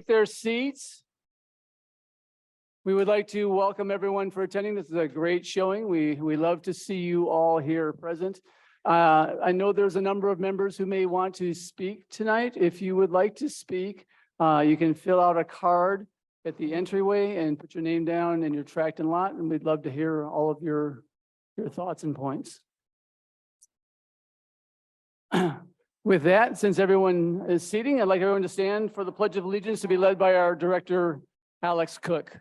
their seats. We would like to welcome everyone for attending. This is a great showing. We love to see you all here present. I know there's a number of members who may want to speak tonight. If you would like to speak, you can fill out a card at the entryway and put your name down and your tract and lot, and we'd love to hear all of your thoughts and points. With that, since everyone is seating, I'd like everyone to stand for the Pledge of Allegiance to be led by our director, Alex Cook.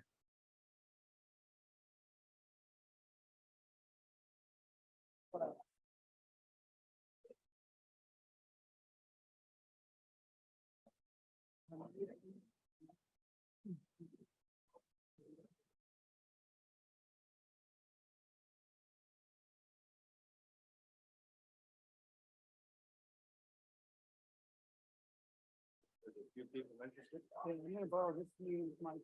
Few people interested. I'm going to borrow this new mic.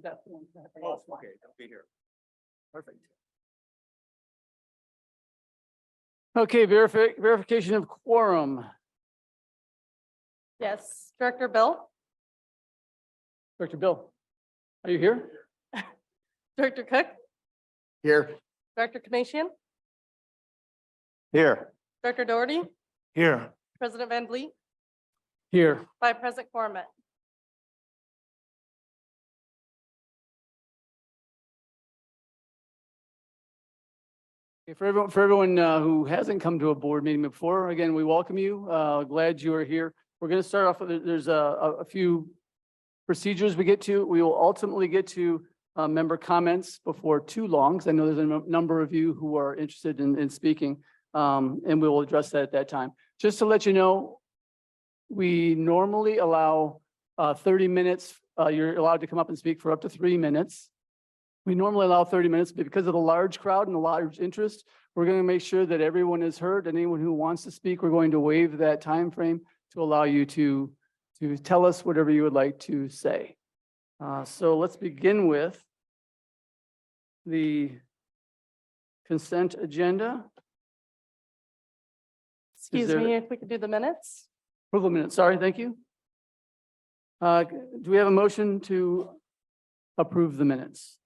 That's one. Okay, don't be here. Perfect. Okay, verification of quorum. Yes, Director Bill. Director Bill, are you here? Director Cook. Here. Director Kamasian. Here. Director Doherty. Here. President Van Vliet. Here. By President Cormet. Okay, for everyone who hasn't come to a board meeting before, again, we welcome you. Glad you are here. We're going to start off with, there's a few procedures we get to. We will ultimately get to member comments before too long, because I know there's a number of you who are interested in speaking, and we will address that at that time. Just to let you know, we normally allow 30 minutes. You're allowed to come up and speak for up to 3 minutes. We normally allow 30 minutes, but because of the large crowd and the large interest, we're going to make sure that everyone is heard. And anyone who wants to speak, we're going to waive that time frame to allow you to tell us whatever you would like to say. So let's begin with the consent agenda. Excuse me, if we could do the minutes. Approval minutes, sorry, thank you. Do we have a motion to approve the minutes?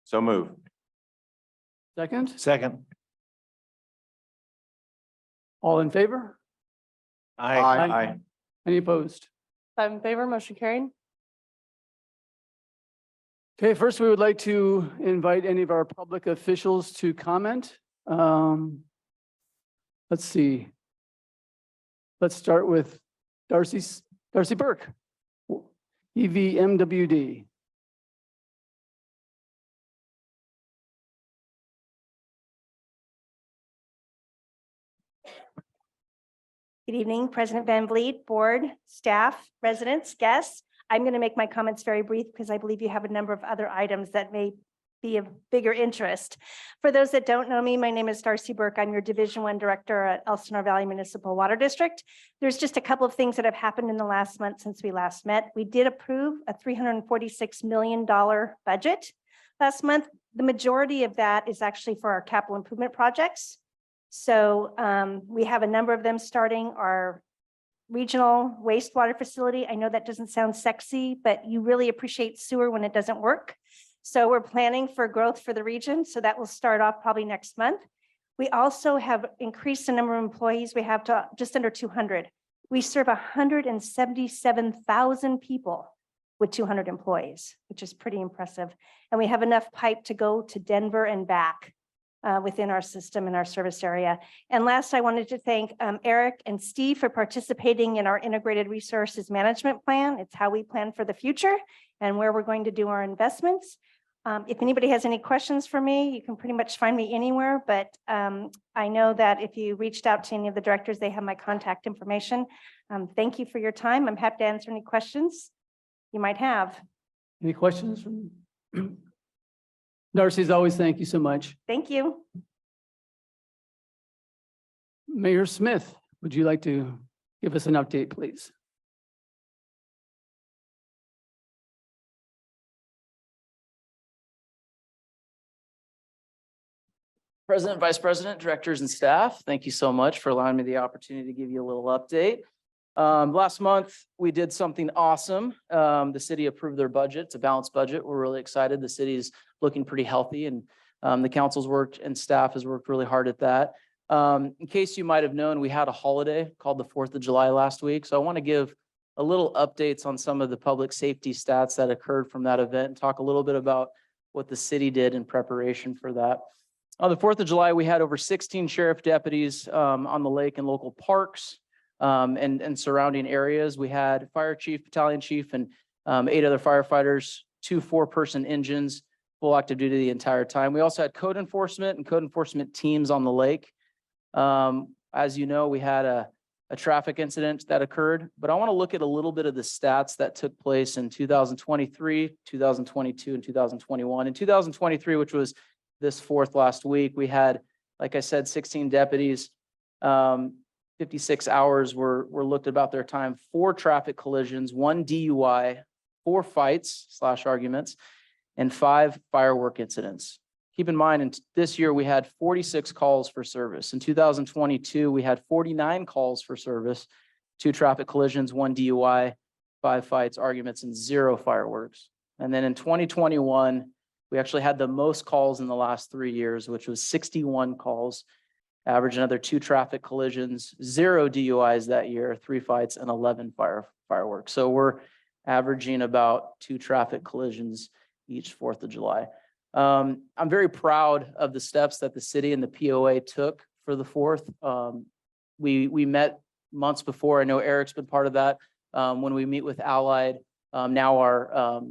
So move. Second, Second. all in favor? Aye. Any opposed? 5 in favor, motion carried. Okay, first we would like to invite any of our public officials to comment. Let's see. Let's start with Darcy Burke, EVMWD. Good evening, President Van Vliet, board, staff, residents, guests. I'm going to make my comments very brief because I believe you have a number of other items that may be of bigger interest. For those that don't know me, my name is Darcy Burke. I'm your Division 1 Director at Elsinore Valley Municipal Water District. There's just a couple of things that have happened in the last month since we last met. We did approve a $346 million budget last month. The majority of that is actually for our capital improvement projects. So we have a number of them starting. Our regional wastewater facility. I know that doesn't sound sexy, but you really appreciate sewer when it doesn't work. So we're planning for growth for the region. So that will start off probably next month. We also have increased the number of employees we have to just under 200. We serve 177,000 people with 200 employees, which is pretty impressive. And we have enough pipe to go to Denver and back. Within our system and our service area. And last, I wanted to thank Eric and Steve for participating in our integrated resources management plan. It's how we plan for the future and where we're going to do our investments. If anybody has any questions for me, you can pretty much find me anywhere, but I know that if you reached out to any of the directors, they have my contact information. Thank you for your time. I'm happy to answer any questions you might have. Any questions from Darcy? As always, thank you so much. Thank you. Mayor Smith, would you like to give us an update, please? President, Vice President, directors and staff, thank you so much for allowing me the opportunity to give you a little update. Last month, we did something awesome. The city approved their budget. It's a balanced budget. We're really excited. The city is looking pretty healthy and the council's worked and staff has worked really hard at that. In case you might have known, we had a holiday called the 4th of July last week. So I want to give a little updates on some of the public safety stats that occurred from that event and talk a little bit about what the city did in preparation for that. On the 4th of July, we had over 16 sheriff deputies on the lake and local parks and surrounding areas. We had fire chief, battalion chief, and 8 other firefighters, 2 4-person engines, full active duty the entire time. We also had code enforcement teams on the lake. As you know, we had a traffic incident that occurred, but I want to look at a little bit of the stats that took place in 2023, 2022, and 2021. In 2023, which was this 4th last week, we had, like I said, 16 deputies. 56 hours were looked about their time, 4 traffic collisions, 1 DUI, 4 fights / arguments, and 5 firework incidents. Keep in mind, in this year, we had 46 calls for service. In 2022, we had 49 calls for service, 2 traffic collisions, 1 DUI, 5 fights, arguments, and 0 fireworks. And then in 2021, we actually had the most calls in the last 3 years, which was 61 calls, average another 2 traffic collisions, 0 DUIs that year, 3 fights, and 11 fireworks. So we're averaging about 2 traffic collisions each 4th of July. I'm very proud of the steps that the city and the POA took for the 4th. We met months before. I know Eric's been part of that. When we meet with Allied, now our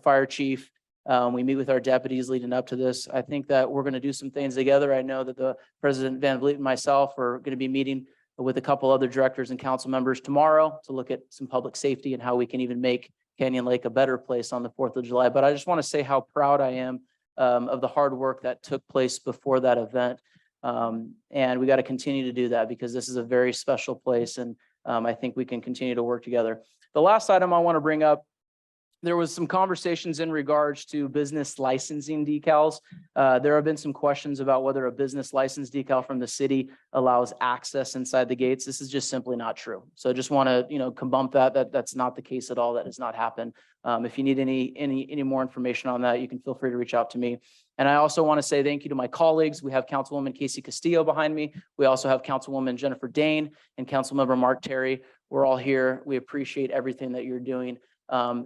fire chief, we meet with our deputies leading up to this. I think that we're going to do some things together. I know that the President Van Vliet and myself are going to be meeting with a couple other directors and council members tomorrow to look at some public safety and how we can even make Canyon Lake a better place on the 4th of July. But I just want to say how proud I am of the hard work that took place before that event. And we got to continue to do that because this is a very special place. And I think we can continue to work together. The last item I want to bring up, there was some conversations in regards to business licensing decals. There have been some questions about whether a business license decal from the city allows access inside the gates. This is just simply not true. So I just want to, come bump that's not the case at all. That has not happened. If you need any more information on that, you can feel free to reach out to me. And I also want to say thank you to my colleagues. We have Councilwoman Casey Castillo behind me. We also have Councilwoman Jennifer Dane and Councilmember Mark Terry. We're all here. We appreciate everything that you're doing.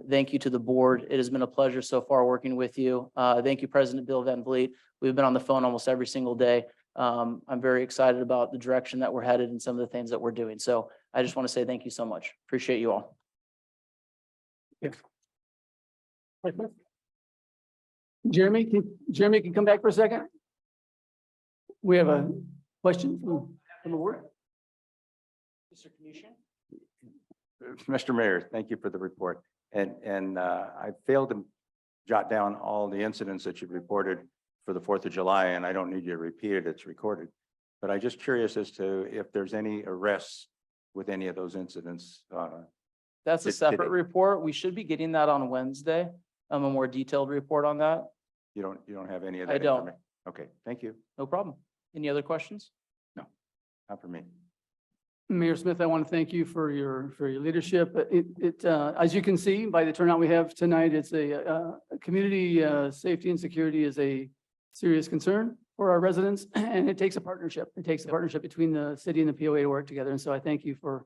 Thank you to the board. It has been a pleasure so far working with you. Thank you, President Bill Van Vliet. We've been on the phone almost every single day. I'm very excited about the direction that we're headed and some of the things that we're doing. So I just want to say thank you so much. Appreciate you all. Jeremy can come back for a second. We have a question from the board. Mr. Commissioner. Mr. Mayor, thank you for the report. And I failed to jot down all the incidents that you reported for the 4th of July, and I don't need you to repeat it, it's recorded. But I'm just curious as to if there's any arrests with any of those incidents. That's a Did separate it- report. We should be getting that on Wednesday. A more detailed report on that. You don't have any of that? I don't. information? Okay, thank you. No problem. Any other questions? Not for me. Mayor Smith, I want to thank you for your leadership. As you can see by the turnout we have tonight, it's a community safety and security is a serious concern for our residents, and it takes a partnership. It takes a partnership between the city and the POA to work together. And so I thank you for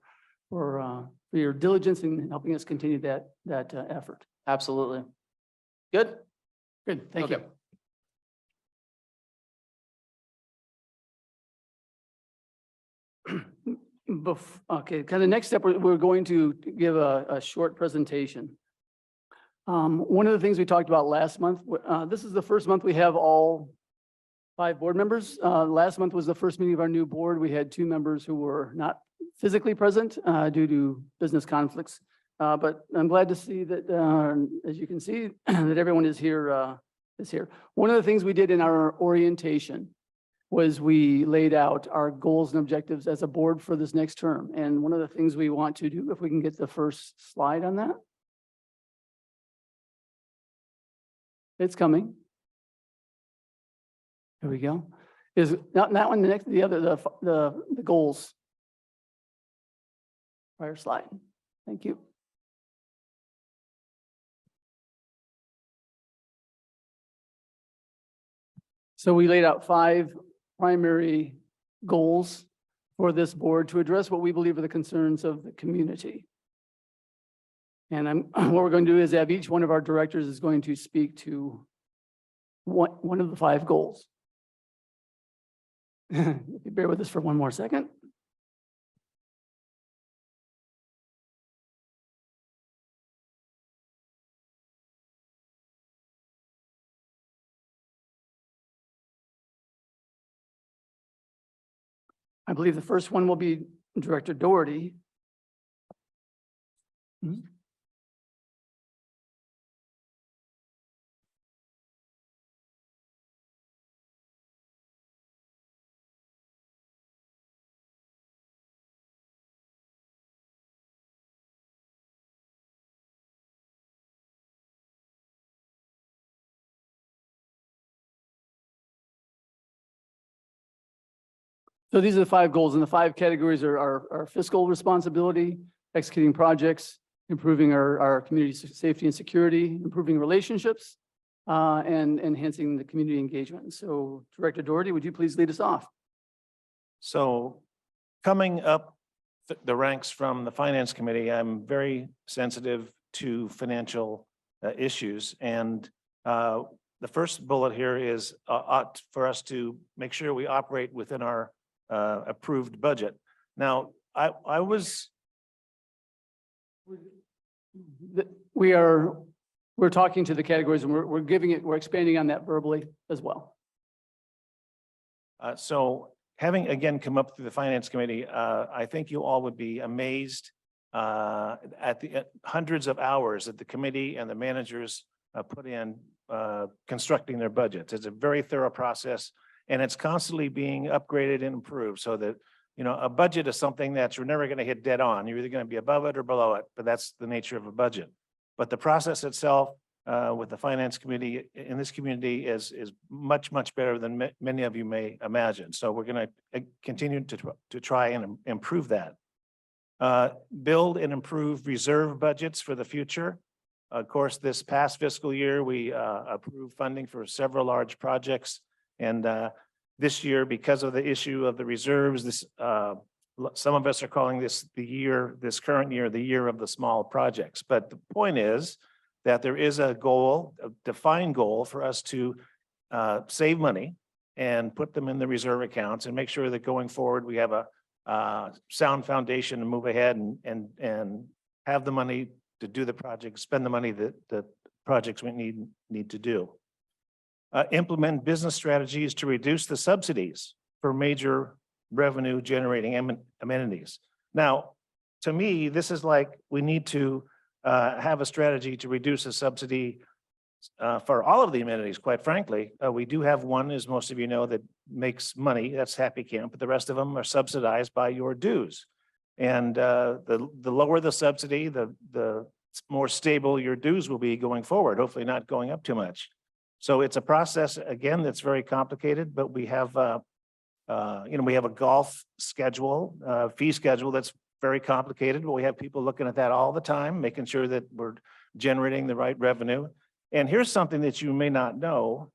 your diligence in helping us continue that effort. Absolutely. Good. Good, thank you. Okay. Okay, kind of next step, we're going to give a short presentation. One of the things we talked about last month, this is the first month we have all 5 board members. Last month was the first meeting of our new board. We had 2 members who were not physically present due to business conflicts. But I'm glad to see that, as you can see, that everyone is here. One of the things we did in our orientation was we laid out our goals and objectives as a board for this next term. And one of the things we want to do, if we can get the first slide on that. It's coming. There we go. Is not that one, the next, the other, the goals. Prior slide. Thank you. So we laid out 5 primary goals for this board to address what we believe are the concerns of the community. And what we're going to do is have each one of our directors is going to speak to one of the 5 goals. If you bear with us for one more second. I believe the first one will be Director Doherty. So these are the 5 goals, and the 5 categories are our fiscal responsibility, executing projects, improving our community safety and security, improving relationships, and enhancing the community engagement. So Director Doherty, would you please lead us off? So coming up the ranks from the Finance Committee, I'm very sensitive to financial issues. And the first bullet here is ought for us to make sure we operate within our approved budget. Now, We're talking to the categories, and we're expanding on that verbally as well. So having again come up through the Finance Committee, I think you all would be amazed at the hundreds of hours that the committee and the managers put in constructing their budgets. It's a very thorough process, and it's constantly being upgraded and improved so that, you know, a budget is something that you're never going to hit dead on. You're either going to be above it or below it, but that's the nature of a budget. But the process itself with the Finance Committee in this community is much, much better than many of you may imagine. So we're going to continue to try and improve that. Build and improve reserve budgets for the future. Of course, this past fiscal year, we approved funding for several large projects. And this year, because of the issue of the reserves, some of us are calling this current year, the year of the small projects. But the point is that there is a goal, a defined goal for us to save money and put them in the reserve accounts and make sure that going forward, we have a sound foundation to move ahead and have the money to do the project, spend the money that the projects we need to do. Implement business strategies to reduce the subsidies for major revenue generating amenities. Now, to me, this is like we need to have a strategy to reduce the subsidy for all of the amenities, quite frankly. We do have one, as most of you know, that makes money, that's Happy Camp, but the rest of them are subsidized by your dues. And the lower the subsidy, the more stable your dues will be going forward, hopefully not going up too much. So it's a process, again, that's very complicated, but we have, we have a golf schedule, fee schedule that's very complicated, but we have people looking at that all the time, making sure that we're generating the right revenue. And here's something that you may not know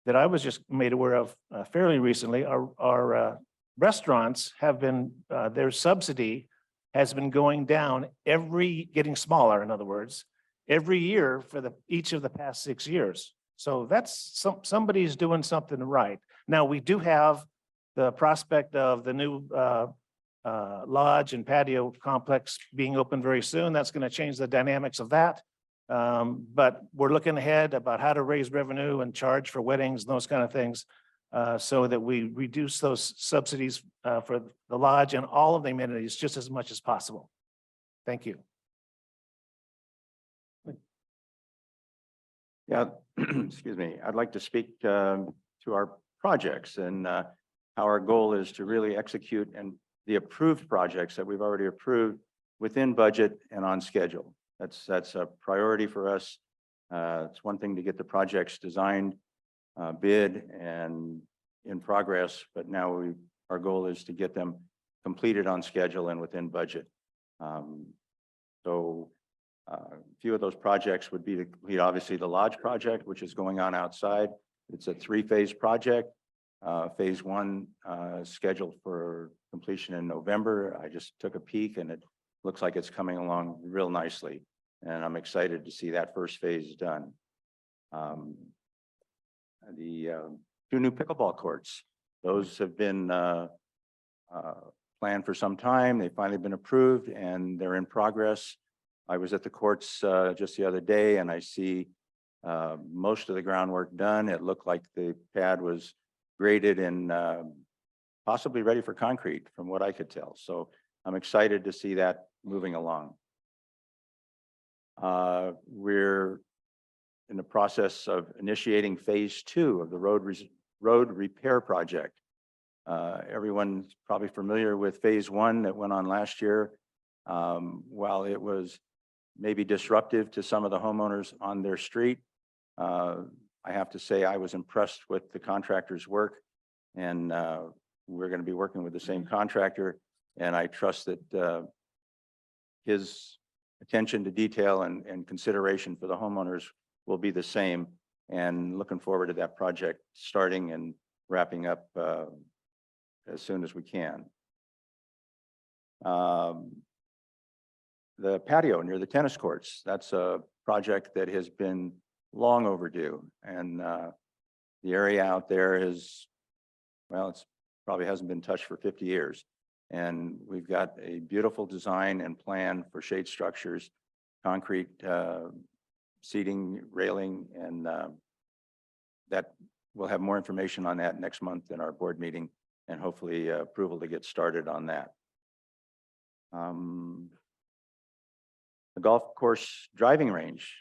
that I was just made aware of fairly recently. Our restaurants have been, their subsidy has been going down getting smaller, in other words, every year for each of the past 6 years. So that's somebody's doing something right. Now, we do have the prospect of the new lodge and patio complex being open very soon. That's going to change the dynamics of that. But we're looking ahead about how to raise revenue and charge for weddings and those kind of things so that we reduce those subsidies for the lodge and all of the amenities just as much as possible. Thank you. Yeah, excuse me. I'd like to speak to our projects and how our goal is to really execute and the approved projects that we've already approved within budget and on schedule. That's a priority for us. It's one thing to get the projects designed, bid and in progress, but now our goal is to get them completed on schedule and within budget. So a few of those projects would be to complete, obviously, the lodge project, which is going on outside. It's a three-phase project. Phase one scheduled for completion in November. I just took a peek and it looks like it's coming along real nicely. And I'm excited to see that first phase done. The two new pickleball courts, those have been planned for some time. They've finally been approved and they're in progress. I was at the courts just the other day and I see most of the groundwork done. It looked like the pad was graded and possibly ready for concrete from what I could tell. So I'm excited to see that moving along. We're in the process of initiating phase two of the road repair project. Everyone's probably familiar with phase one that went on last year. While it was maybe disruptive to some of the homeowners on their street, I have to say I was impressed with the contractor's work, and we're going to be working with the same contractor, and I trust that his attention to detail and consideration for the homeowners will be the same, and looking forward to that project starting and wrapping up as soon as we can. The patio near the tennis courts, that's a project that has been long overdue, and the area out there is, well, it's probably hasn't been touched for 50 years. And we've got a beautiful design and plan for shade structures, concrete seating, railing, and that we'll have more information on that next month in our board meeting, and hopefully approval to get started on that. The golf course driving range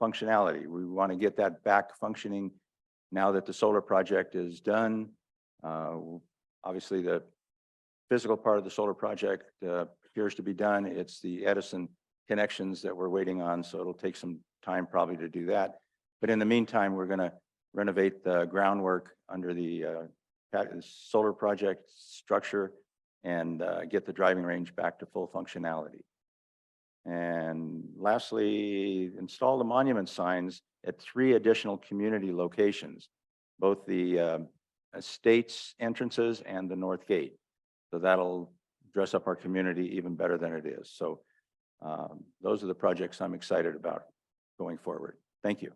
functionality, we want to get that back functioning now that the solar project is done. Obviously, the physical part of the solar project appears to be done. It's the Edison connections that we're waiting on, so it'll take some time probably to do that. But in the meantime, we're going to renovate the groundwork under the solar project structure and get the driving range back to full functionality. And lastly, install the monument signs at 3 additional community locations, both the estates entrances and the north gate. So that'll dress up our community even better than it is. So those are the projects I'm excited about going forward. Thank you.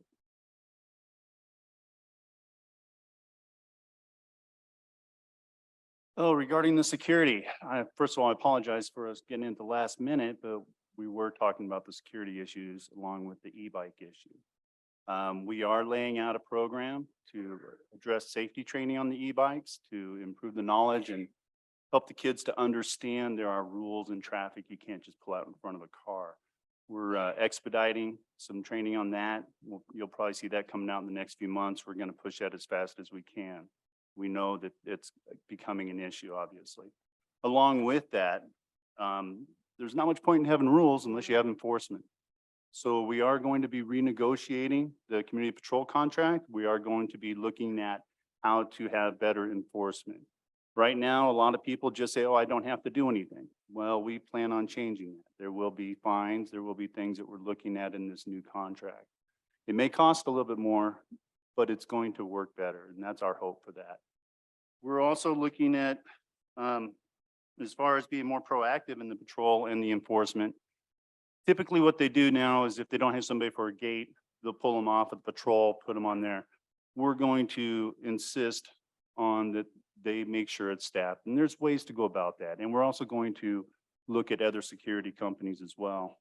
Oh, regarding the security, first of all, I apologize for us getting into the last minute, but we were talking about the security issues along with the e-bike issue. We are laying out a program to address safety training on the e-bikes to improve the knowledge and help the kids to understand there are rules in traffic. You can't just pull out in front of a car. We're expediting some training on that. You'll probably see that coming out in the next few months. We're going to push that as fast as we can. We know that it's becoming an issue, obviously. Along with that, there's not much point in having rules unless you have enforcement. So we are going to be renegotiating the community patrol contract. We are going to be looking at how to have better enforcement. Right now, a lot of people just say, oh, I don't have to do anything. Well, we plan on changing that. There will be fines. There will be things that we're looking at in this new contract. It may cost a little bit more, but it's going to work better. And that's our hope for that. We're also looking at, as far as being more proactive in the patrol and the enforcement. Typically what they do now is if they don't have somebody for a gate, they'll pull them off at the patrol, put them on there. We're going to insist on that they make sure it's staffed. And there's ways to go about that. And we're also going to look at other security companies as well.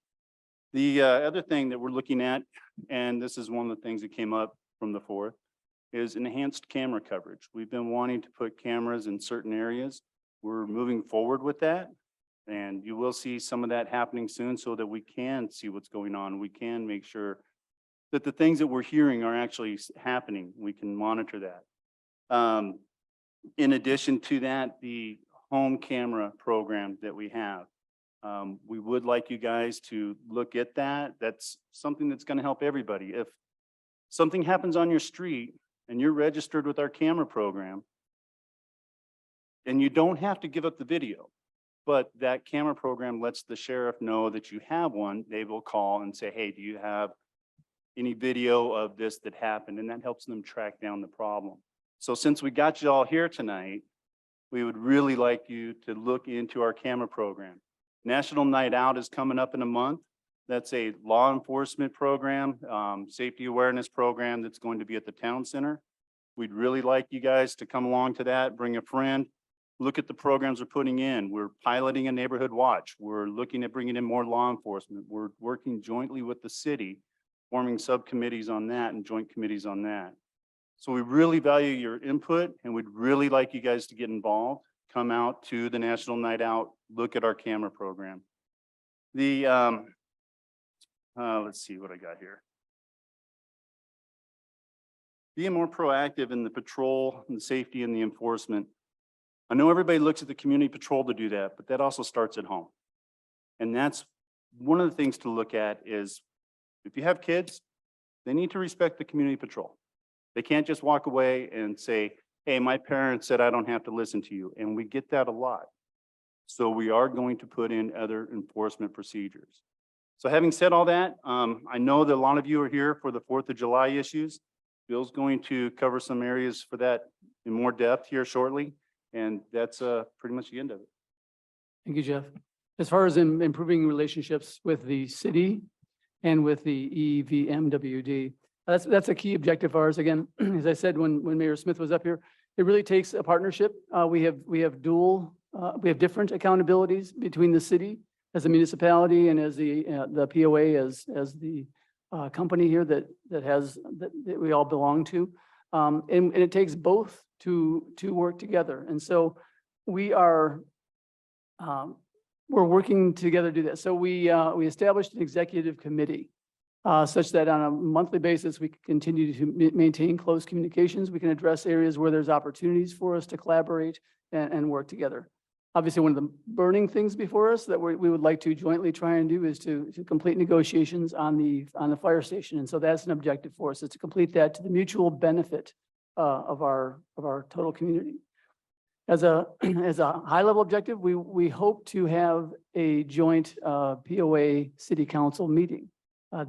The other thing that we're looking at, and this is one of the things that came up from the 4th, is enhanced camera coverage. We've been wanting to put cameras in certain areas. We're moving forward with that. And you will see some of that happening soon so that we can see what's going on. We can make sure that the things that we're hearing are actually happening. We can monitor that. In addition to that, the home camera program that we have, we would like you guys to look at that. That's something that's going to help everybody. If something happens on your street and you're registered with our camera program, and you don't have to give up the video, But that camera program lets the sheriff know that you have one. They will call and say, hey, do you have any video of this that happened? And that helps them track down the problem. So since we got you all here tonight, we would really like you to look into our camera program. National Night Out is coming up in a month. That's a law enforcement program, safety awareness program that's going to be at the town center. We'd really like you guys to come along to that, bring a friend. Look at the programs we're putting in. We're piloting a neighborhood watch. We're looking at bringing in more law enforcement. We're working jointly with the city, forming subcommittees on that and joint committees on that. So we really value your input and we'd really like you guys to get involved. Come out to the National Night Out, look at our camera program. The, let's see what I got here. Being more proactive in the patrol and the safety and the enforcement. I know everybody looks at the community patrol to do that, but that also starts at home. And that's one of the things to look at is if you have kids, they need to respect the community patrol. They can't just walk away and say, hey, my parents said I don't have to listen to you. And we get that a lot. So we are going to put in other enforcement procedures. So having said all that, I know that a lot of you are here for the 4th of July issues. Bill's going to cover some areas for that in more depth here shortly. And that's pretty much the end of it. Thank you, Jeff. As far as improving relationships with the city and with the EVMWD, that's a key objective of ours. Again, as I said, when Mayor Smith was up here, it really takes a partnership. We have different accountabilities between the city as a municipality and as the POA as the company here that we all belong to. And it takes both to work together. And so we're working together to do that. So we established an executive committee such that on a monthly basis, we can continue to maintain close communications. We can address areas where there's opportunities for us to collaborate and work together. Obviously, one of the burning things before us that we would like to jointly try and do is to complete negotiations on the fire station. And so that's an objective for us, is to complete that to the mutual benefit of our total community. As a high level objective, we hope to have a joint POA City Council meeting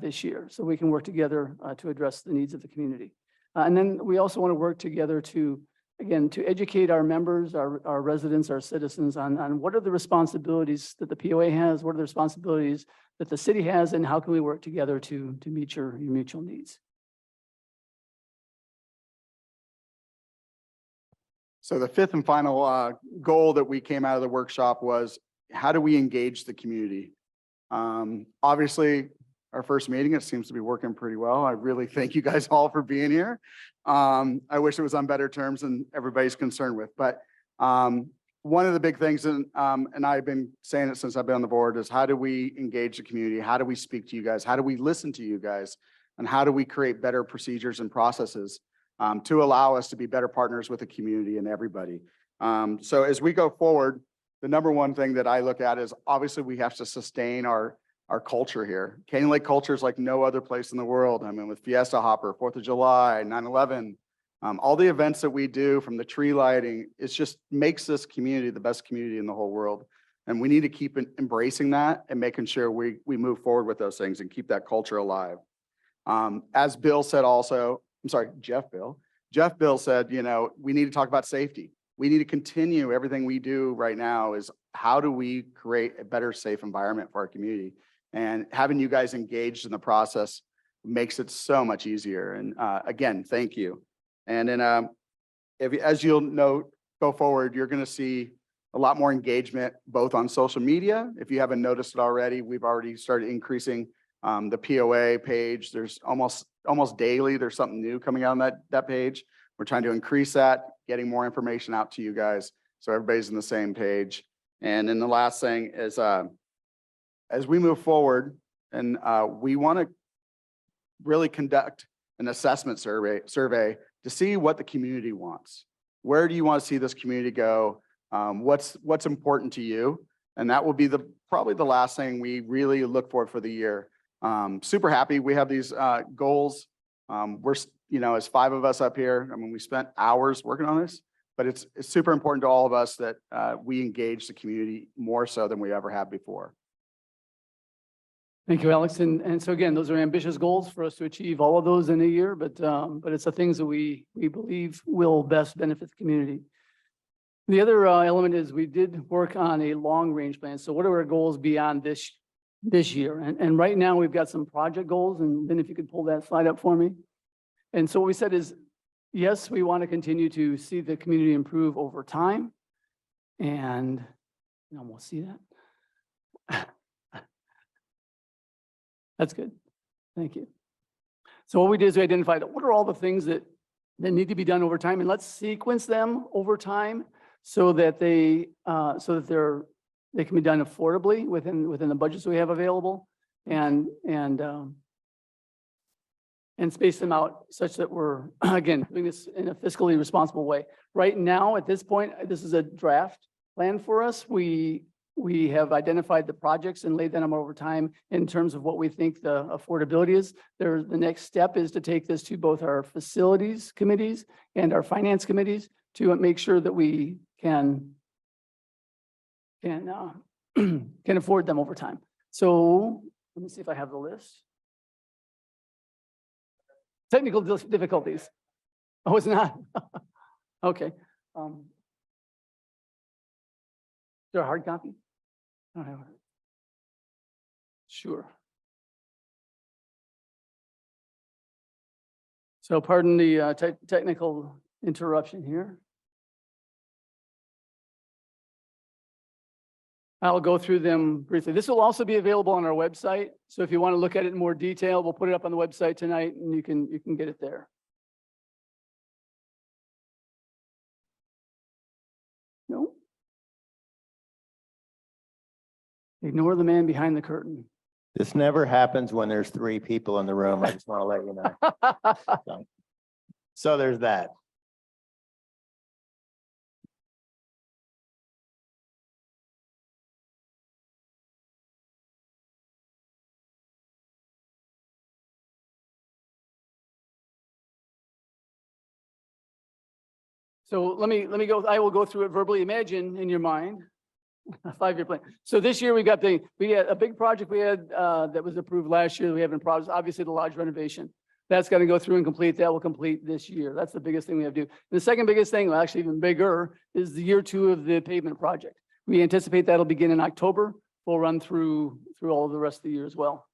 this year, so we can work together to address the needs of the community. And then we also want to work together to educate our members, our residents, our citizens on what are the responsibilities that the POA has, what are the responsibilities that the city has, and how can we work together to meet your mutual needs. So the fifth and final goal that we came out of the workshop was, how do we engage the community? Obviously, our first meeting, it seems to be working pretty well. I really thank you guys all for being here. I wish it was on better terms than everybody's concerned with, but one of the big things, and I've been saying it since I've been on the board, is how do we engage the community? How do we speak to you guys? How do we listen to you guys? And how do we create better procedures and processes to allow us to be better partners with the community and everybody? So as we go forward, the number one thing that I look at is obviously we have to sustain our culture here. Canyon Lake culture is like no other place in the world. I mean, with Fiesta Hopper, 4th of July, 9/11, all the events that we do, from the tree lighting, it just makes this community the best community in the whole world. And we need to keep embracing that and making sure we move forward with those things and keep that culture alive. As Bill said also, Jeff Bill said, we need to talk about safety. We need to continue everything we do right now is how do we create a better safe environment for our community? And having you guys engaged in the process makes it so much easier. And again, thank you. And then as you'll note, go forward, you're going to see a lot more engagement, both on social media. If you haven't noticed it already, we've already started increasing the POA page. There's almost daily, there's something new coming out on that page. We're trying to increase that, getting more information out to you guys so everybody's on the same page. And then the last thing is, as we move forward, and we want to really conduct an assessment survey to see what the community wants. Where do you want to see this community go? What's important to you? And that will be probably the last thing we really look for the year. Super happy we have these goals. We're, as 5 of us up here, I mean, we spent hours working on this, But it's super important to all of us that we engage the community more so than we ever have before. Thank you, Alex. And so again, those are ambitious goals for us to achieve all of those in a year, but it's the things that we believe will best benefit the community. The other element is we did work on a long-range plan. So what are our goals beyond this year? And right now we've got some project goals, and then if you could pull that slide up for me. And so what we said is, yes, we want to continue to see the community improve over time. And you can almost see that. That's good. Thank you. So what we did is we identified what are all the things that need to be done over time, and let's sequence them over time so that they can be done affordably within the budgets we have available, and space them out such that we're again doing this in a fiscally responsible way. Right now, at this point, this is a draft plan for us. We have identified the projects and laid them over time in terms of what we think the affordability is. The next step is to take this to both our facilities committees and our finance committees to make sure that we can afford them over time. So let me see if I have the list. Technical difficulties. Oh, it's not. Okay. Is there a hard copy? I don't have it. Sure. So pardon the technical interruption here. I'll go through them briefly. This will also be available on our website. So if you want to look at it in more detail, we'll put it up on the website tonight and you can get it there. No. Ignore the man behind the curtain. This never happens when there's 3 people in the room. I just want to let you know. So there's that. So let me go, I will go through it verbally. Imagine in your mind a 5-year plan. So this year we had a big project we had that was approved last year. We have in progress, obviously the lodge renovation. That's going to go through and complete. That will complete this year. That's the biggest thing we have to do. The second biggest thing, well, actually even bigger, is the year 2 of the pavement project. We anticipate that'll begin in October. We'll run through all of the rest of the year as well.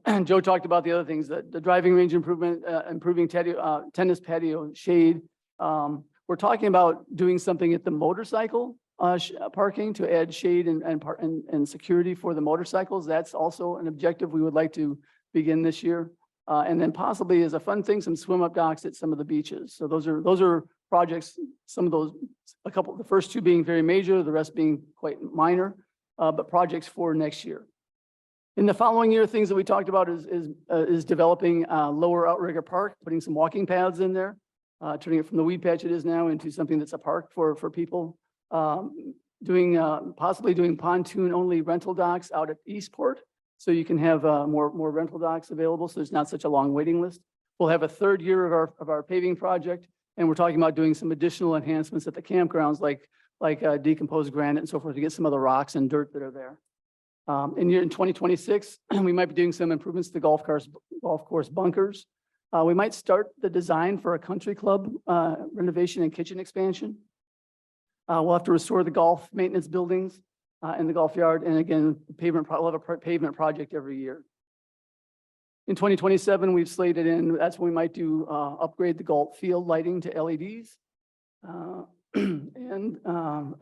And Joe talked about the other things, the driving range improvement, improving tennis patio shade. We're talking about doing something at the motorcycle parking to add shade and security for the motorcycles. That's also an objective we would like to begin this year. And then possibly as a fun thing, some swim up docks at some of the beaches. So those are projects, some of those, the first 2 being very major, the rest being quite minor, but projects for next year. In the following year, things that we talked about is developing Lower Outrigger Park, putting some walking paths in there. Turning it from the weed patch it is now into something that's a park for people. Possibly doing pontoon-only rental docks out at Eastport, so you can have more rental docks available, so there's not such a long waiting list. We'll have a 3rd year of our paving project, and we're talking about doing some additional enhancements at the campgrounds, like decomposed granite and so forth, to get some of the rocks and dirt that are there. In 2026, we might be doing some improvements to golf course bunkers. We might start the design for a country club renovation and kitchen expansion. We'll have to restore the golf maintenance buildings and the golf yard. And again, we'll have a pavement project every year. In 2027, we've slated in, that's when we might do upgrade the golf field lighting to LEDs and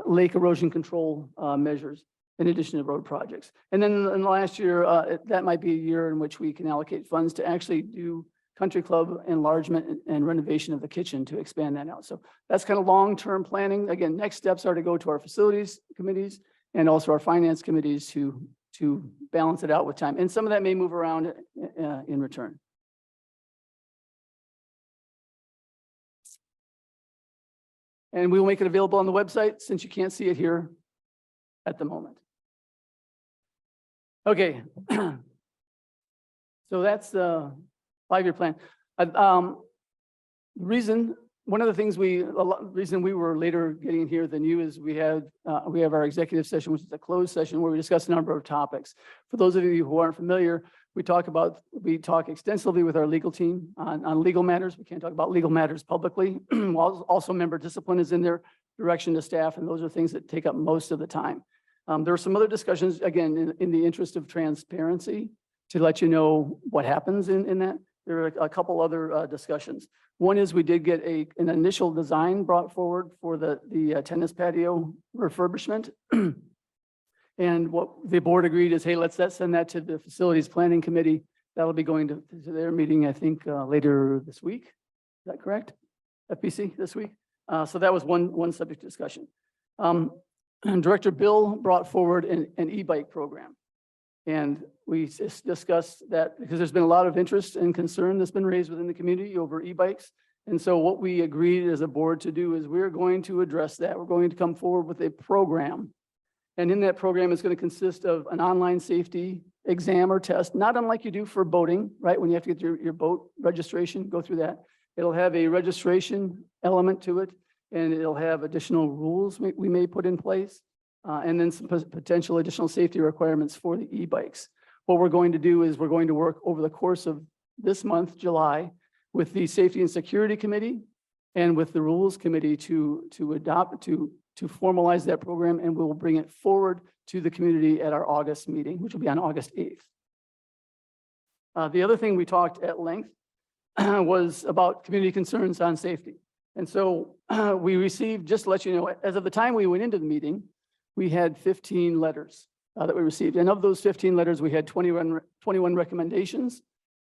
lake erosion control measures in addition to road projects. And then in the last year, that might be a year in which we can allocate funds to actually do country club enlargement and renovation of the kitchen to expand that out. So that's kind of long-term planning. Again, next steps are to go to our facilities committees and also our finance committees to balance it out with time. And some of that may move around in return. And we will make it available on the website since you can't see it here at the moment. Okay. So that's the 5-year plan. The reason one of the things reason we were later getting here than you is we have our executive session, which is a closed session where we discuss a number of topics. For those of you who aren't familiar, we talk extensively with our legal team on legal matters. We can't talk about legal matters publicly. Also, member discipline is in there, direction to staff, and those are things that take up most of the time. There are some other discussions, again, in the interest of transparency, to let you know what happens in that. There are a couple other discussions. One is we did get an initial design brought forward for the tennis patio refurbishment. And what the board agreed is, hey, let's send that to the facilities planning committee. That'll be going to their meeting, I think, later this week. Is that correct? FPC this week? So that was one subject discussion. Director Bill brought forward an e-bike program. And we discussed that because there's been a lot of interest and concern that's been raised within the community over e-bikes. And so what we agreed as a board to do is we're going to address that. We're going to come forward with a program. And in that program, it's going to consist of an online safety exam or test, not unlike you do for boating, right? When you have to get your boat registration, go through that. It'll have a registration element to it, and it'll have additional rules we may put in place. And then some potential additional safety requirements for the e-bikes. What we're going to do is we're going to work over the course of this month, July, with the Safety and Security Committee and with the Rules Committee to formalize that program, and we will bring it forward to the community at our August meeting, which will be on August 8th. The other thing we talked at length was about community concerns on safety. And so we received, just to let you know, as of the time we went into the meeting, we had 15 letters that we received. And of those 15 letters, we had 21 recommendations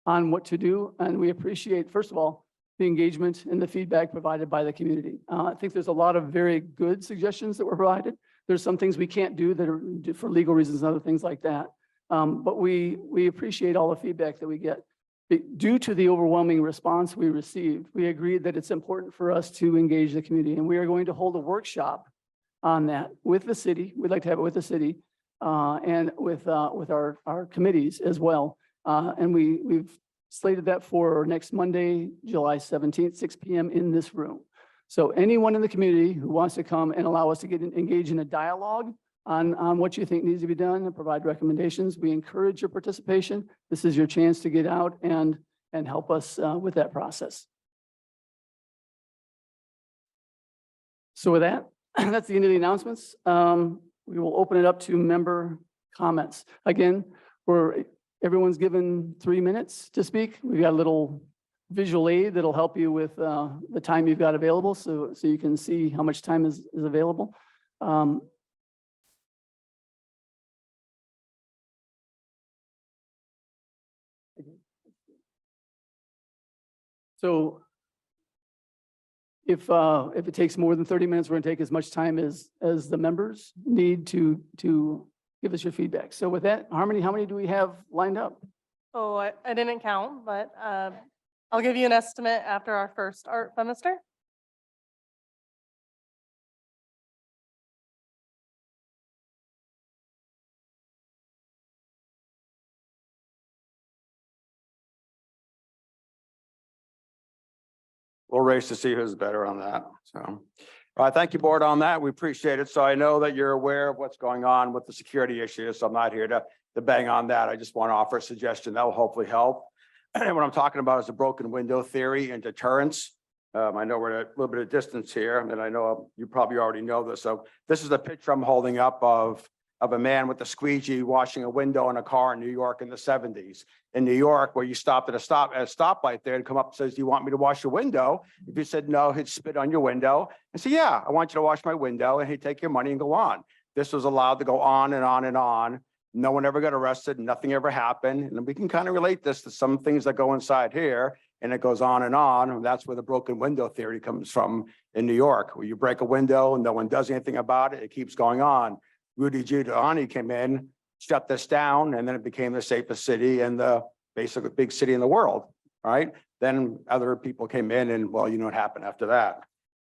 on what to do. And we appreciate, first of all, the engagement and the feedback provided by the community. I think there's a lot of very good suggestions that were provided. There's some things we can't do that are for legal reasons and other things like that. But we appreciate all the feedback that we get. Due to the overwhelming response we received, we agreed that it's important for us to engage the community. And we are going to hold a workshop on that with the city. We'd like to have it with the city and with our committees as well. And we've slated that for next Monday, July 17th, 6 p.m. in this room. So anyone in the community who wants to come and allow us to engage in a dialogue on what you think needs to be done and provide recommendations, we encourage your participation. This is your chance to get out and help us with that process. So with that, that's the end of the announcements. We will open it up to member comments. Again, everyone's given 3 minutes to speak. We've got a little visual aid that'll help you with the time you've got available, so you can see how much time is available. So if it takes more than 30 minutes, we're going to take as much time as the members need to give us your feedback. So with that, Harmony, how many do we have lined up? Oh, I didn't count, but I'll give you an estimate after our first art semester. We'll race to see who's better on that. So, all right, thank you, board, on that. We appreciate it. So I know that you're aware of what's going on with the security issues. So I'm not here to bang on that. I just want to offer a suggestion that will hopefully help. And what I'm talking about is the broken window theory and deterrence. I know we're at a little bit of distance here, and I know you probably already know this. So this is a picture I'm holding up of a man with a squeegee washing a window in a car in New York in the 70s. In New York, where you stopped at a stoplight there and come up and says, do you want me to wash your window? If you said no, he'd spit on your window and say, yeah, I want you to wash my window. And he'd take your money and go on. This was allowed to go on and on and on. No one ever got arrested. Nothing ever happened. And we can kind of relate this to some things that go inside here, and it goes on. And that's where the broken window theory comes from in New York, where you break a window and no one does anything about it. It keeps going on. Rudy Giuliani came in, shut this down, and then it became the safest city and the basically big city in the world, right? Then other people came in and, well, you know what happened after that.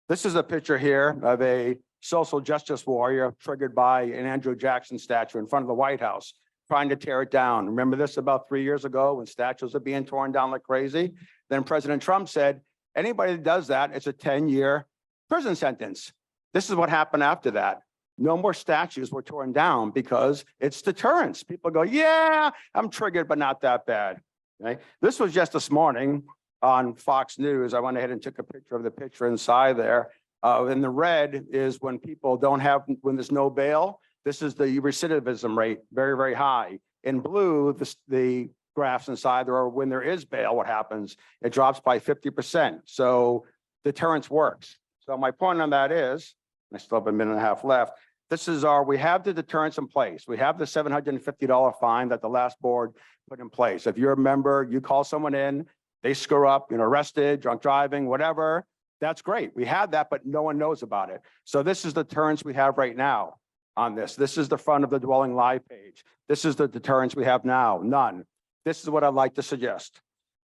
This is a picture here of a social justice warrior triggered by an Andrew Jackson statue in front of the White House, trying to tear it down. Remember this about 3 years ago when statues are being torn down like crazy? Then President Trump said, Anybody that does that, it's a 10-year prison sentence. This is what happened after that. No more statues were torn down because it's deterrence. People go, yeah, I'm triggered, but not that bad. Okay. This was just this morning on Fox News. I went ahead and took a picture of the picture inside there. And the red is when people don't have, when there's no bail. This is the recidivism rate, very, very high. In blue, the graphs inside there are when there is bail, what happens? It drops by 50%. So deterrence works. So my point on that is, I still have a minute and a half left. This is we have the deterrence in place. We have the $750 fine that the last board put in place. If you're a member, you call someone in, they screw up, arrested, drunk driving, whatever, that's great. We have that, but no one knows about it. So this is the deterrence we have right now on this. This is the front of the dwelling live page. This is the deterrence we have now, none. This is what I'd like to suggest.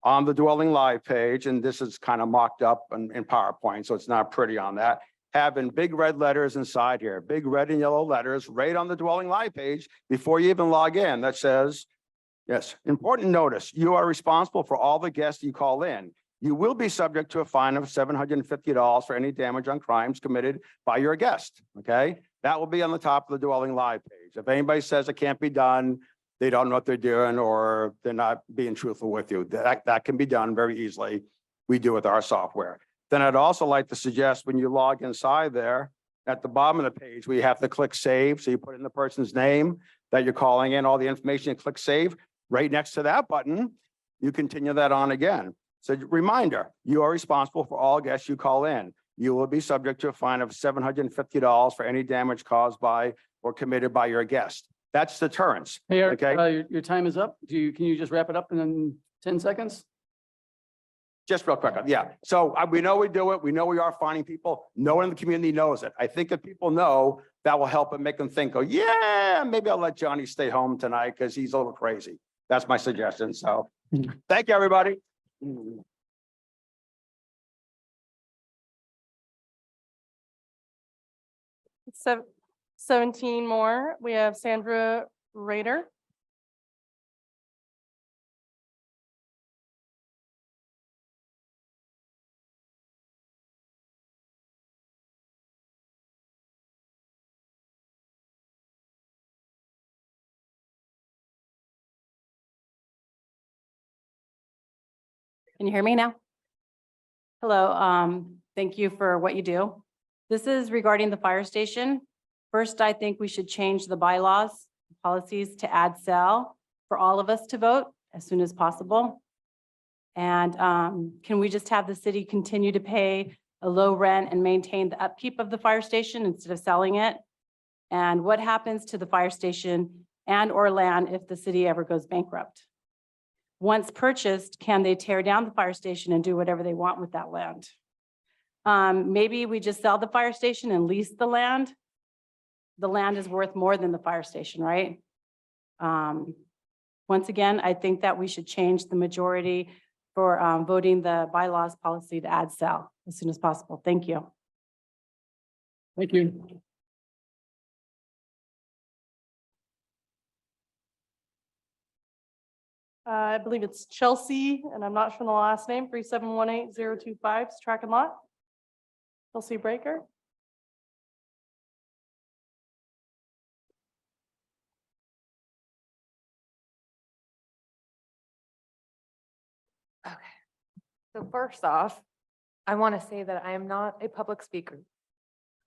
On the dwelling live page, and this is kind of mocked up in PowerPoint, so it's not pretty on that, having big red letters inside here, big red and yellow letters right on the dwelling live page before you even log in that says, yes, important notice, you are responsible for all the guests you call in. You will be subject to a fine of $750 for any damage on crimes committed by your guest, okay? That will be on the top of the dwelling live page. If anybody says it can't be done, they don't know what they're doing or they're not being truthful with you, that can be done very easily. We do with our software. Then I'd also like to suggest when you log inside there, at the bottom of the page, we have to click save. So you put in the person's name that you're calling in, all the information, and click save. Right next to that button, you continue that on again. So reminder, you are responsible for all guests you call in. You will be subject to a fine of $750 for any damage caused by or committed by your guest. That's deterrence. Hey, Eric, Okay. your time is up. Can you just wrap it up in 10 seconds? Just real quick, yeah. So we know we do it. We know we are finding people. No one in the community knows it. I think if people know, that will help and make them think, oh, yeah, maybe I'll let Johnny stay home tonight because he's a little crazy. That's my suggestion. So thank you, everybody. So 17 more. We have Sandra Rader. Can you hear me now? Hello, thank you for what you do. This is regarding the fire station. First, I think we should change the bylaws, policies to add cell for all of us to vote as soon as possible. And can we just have the city continue to pay a low rent and maintain the upkeep of the fire station instead of selling it? And what happens to the fire station and or land if the city ever goes bankrupt? Once purchased, can they tear down the fire station and do whatever they want with that land? Maybe we just sell the fire station and lease the land. The land is worth more than the fire station, right? Once again, I think that we should change the majority for voting the bylaws policy to add sell as soon as possible. Thank you. Thank you. I believe it's Chelsea, and I'm not sure the last name, 3718025, Track and Lot. Chelsea Breaker. Okay. So first off, I want to say that I am not a public speaker.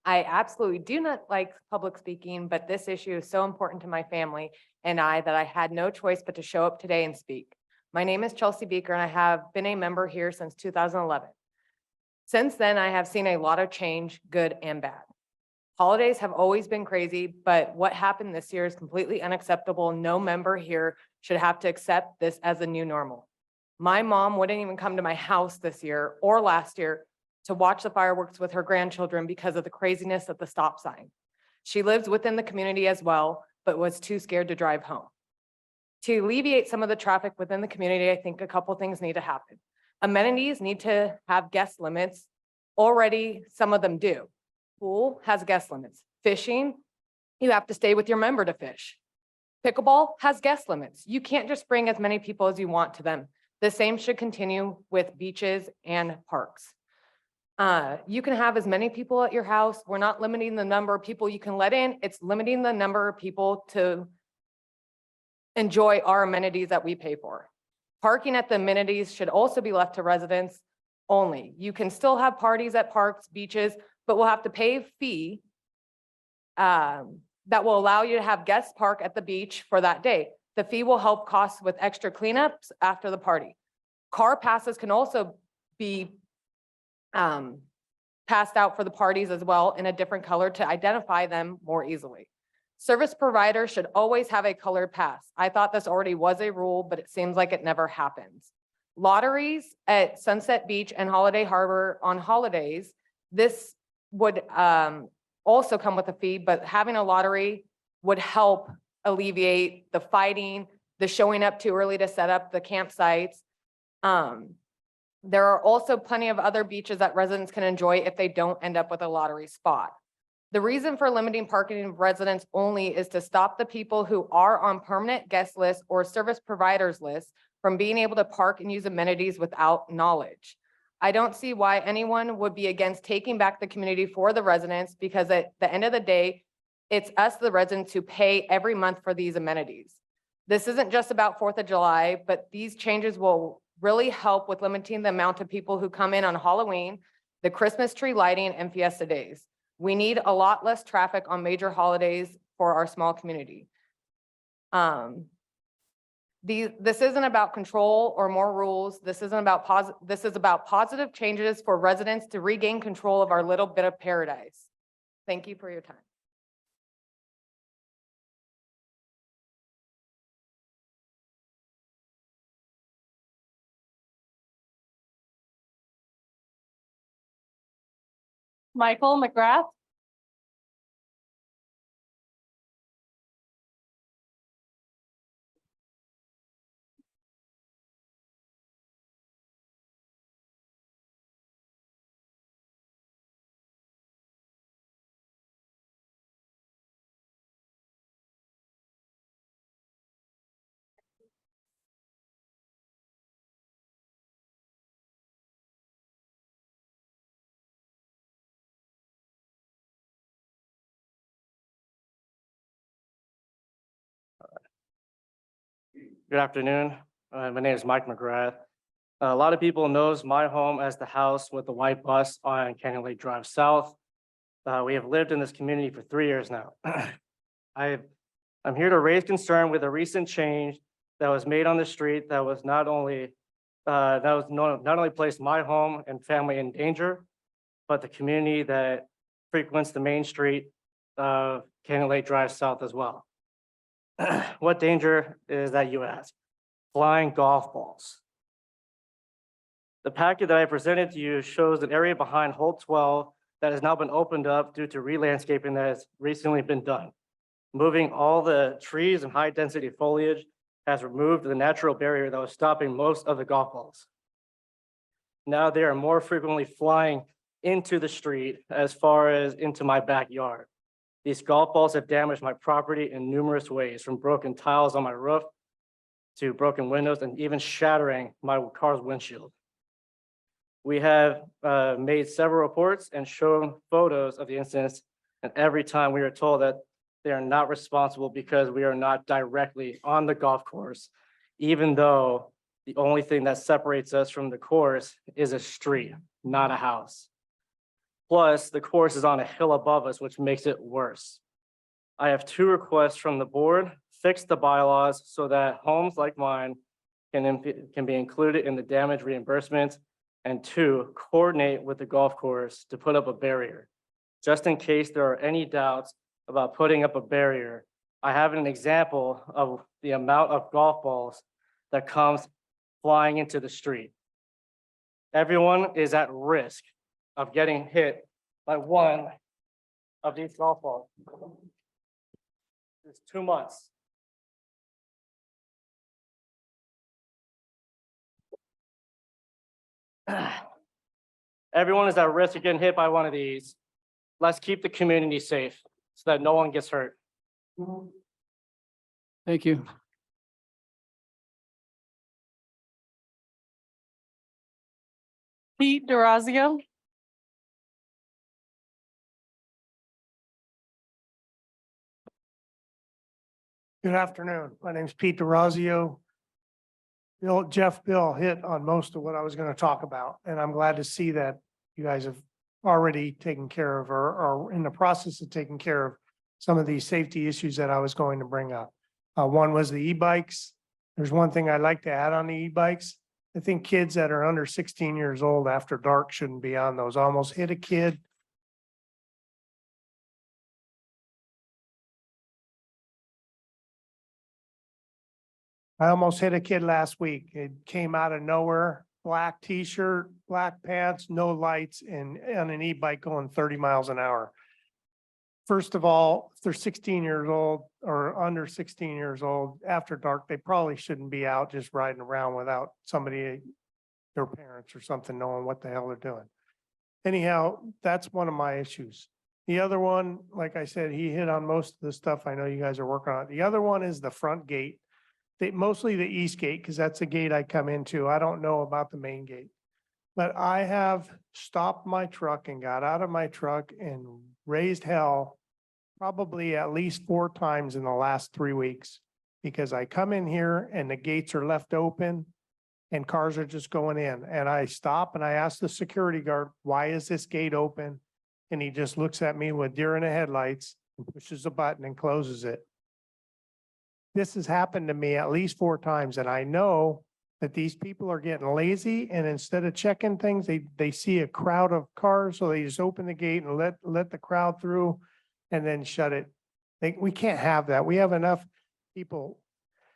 I absolutely do not like public speaking, but this issue is so important to my family and I that I had no choice but to show up today and speak. My name is Chelsea Beaker and I have been a member here since 2011. Since then, I have seen a lot of change, good and bad. Holidays have always been crazy, but what happened this year is completely unacceptable. No member here should have to accept this as a new normal. My mom wouldn't even come to my house this year or last year to watch the fireworks with her grandchildren because of the craziness of the stop sign. She lives within the community as well, but was too scared to drive home. To alleviate some of the traffic within the community, I think a couple things need to happen. Amenities need to have guest limits. Already, some of them do. Pool has guest limits. Fishing, you have to stay with your member to fish. Pickleball has guest limits. You can't just bring as many people as you want to them. The same should continue with beaches and parks. You can have as many people at your house. We're not limiting the number of people you can let in. It's limiting the number of people to enjoy our amenities that we pay for. Parking at the amenities should also be left to residents only. You can still have parties at parks, beaches, but we'll have to pay a fee that will allow you to have guests park at the beach for that day. The fee will help costs with extra cleanups after the party. Car passes can also be passed out for the parties as well in a different color to identify them more easily. Service providers should always have a colored pass. I thought this already was a rule, but it seems like it never happens. Lotteries at Sunset Beach and Holiday Harbor on holidays, this would also come with a fee, but having a lottery would help alleviate the fighting, the showing up too early to set up the campsites. There are also plenty of other beaches that residents can enjoy if they don't end up with a lottery spot. The reason for limiting parking of residents only is to stop the people who are on permanent guest lists or service providers lists from being able to park and use amenities without knowledge. I don't see why anyone would be against taking back the community for the residents, because at the end of the day, it's us, the residents, who pay every month for these amenities. This isn't just about 4th of July, but these changes will really help with limiting the amount of people who come in on Halloween, the Christmas tree lighting, and Fiesta days. We need a lot less traffic on major holidays for our small community. This isn't about control or more rules. This is about positive changes for residents to regain control of our little bit of paradise. Thank you for your time. Michael McGrath. Good afternoon. My name is Mike McGrath. A lot of people knows my home as the house with the white bus on Canyon Lake Drive South. We have lived in this community for 3 years now. I'm here to raise concern with a recent change that was made on the street that was not only placed my home and family in danger, but the community that frequents the main street of Canyon Lake Drive South as well. What danger is that, you ask? Flying golf balls. The packet that I presented to you shows an area behind hole 12 that has now been opened up due to re-landscaping that has recently been done. Moving all the trees and high density foliage has removed the natural barrier that was stopping most of the golf balls. Now they are more frequently flying into the street as far as into my backyard. These golf balls have damaged my property in numerous ways, from broken tiles on my roof to broken windows and even shattering my car's windshield. We have made several reports and shown photos of the incidents, and every time we are told that they are not responsible because we are not directly on the golf course, even though the only thing that separates us from the course is a street, not a house. Plus, the course is on a hill above us, which makes it worse. I have 2 requests from the board: fix the bylaws so that homes like mine can be included in the damage reimbursement, and 2, coordinate with the golf course to put up a barrier. Just in case there are any doubts about putting up a barrier, I have an example of the amount of golf balls that comes flying into the street. Everyone is at risk of getting hit by one of these golf balls. It's 2 months. Everyone is at risk of getting hit by one of these. Let's keep the community safe so that no one gets hurt. Thank you. Pete DeRazio. Good afternoon. My name's Pete DeRazio. Bill hit on most of what I was going to talk about, and I'm glad to see that you guys have already taken care of or are in the process of taking care of some of these safety issues that I was going to bring up. One was the e-bikes. There's one thing I'd like to add on the e-bikes. I think kids that are under 16 years old after dark shouldn't be on those. Almost hit a kid. I almost hit a kid last week. It came out of nowhere, black t-shirt, black pants, no lights, and on an e-bike going 30 miles an hour. First of all, if they're 16 years old or under 16 years old, after dark, they probably shouldn't be out just riding around without somebody, their parents or something, knowing what the hell they're doing. Anyhow, that's one of my issues. The other one, like I said, he hit on most of the stuff I know you guys are working on. The other one is the front gate. Mostly the east gate, because that's the gate I come into. I don't know about the main gate. But I have stopped my truck and got out of my truck and raised hell probably at least 4 times in the last 3 weeks. Because I come in here and the gates are left open and cars are just going in. And I stop and I ask the security guard, why is this gate open? And he just looks at me with deer in the headlights and pushes a button and closes it. This has happened to me at least 4 times, and I know that these people are getting lazy, and instead of checking things, they see a crowd of cars, so they just open the gate and let the crowd through and then shut it. We can't have that. We have enough people.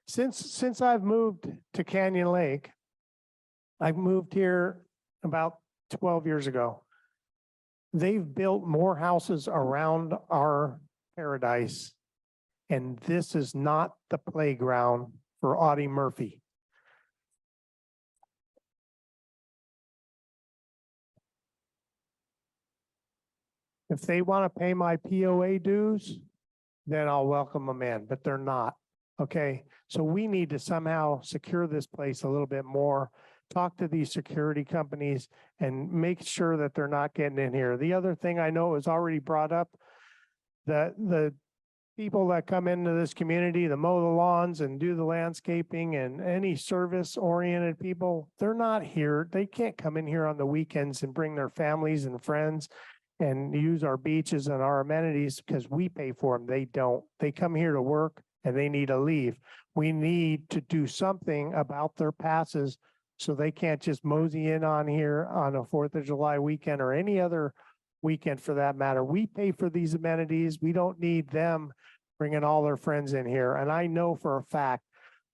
Since I've moved to Canyon Lake, I've moved here about 12 years ago. They've built more houses around our paradise. And this is not the playground for Audie Murphy. If they want to pay my POA dues, then I'll welcome them in, but they're not. Okay, so we need to somehow secure this place a little bit more. Talk to these security companies and make sure that they're not getting in here. The other thing I know is already brought up, the people that come into this community to mow the lawns and do the landscaping and any service oriented people, they're not here. They can't come in here on the weekends and bring their families and friends and use our beaches and our amenities because we pay for them. They don't. They come here to work and they need to leave. We need to do something about their passes so they can't just mosey in on here on a 4th of July weekend or any other weekend for that matter. We pay for these amenities. We don't need them bringing all their friends in here. And I know for a fact,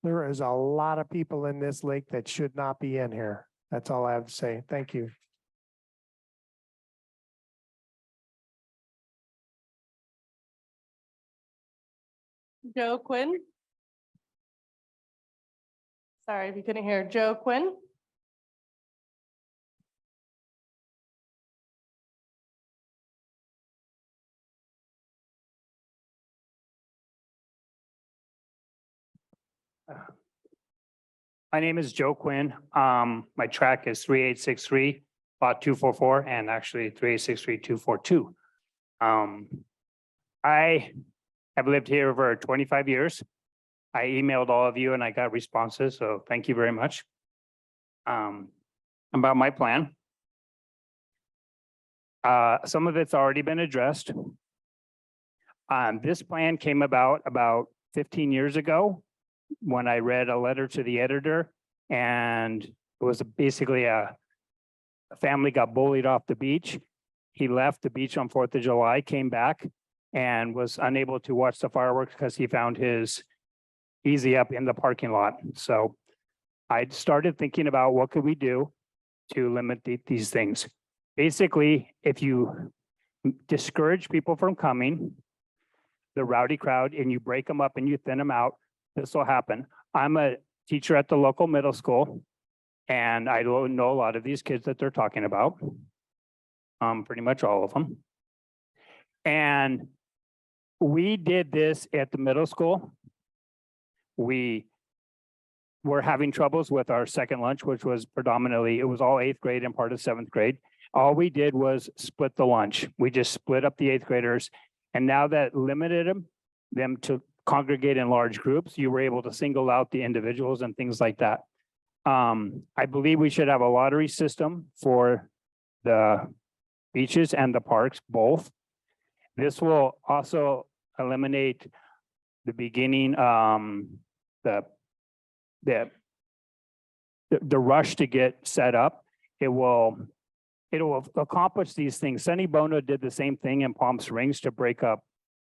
there is a lot of people in this lake that should not be in here. That's all I have to say. Thank you. Joe Quinn. Sorry if you couldn't hear. Joe Quinn. My name is Joe Quinn. My track is 3863, lot 244, and actually 3863, 242. I have lived here for 25 years. I emailed all of you and I got responses, so thank you very much. About my plan. Some of it's already been addressed. This plan came about 15 years ago when I read a letter to the editor, and it was basically a family got bullied off the beach. He left the beach on 4th of July, came back and was unable to watch the fireworks because he found his easy up in the parking lot. So I started thinking about what could we do to limit these things. Basically, if you discourage people from coming, the rowdy crowd, and you break them up and you thin them out, this will happen. I'm a teacher at the local middle school, and I don't know a lot of these kids that they're talking about. Pretty much all of them. And we did this at the middle school. We were having troubles with our second lunch, which was predominantly, it was all eighth grade and part of seventh grade. All we did was split the lunch. We just split up the eighth graders. And now that limited them to congregate in large groups, you were able to single out the individuals and things like that. I believe we should have a lottery system for the beaches and the parks, both. This will also eliminate the beginning, the rush to get set up. It'll accomplish these things. Sonny Bono did the same thing in Palm Springs to break up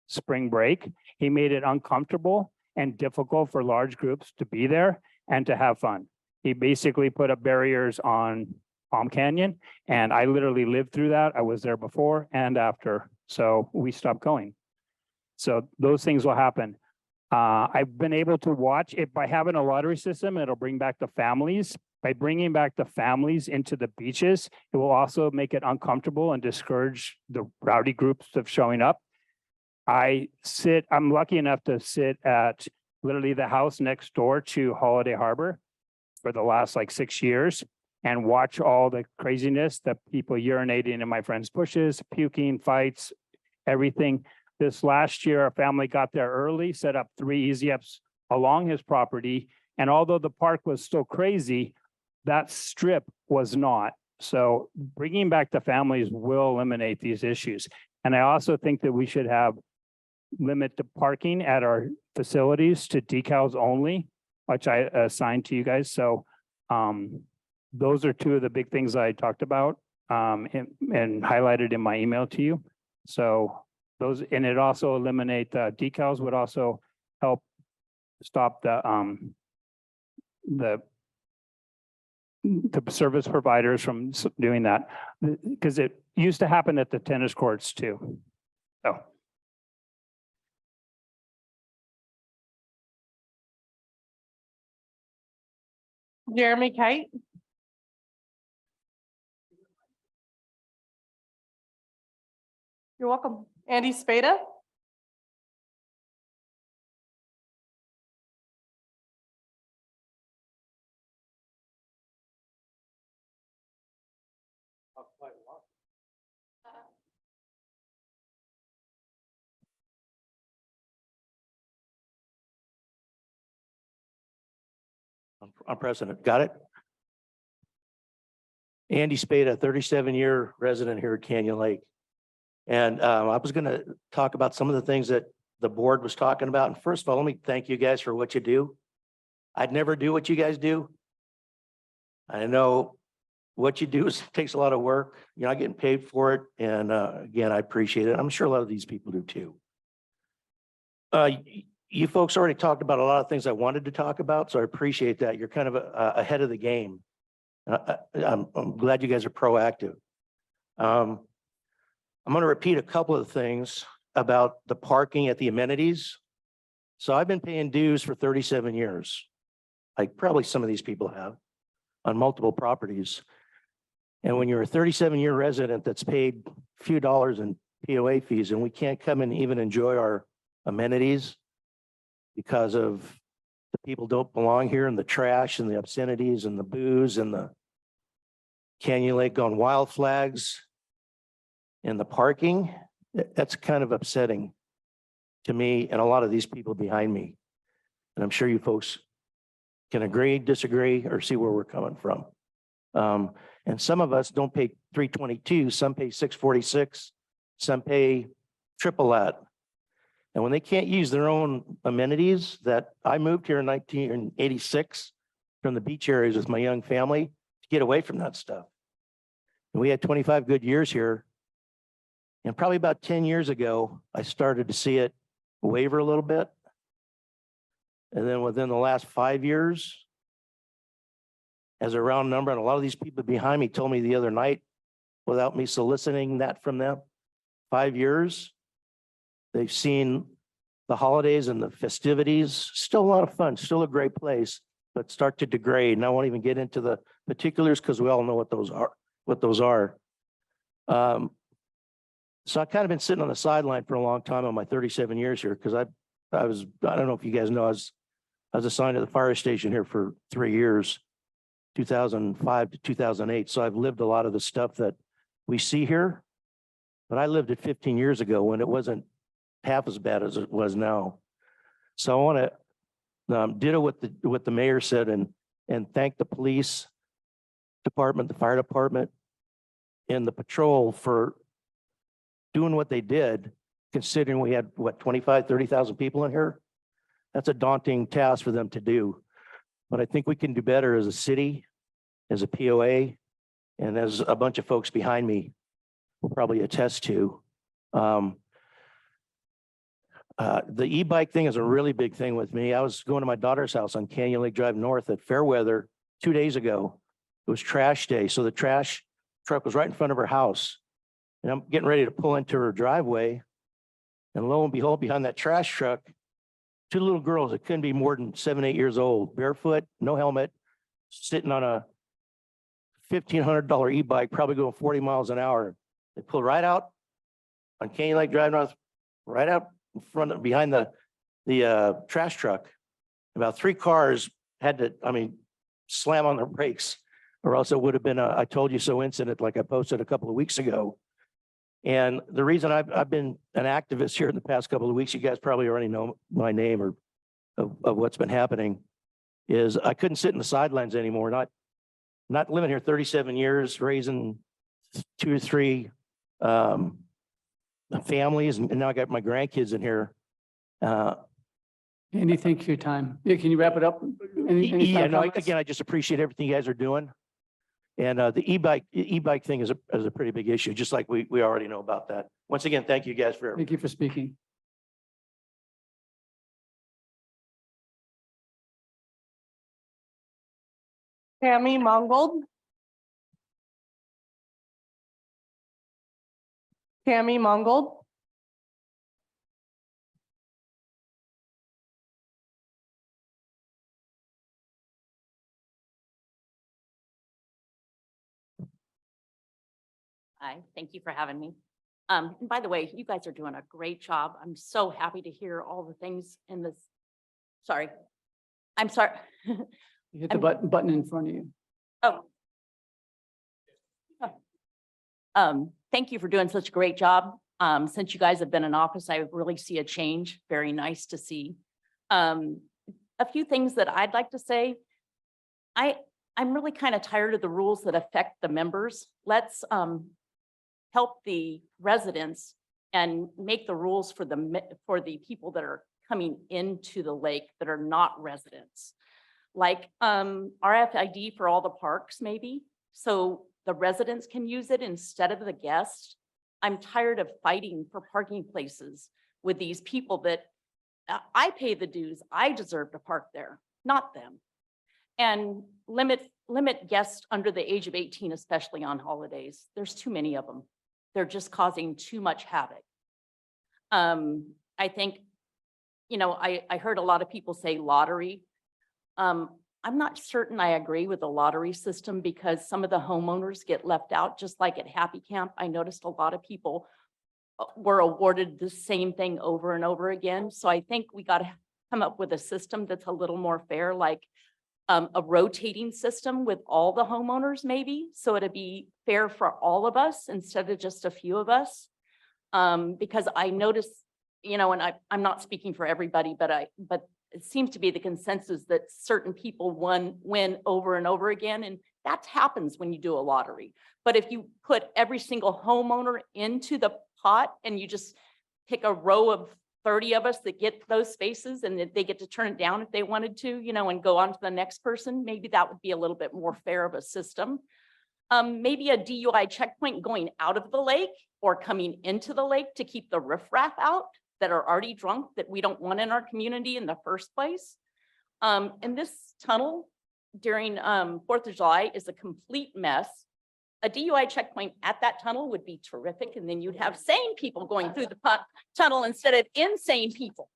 spring break. He made it uncomfortable and difficult for large groups to be there and to have fun. He basically put up barriers on Palm Canyon, and I literally lived through that. I was there before and after, so we stopped going. So those things will happen. I've been able to watch it by having a lottery system. It'll bring back the families. By bringing back the families into the beaches, it will also make it uncomfortable and discourage the rowdy groups of showing up. I'm lucky enough to sit at literally the house next door to Holiday Harbor for the last like 6 years and watch all the craziness, the people urinating in my friend's bushes, puking, fights, everything. This last year, our family got there early, set up 3 easy ups along his property. And although the park was still crazy, that strip was not. So bringing back the families will eliminate these issues. And I also think that we should limit the parking at our facilities to decals only, which I assigned to you guys. So those are 2 of the big things I talked about and highlighted in my email to you. So those, and it also eliminate decals would also help stop the service providers from doing that, because it used to happen at the tennis courts too. So. Jeremy Kite. You're welcome. Andy Spada. I'm president. Got it? Andy Spada, 37-year resident here at Canyon Lake. And I was going to talk about some of the things that the board was talking about. And first of all, let me thank you guys for what you do. I'd never do what you guys do. I know what you do takes a lot of work. You're not getting paid for it. And again, I appreciate it. I'm sure a lot of these people do too. You folks already talked about a lot of things I wanted to talk about, so I appreciate that. You're kind of ahead of the game. I'm glad you guys are proactive. I'm going to repeat a couple of things about the parking at the amenities. So I've been paying dues for 37 years, like probably some of these people have, on multiple properties. And when you're a 37-year resident that's paid a few dollars in POA fees and we can't come and even enjoy our amenities because of the people don't belong here and the trash and the obscenities and the booze and the Canyon Lake Gone Wild flags and the parking, that's kind of upsetting to me and a lot of these people behind me. And I'm sure you folks can agree, disagree, or see where we're coming from. And some of us don't pay $322, some pay $646, some pay triple that. And when they can't use their own amenities, that I moved here in 1986 from the beach areas with my young family to get away from that stuff. And we had 25 good years here. And probably about 10 years ago, I started to see it waver a little bit. And then within the last 5 years, as a round number, and a lot of these people behind me told me the other night, without me soliciting that from them, 5 years, they've seen the holidays and the festivities, still a lot of fun, still a great place, but start to degrade. And I won't even get into the particulars because we all know what those are. So I've kind of been sitting on the sideline for a long time on my 37 years here because I don't know if you guys know, I was I was assigned to the fire station here for 3 years, 2005 to 2008. So I've lived a lot of the stuff that we see here. But I lived it 15 years ago when it wasn't half as bad as it was now. So I want to ditto what the mayor said and thank the police department, the fire department, and the patrol for doing what they did, considering we had, what, 30,000 people in here? That's a daunting task for them to do. But I think we can do better as a city, as a POA, and as a bunch of folks behind me will probably attest to. The e-bike thing is a really big thing with me. I was going to my daughter's house on Canyon Lake Drive North at Fairweather 2 days ago. It was trash day, so the trash truck was right in front of her house. And I'm getting ready to pull into her driveway. And lo and behold, behind that trash truck, 2 little girls that couldn't be more than 7, 8 years old, barefoot, no helmet, sitting on a $1,500 e-bike, probably going 40 miles an hour. They pulled right out on Canyon Lake Drive North, right out in front of, behind the trash truck. About 3 cars had to, slam on their brakes, or else it would have been a "I told you so" incident like I posted a couple of weeks ago. And the reason I've been an activist here in the past couple of weeks, you guys probably already know my name or of what's been happening, is I couldn't sit in the sidelines anymore. Not living here 37 years, raising 2 or 3 families, and now I got my grandkids in here. Andy, thank you for your time. Yeah, can you wrap it up? Any Yeah, final no, comments? again, I just appreciate everything you guys are doing. And the e-bike thing is a pretty big issue, just like we already know about that. Once again, thank you guys for everything. Thank you for speaking. Tammy Mongold. Tammy Mongold. Hi, thank you for having me. And by the way, you guys are doing a great job. I'm so happy to hear all the things in this. Sorry. I'm sorry. You hit the button in front of you. Oh. Thank you for doing such a great job. Since you guys have been in office, I really see a change. Very nice to see. A few things that I'd like to say. I'm really kind of tired of the rules that affect the members. Let's help the residents and make the rules for the people that are coming into the lake that are not residents. Like RFID for all the parks, maybe, so the residents can use it instead of the guests. I'm tired of fighting for parking places with these people that I pay the dues. I deserve to park there, not them. And limit guests under the age of 18, especially on holidays. There's too many of them. They're just causing too much havoc. I think, I heard a lot of people say lottery. I'm not certain I agree with the lottery system because some of the homeowners get left out, just like at Happy Camp. I noticed a lot of people were awarded the same thing over and over again. So I think we got to come up with a system that's a little more fair, like a rotating system with all the homeowners maybe. So it'd be fair for all of us instead of just a few of us. Because I noticed, and I'm not speaking for everybody, but it seems to be the consensus that certain people win over and over again. And that happens when you do a lottery. But if you put every single homeowner into the pot and you just pick a row of 30 of us that get those spaces and that they get to turn it down if they wanted to, and go on to the next person, maybe that would be a little bit more fair of a system. Maybe a DUI checkpoint going out of the lake or coming into the lake to keep the riffraff out that are already drunk that we don't want in our community in the first place. And this tunnel during 4th of July is a complete mess. A DUI checkpoint at that tunnel would be terrific. And then you'd have sane people going through the tunnel instead of insane people.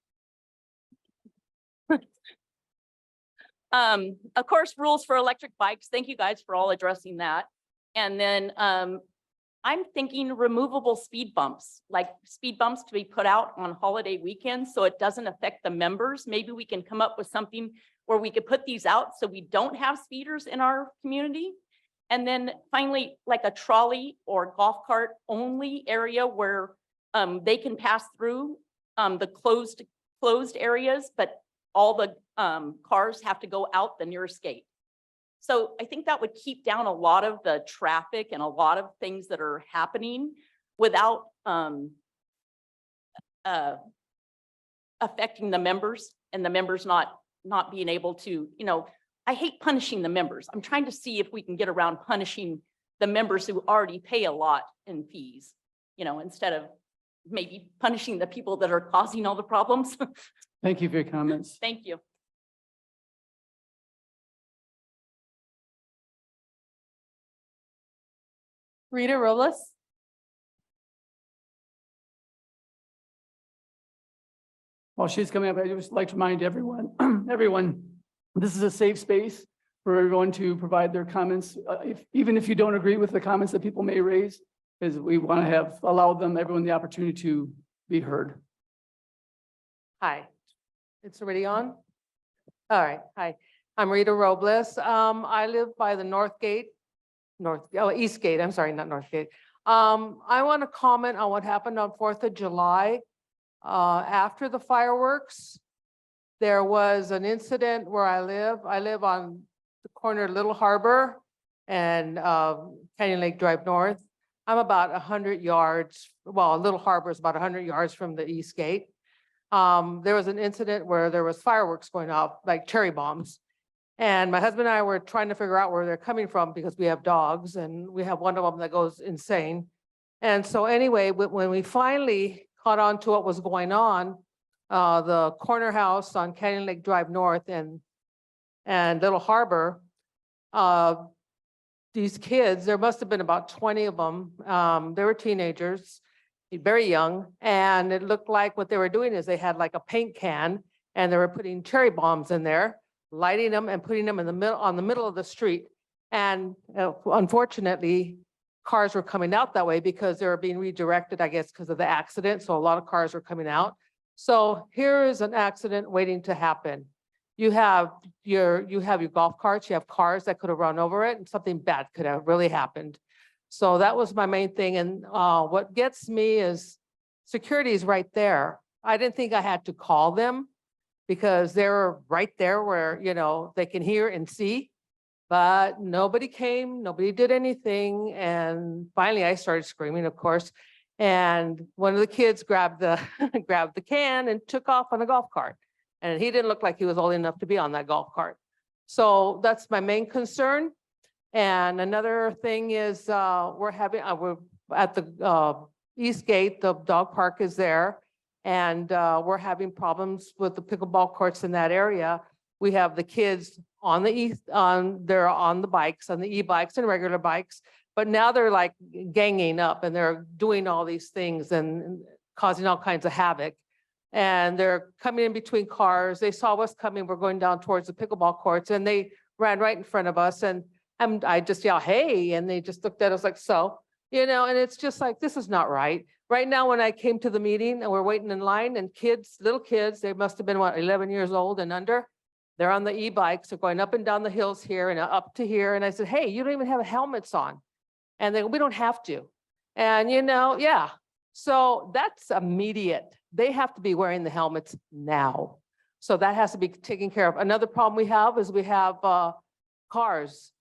Of course, rules for electric bikes. Thank you guys for all addressing that. And then I'm thinking removable speed bumps, like speed bumps to be put out on holiday weekends, so it doesn't affect the members. Maybe we can come up with something where we could put these out so we don't have speeders in our community. And then finally, like a trolley or golf cart only area where they can pass through the closed areas, but all the cars have to go out the nearest gate. So I think that would keep down a lot of the traffic and a lot of things that are happening without affecting the members and the members not being able to, I hate punishing the members. I'm trying to see if we can get around punishing the members who already pay a lot in fees, instead of maybe punishing the people that are causing all the problems. Thank you for your comments. Thank you. Rita Robles. While she's coming up, I'd just like to remind everyone, this is a safe space for everyone to provide their comments, even if you don't agree with the comments that people may raise, because we want to allow everyone the opportunity to be heard. Hi, it's already on? All right, hi, I'm Rita Robles. I live by the East Gate, I'm sorry, not North Gate. I want to comment on what happened on 4th of July. After the fireworks, there was an incident where I live on the corner of Little Harbor and Canyon Lake Drive North. I'm about 100 yards, well, Little Harbor is about 100 yards from the East Gate. There was an incident where there was fireworks going off, like cherry bombs. And my husband and I were trying to figure out where they're coming from because we have dogs and we have one of them that goes insane. And so anyway, when we finally caught on to what was going on, the corner house on Canyon Lake Drive North and Little Harbor, these kids, there must have been about 20 of them. They were teenagers, very young. And it looked like what they were doing is they had like a paint can and they were putting cherry bombs in there, lighting them and putting them in the middle, on the middle of the street. And unfortunately, cars were coming out that way because they were being redirected, I guess, because of the accident. So a lot of cars were coming out. So here is an accident waiting to happen. You have your golf carts, you have cars that could have run over it and something bad could have really happened. So that was my main thing. And what gets me is security is right there. I didn't think I had to call them because they were right there where, they can hear and see. But nobody came, nobody did anything. And finally I started screaming, of course. And one of the kids grabbed the grabbed the can and took off on a golf cart. And he didn't look like he was old enough to be on that golf cart. So that's my main concern. And another thing is we're at the East Gate, the dog park is there. And we're having problems with the pickleball courts in that area. We have the kids on the they're on the bikes, on the e-bikes and regular bikes, but now they're like ganging up and they're doing all these things and causing all kinds of havoc. And they're coming in between cars. They saw us coming. We're going down towards the pickleball courts and they ran right in front of us. And I just yelled, hey, and they just looked at us like, so, and it's just like, this is not right. Right now, when I came to the meeting and we're waiting in line and little kids, they must have been 11 years old and under. They're on the e-bikes, they're going up and down the hills here and up to here. And I said, hey, you don't even have helmets on. And we don't have to. And yeah. So that's immediate. They have to be wearing the helmets now. So that has to be taken care of. Another problem we have is we have cars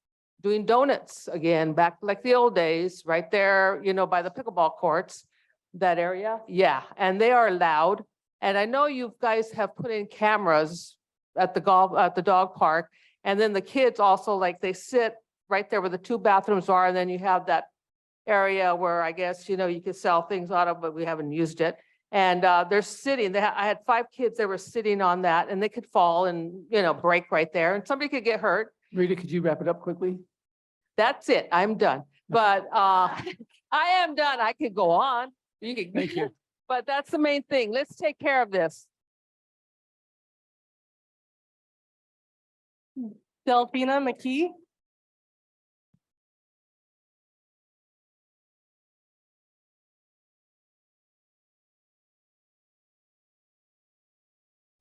doing donuts again, back like the old days, right there, by the pickleball courts, that area. Yeah, and they are loud. And I know you guys have put in cameras at the dog park. And then the kids also, like, they sit right there where the two bathrooms are. And then you have that area where I guess, you can sell things out of, but we haven't used it. And they're sitting, I had 5 kids, they were sitting on that and they could fall and, break right there and somebody could get hurt. Rita, could you wrap it up quickly? That's it, I'm done. But I am done, I could go on. Thank you. But that's the main thing. Let's take care of this. Delphina McKee.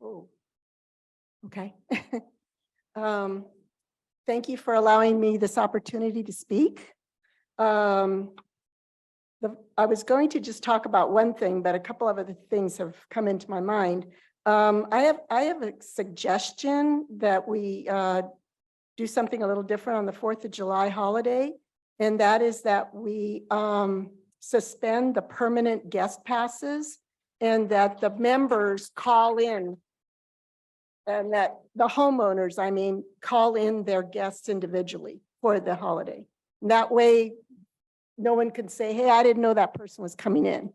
Oh, okay. Um, Thank you for allowing me this opportunity to speak. I was going to just talk about one thing, but a couple of other things have come into my mind. I have a suggestion that we do something a little different on the 4th of July holiday. And that is that we suspend the permanent guest passes and that the members call in. And that the homeowners, I mean, call in their guests individually for the holiday. And that way, no one can say, hey, I didn't know that person was coming in.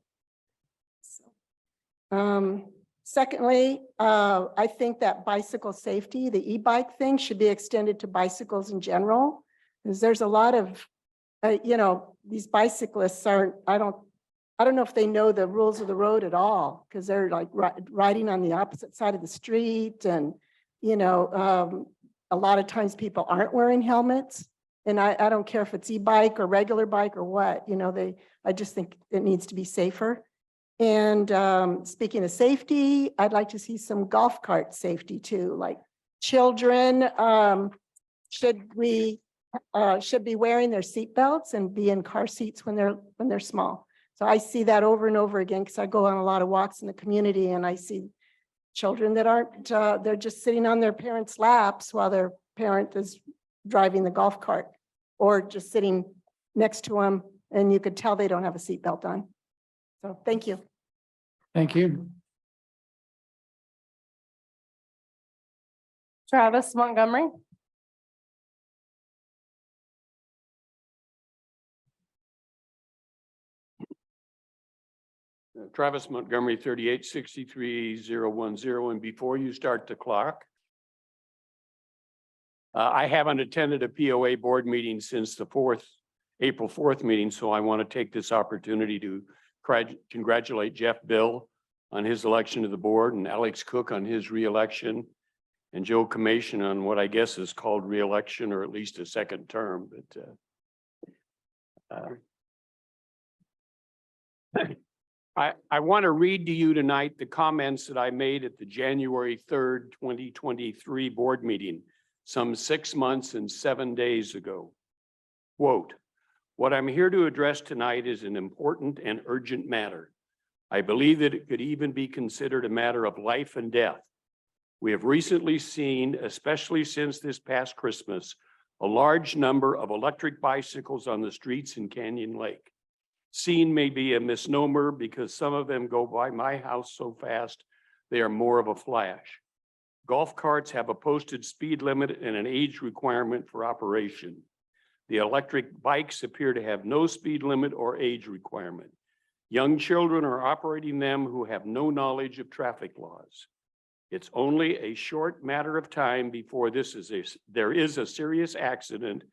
Secondly, I think that bicycle safety, the e-bike thing should be extended to bicycles in general. Because there's a lot of, these bicyclists aren't, I don't know if they know the rules of the road at all, because they're like riding on the opposite side of the street. And, a lot of times people aren't wearing helmets. And I don't care if it's e-bike or regular bike or what, I just think it needs to be safer. And speaking of safety, I'd like to see some golf cart safety too, like children should be wearing their seatbelts and be in car seats when they're small. So I see that over and over again because I go on a lot of walks in the community and I see children that aren't, they're just sitting on their parents' laps while their parent is driving the golf cart or just sitting next to them and you could tell they don't have a seatbelt on. So thank you. Thank you. Travis Montgomery. Travis Montgomery, 3863-010. And before you start the clock, I haven't attended a POA board meeting since the April 4th meeting, so I want to take this opportunity to congratulate Jeff Bill on his election to the board and Alex Cook on his reelection and Joe Comation on what I guess is called reelection or at least a second term. But I want to read to you tonight the comments that I made at the January 3rd, 2023 board meeting, some 6 months and 7 days ago. Quote, "What I'm here to address tonight is an important and urgent matter. I believe that it could even be considered a matter of life and death. We have recently seen, especially since this past Christmas, a large number of electric bicycles on the streets in Canyon Lake. Seen may be a misnomer because some of them go by my house so fast, they are more of a flash. Golf carts have a posted speed limit and an age requirement for operation. The electric bikes appear to have no speed limit or age requirement. Young children are operating them who have no knowledge of traffic laws. It's only a short matter of time before there is a serious accident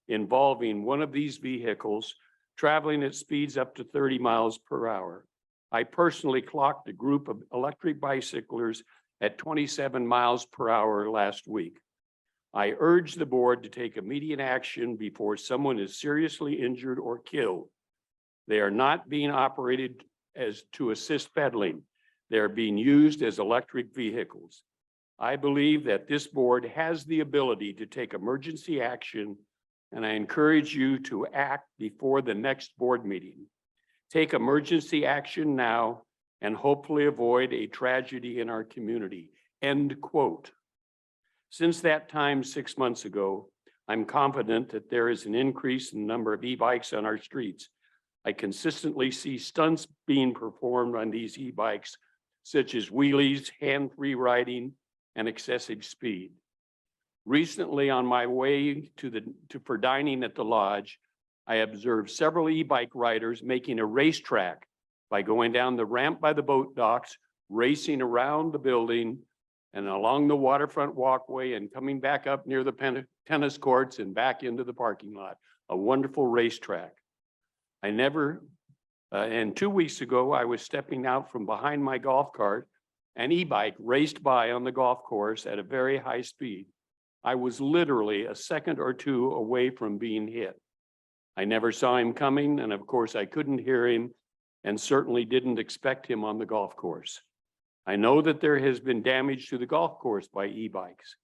involving one of these vehicles traveling at speeds up to 30 miles per hour. I personally clocked a group of electric bicyclers at 27 miles per hour last week. I urge the board to take immediate action before someone is seriously injured or killed. They are not being operated as to assist pedaling. They are being used as electric vehicles. I believe that this board has the ability to take emergency action, and I encourage you to act before the next board meeting. Take emergency action now and hopefully avoid a tragedy in our community." End quote. Since that time 6 months ago, I'm confident that there is an increase in the number of e-bikes on our streets. I consistently see stunts being performed on these e-bikes, such as wheelies, hand-free riding, and excessive speed. Recently, on my way for dining at the lodge, I observed several e-bike riders making a racetrack by going down the ramp by the boat docks, racing around the building and along the waterfront walkway and coming back up near the tennis courts and back into the parking lot. A wonderful racetrack. And 2 weeks ago, I was stepping out from behind my golf cart. An e-bike raced by on the golf course at a very high speed. I was literally a second or two away from being hit. I never saw him coming, and of course I couldn't hear him and certainly didn't expect him on the golf course. I know that there has been damage to the golf course by e-bikes.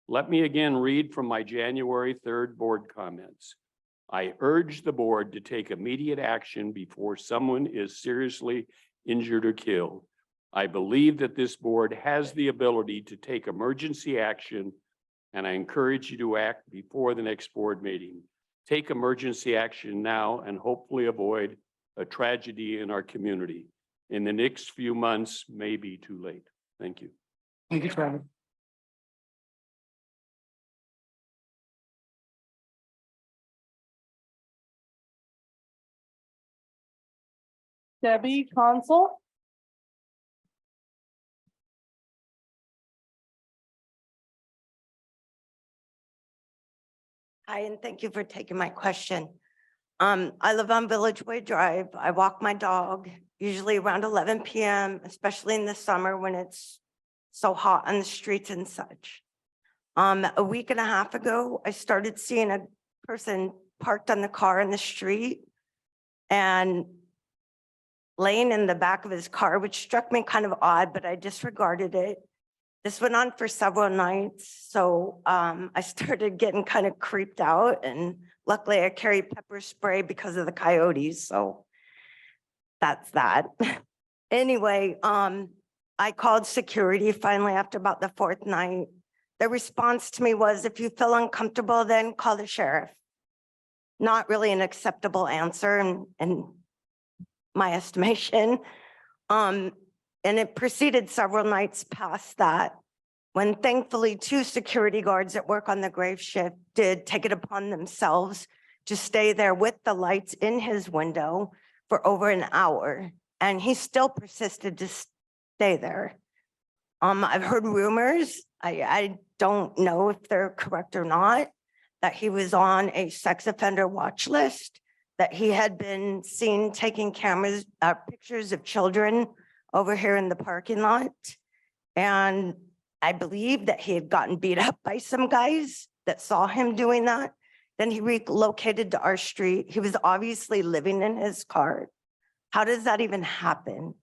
Let me again read from my January 3rd board comments. I urge the board to take immediate action before someone is seriously injured or killed. I believe that this board has the ability to take emergency action, and I encourage you to act before the next board meeting. Take emergency action now and hopefully avoid a tragedy in our community. In the next few months may be too late. Thank you. Thank you, Travis. Debbie Consul. Hi, and thank you for taking my question. I live on Village Way Drive. I walk my dog usually around 11 PM, especially in the summer when it's so hot on the streets and such. A week and a half ago, I started seeing a person parked on the car in the street and laying in the back of his car, which struck me kind of odd, but I disregarded it. This went on for several nights, so I started getting kind of creeped out, and luckily I carry pepper spray because of the coyotes, so that's that. Anyway, I called security finally after about the fourth night. The response to me was, if you feel uncomfortable, then call the sheriff. Not really an acceptable answer in my estimation. And it proceeded several nights past that, when thankfully 2 security guards that work on the grave shift did take it upon themselves to stay there with the lights in his window for over an hour. And he still persisted to stay there. I've heard rumors, I don't know if they're correct or not, that he was on a sex offender watch list, that he had been seen taking pictures of children over here in the parking lot. And I believe that he had gotten beat up by some guys that saw him doing that. Then he relocated to our street. He was obviously living in his car. How does that even happen?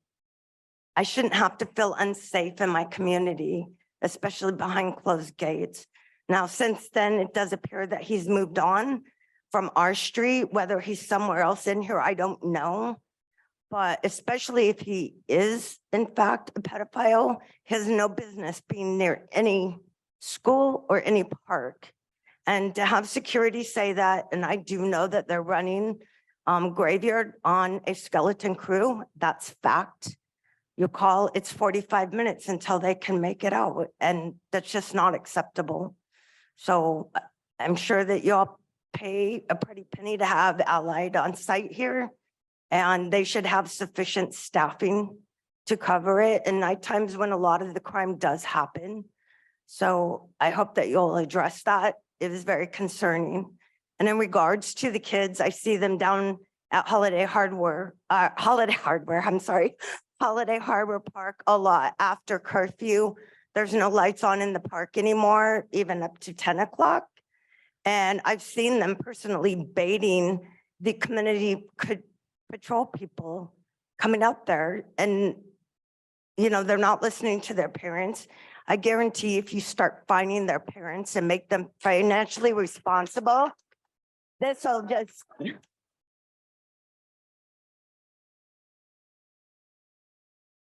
I shouldn't have to feel unsafe in my community, especially behind closed gates. Now, since then, it does appear that he's moved on from our street. Whether he's somewhere else in here, I don't know. But especially if he is in fact a pedophile, he has no business being near any school or any park. And to have security say that, and I do know that they're running graveyard on a skeleton crew, that's fact. You call, it's 45 minutes until they can make it out, and that's just not acceptable. So I'm sure that y'all pay a pretty penny to have Allied on site here, and they should have sufficient staffing to cover it in night times when a lot of the crime does happen. So I hope that you'll address that. It is very concerning. And in regards to the kids, I see them down at Holiday Harbor Park a lot after curfew. There's no lights on in the park anymore, even up to 10 o'clock. And I've seen them personally baiting the community patrol people coming out there, and they're not listening to their parents. I guarantee if you start finding their parents and make them financially responsible, this will just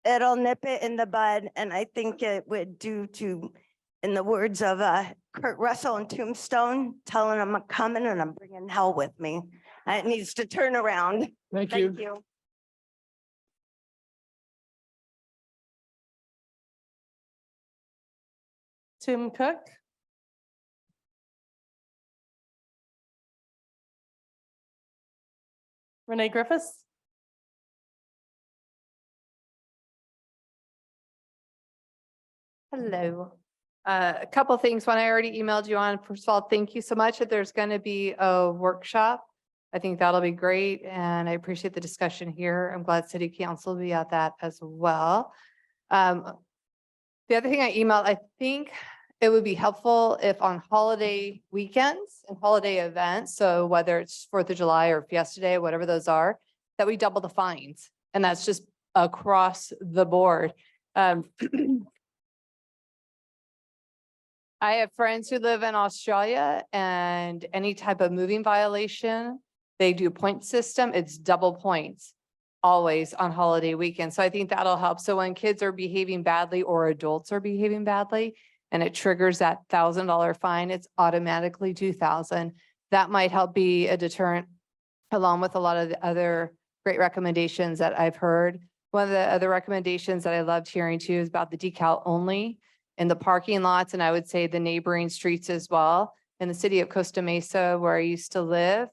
it'll nip it in the bud. And I think it would do to, in the words of Kurt Russell in Tombstone, telling them I'm coming and I'm bringing hell with me. It needs to turn around. Thank you. Thank you. Tim Cook. Renee Griffiths. Hello. A couple things. One I already emailed you on. First of all, thank you so much that there's going to be a workshop. I think that'll be great, and I appreciate the discussion here. I'm glad City Council will be at that as well. The other thing I emailed, I think it would be helpful if on holiday weekends and holiday events, so whether it's 4th of July or Fiesta Day, whatever those are, that we double the fines. And that's just across the board. I have friends who live in Australia and any type of moving violation, they do point system, it's double points always on holiday weekends. So I think that'll help. So when kids are behaving badly or adults are behaving badly and it triggers that $1,000 fine, it's automatically 2,000. That might help be a deterrent along with a lot of the other great recommendations that I've heard. One of the other recommendations that I loved hearing too is about the decal only in the parking lots, and I would say the neighboring streets as well. In the city of Costa Mesa, where I used to live,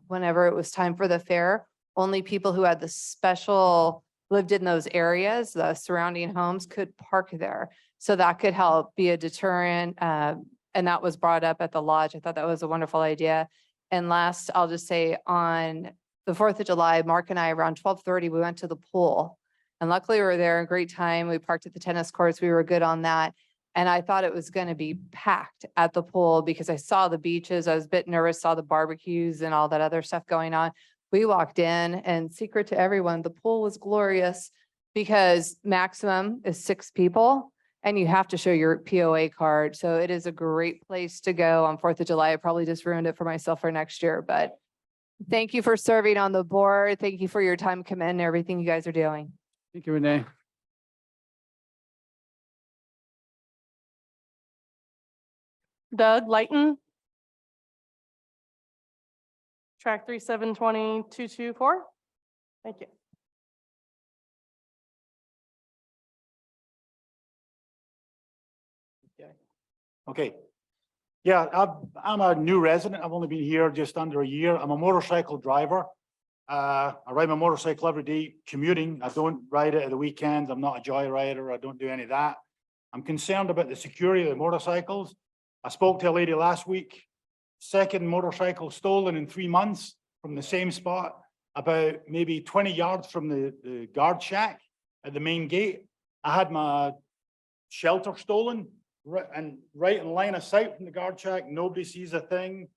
whenever it was time for the fair, only people who had the special, lived in those areas, the surrounding homes could park there. So that could help be a deterrent. And that was brought up at the lodge. I thought that was a wonderful idea. And last, I'll just say on the 4th of July, Mark and I, around 12:30, we went to the pool. And luckily we were there in great time. We parked at the tennis courts. We were good on that. And I thought it was going to be packed at the pool because I saw the beaches. I was a bit nervous, saw the barbecues and all that other stuff going on. We walked in and secret to everyone, the pool was glorious because maximum is 6 people and you have to show your POA card. So it is a great place to go on 4th of July. I probably just ruined it for myself for next year, but thank you for serving on the board. Thank you for your time, commitment, and everything you guys are doing. Thank you, Renee. Doug Lighton. Track 3720224. Thank you. Okay. Yeah, I'm a new resident. I've only been here just under a year. I'm a motorcycle driver. I ride my motorcycle every day commuting. I don't ride it at the weekends. I'm not a joyrider. I don't do any of that. I'm concerned about the security of the motorcycles. I spoke to a lady last week, second motorcycle stolen in 3 months from the same spot, about maybe 20 yards from the guard shack at the main gate. I had my shelter stolen right in line of sight from the guard shack. Nobody sees a thing.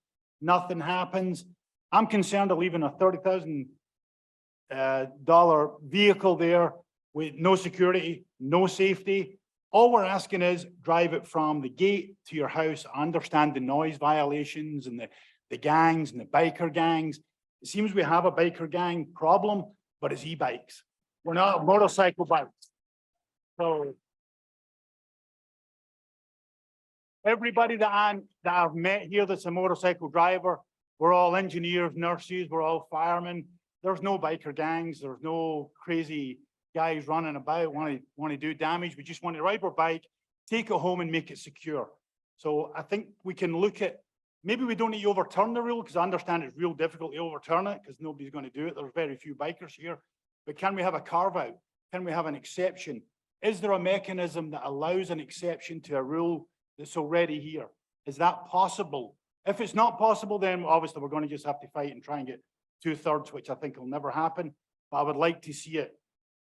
Nothing happens. I'm concerned of leaving a $30,000 vehicle there with no security, no safety. All we're asking is drive it from the gate to your house. I understand the noise violations and the gangs and the biker gangs. It seems we have a biker gang problem, but it's e-bikes. We're not motorcycle bikes. So everybody that I've met here that's a motorcycle driver, we're all engineers, nurses, we're all firemen. There's no biker gangs. There's no crazy guys running about, want to do damage. We just want to ride our bike, take it home and make it secure. So I think we can look at, maybe we don't need to overturn the rule because I understand it's real difficult to overturn it because nobody's going to do it. There's very few bikers here. But can we have a carve out? Can we have an exception? Is there a mechanism that allows an exception to a rule that's already here? Is that possible? If it's not possible, then obviously we're going to just have to fight and try and get 2/3, which I think will never happen. But I would like to see it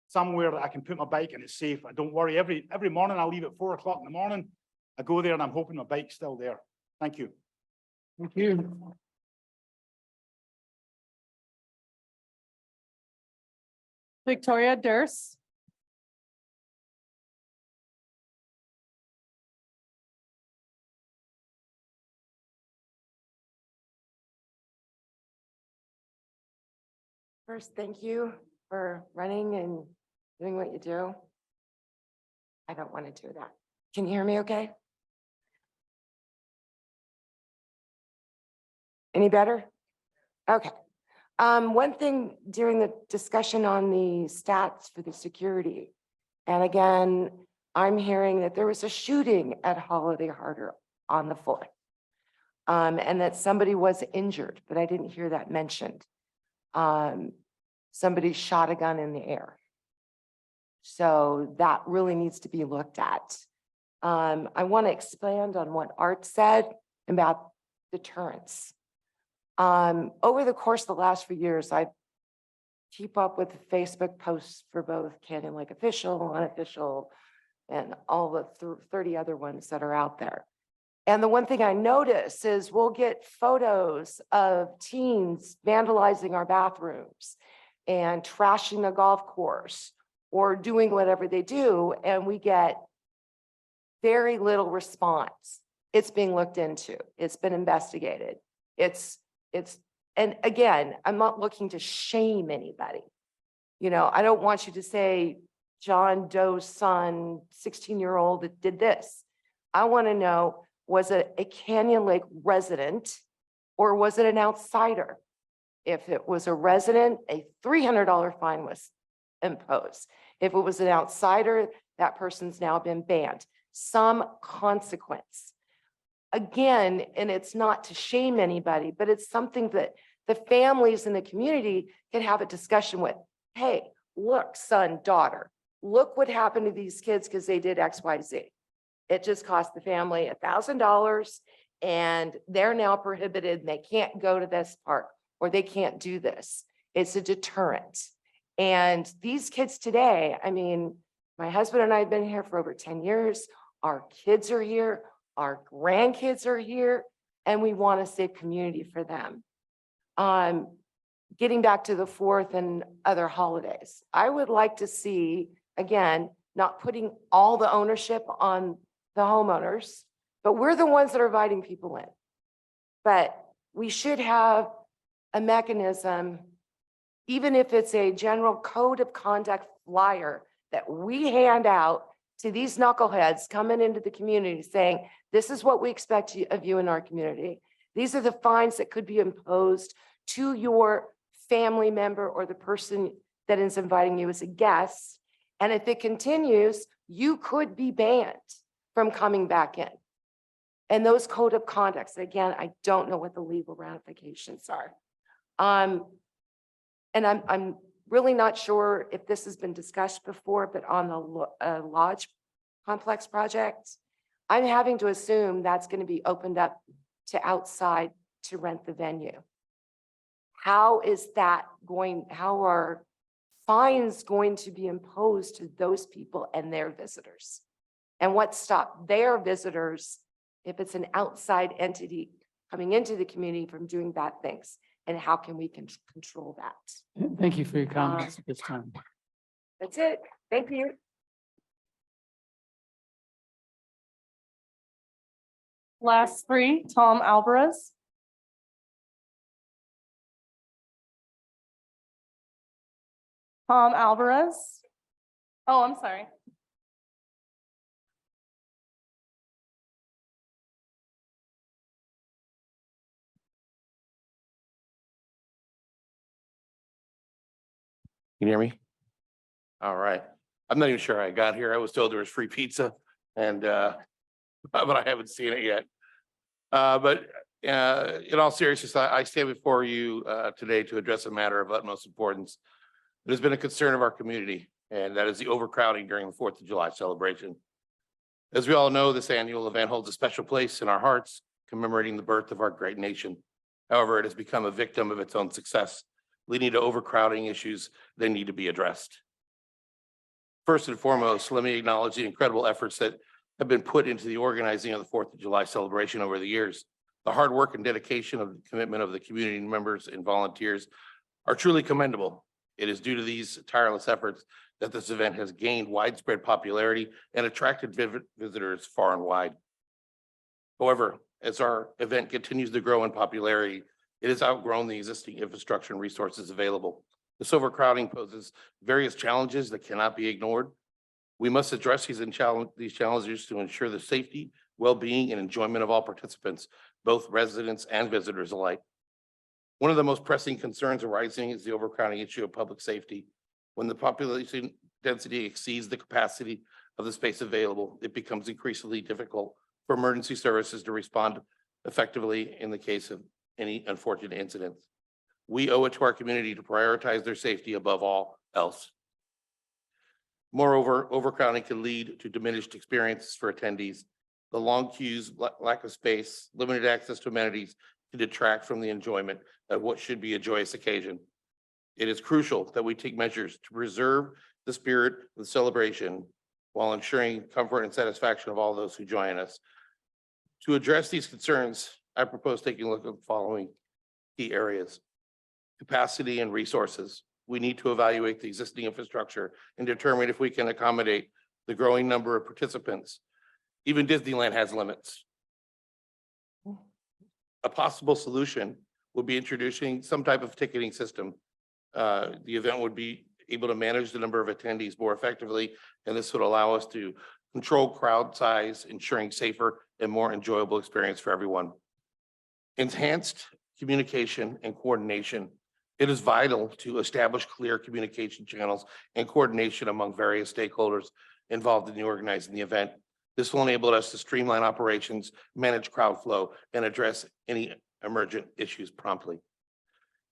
somewhere that I can put my bike and it's safe. I don't worry. Every morning I leave at 4 o'clock in the morning. I go there and I'm hoping my bike's still there. Thank you. Thank you. Victoria Durst. First, thank you for running and doing what you do. I don't want to do that. Can you hear me okay? Any better? Okay. One thing during the discussion on the stats for the security, and again, I'm hearing that there was a shooting at Holiday Harder on the 4th, and that somebody was injured, but I didn't hear that mentioned. Somebody shot a gun in the air. So that really needs to be looked at. I want to expand on what Art said about deterrence. Over the course of the last few years, I keep up with the Facebook posts for both Canyon Lake Official, Unofficial, and all the 30 other ones that are out there. And the one thing I notice is we'll get photos of teens vandalizing our bathrooms and trashing the golf course or doing whatever they do, and we get very little response. It's being looked into. It's been investigated. And again, I'm not looking to shame anybody. You know, I don't want you to say John Doe's son, 16-year-old that did this. I want to know, was it a Canyon Lake resident or was it an outsider? If it was a resident, a $300 fine was imposed. If it was an outsider, that person's now been banned. Some consequence. Again, and it's not to shame anybody, but it's something that the families in the community can have a discussion with. Hey, look, son, daughter, look what happened to these kids because they did X, Y, Z. It just cost the family $1,000 and they're now prohibited and they can't go to this park or they can't do this. It's a deterrent. And these kids today, I mean, my husband and I have been here for over 10 years. Our kids are here, our grandkids are here, and we want a safe community for them. Getting back to the 4th and other holidays, I would like to see, again, not putting all the ownership on the homeowners, but we're the ones that are inviting people in. But we should have a mechanism, even if it's a general code of conduct flyer that we hand out to these knuckleheads coming into the community saying, this is what we expect of you in our community. These are the fines that could be imposed to your family member or the person that is inviting you as a guest. And if it continues, you could be banned from coming back in. And those code of conducts, again, I don't know what the legal ramifications are. And I'm really not sure if this has been discussed before, but on the lodge complex project, I'm having to assume that's going to be opened up to outside to rent the venue. How is that going? How are fines going to be imposed to those people and their visitors? And what stopped their visitors, if it's an outside entity coming into the community, from doing bad things? And how can we control that? Thank you for your comments at this time. That's it. Thank you. Last three, Tom Alvarez. Tom Alvarez. Oh, I'm sorry. Can you hear me? All right. I'm not even sure I got here. I was told there was free pizza and, but I haven't seen it yet. In all seriousness, I stand before you today to address a matter of utmost importance. It has been a concern of our community, and that is the overcrowding during the 4th of July celebration. As we all know, this annual event holds a special place in our hearts, commemorating the birth of our great nation. However, it has become a victim of its own success, leading to overcrowding issues that need to be addressed. First and foremost, let me acknowledge the incredible efforts that have been put into the organizing of the 4th of July celebration over the years. The hard work and dedication of the commitment of the community members and volunteers are truly commendable. It is due to these tireless efforts that this event has gained widespread popularity and attracted visitors far and wide. However, as our event continues to grow in popularity, it has outgrown the existing infrastructure and resources available. This overcrowding poses various challenges that cannot be ignored. We must address these challenges to ensure the safety, well-being, and enjoyment of all participants, both residents and visitors alike. One of the most pressing concerns arising is the overcrowding issue of public safety. When the population density exceeds the capacity of the space available, it becomes increasingly difficult for emergency services to respond effectively in the case of any unfortunate incidents. We owe it to our community to prioritize their safety above all else. Moreover, overcrowding can lead to diminished experiences for attendees. The long queues, lack of space, limited access to amenities can detract from the enjoyment of what should be a joyous occasion. It is crucial that we take measures to preserve the spirit of the celebration while ensuring comfort and satisfaction of all those who join us. To address these concerns, I propose taking a look at the following key areas: capacity and resources. we need to evaluate the existing infrastructure and determine if we can accommodate the growing number of participants. Even Disneyland has limits. A possible solution would be introducing some type of ticketing system. The event would be able to manage the number of attendees more effectively, and this would allow us to control crowd size, ensuring safer and more enjoyable experience for everyone. Enhanced communication and coordination. It is vital to establish clear communication channels and coordination among various stakeholders involved in the organizing the event. This will enable us to streamline operations, manage crowd flow, and address any emergent issues promptly.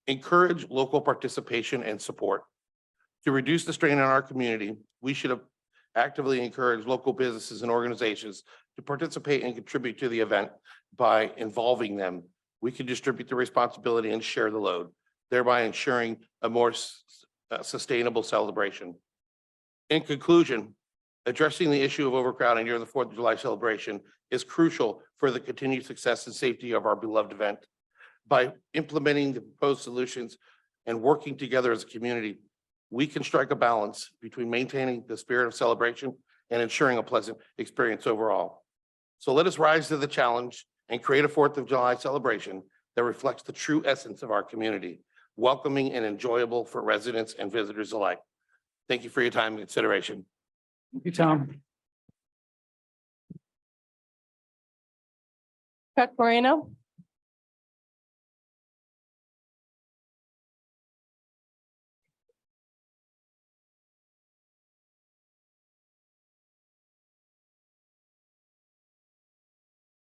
Encourage local participation and support. To reduce the strain on our community, we should actively encourage local businesses and organizations to participate and contribute to the event. By involving them, we can distribute the responsibility and share the load, thereby ensuring a more sustainable celebration. In conclusion, addressing the issue of overcrowding during the 4th of July celebration is crucial for the continued success and safety of our beloved event. By implementing the proposed solutions and working together as a community, we can strike a balance between maintaining the spirit of celebration and ensuring a pleasant experience overall. So let us rise to the challenge and create a 4th of July celebration that reflects the true essence of our community, welcoming and enjoyable for residents and visitors alike. Thank you for your time and consideration. Thank you, Tom. Chuck Moreno.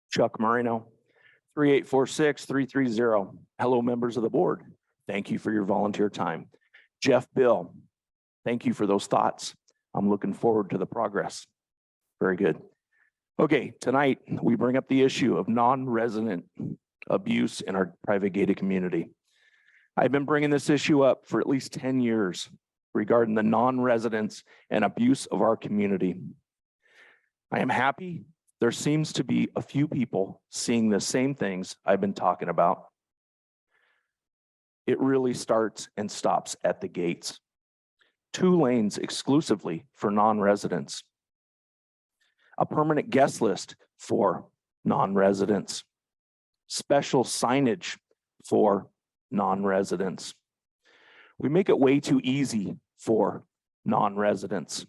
Chuck Moreno, 3846-330. Hello, members of the board. Thank you for your volunteer time. Jeff Bill, thank you for those thoughts. I'm looking forward to the progress. Very good. Okay, tonight we bring up the issue of non-resident abuse in our private gated community. I've been bringing this issue up for at least 10 years regarding the non-residents and abuse of our community. I am happy there seems to be a few people seeing the same things I've been talking about. It really starts and stops at the gates. 2 lanes exclusively for non-residents. A permanent guest list for non-residents. Special signage for non-residents. We make it way too easy for non-residents.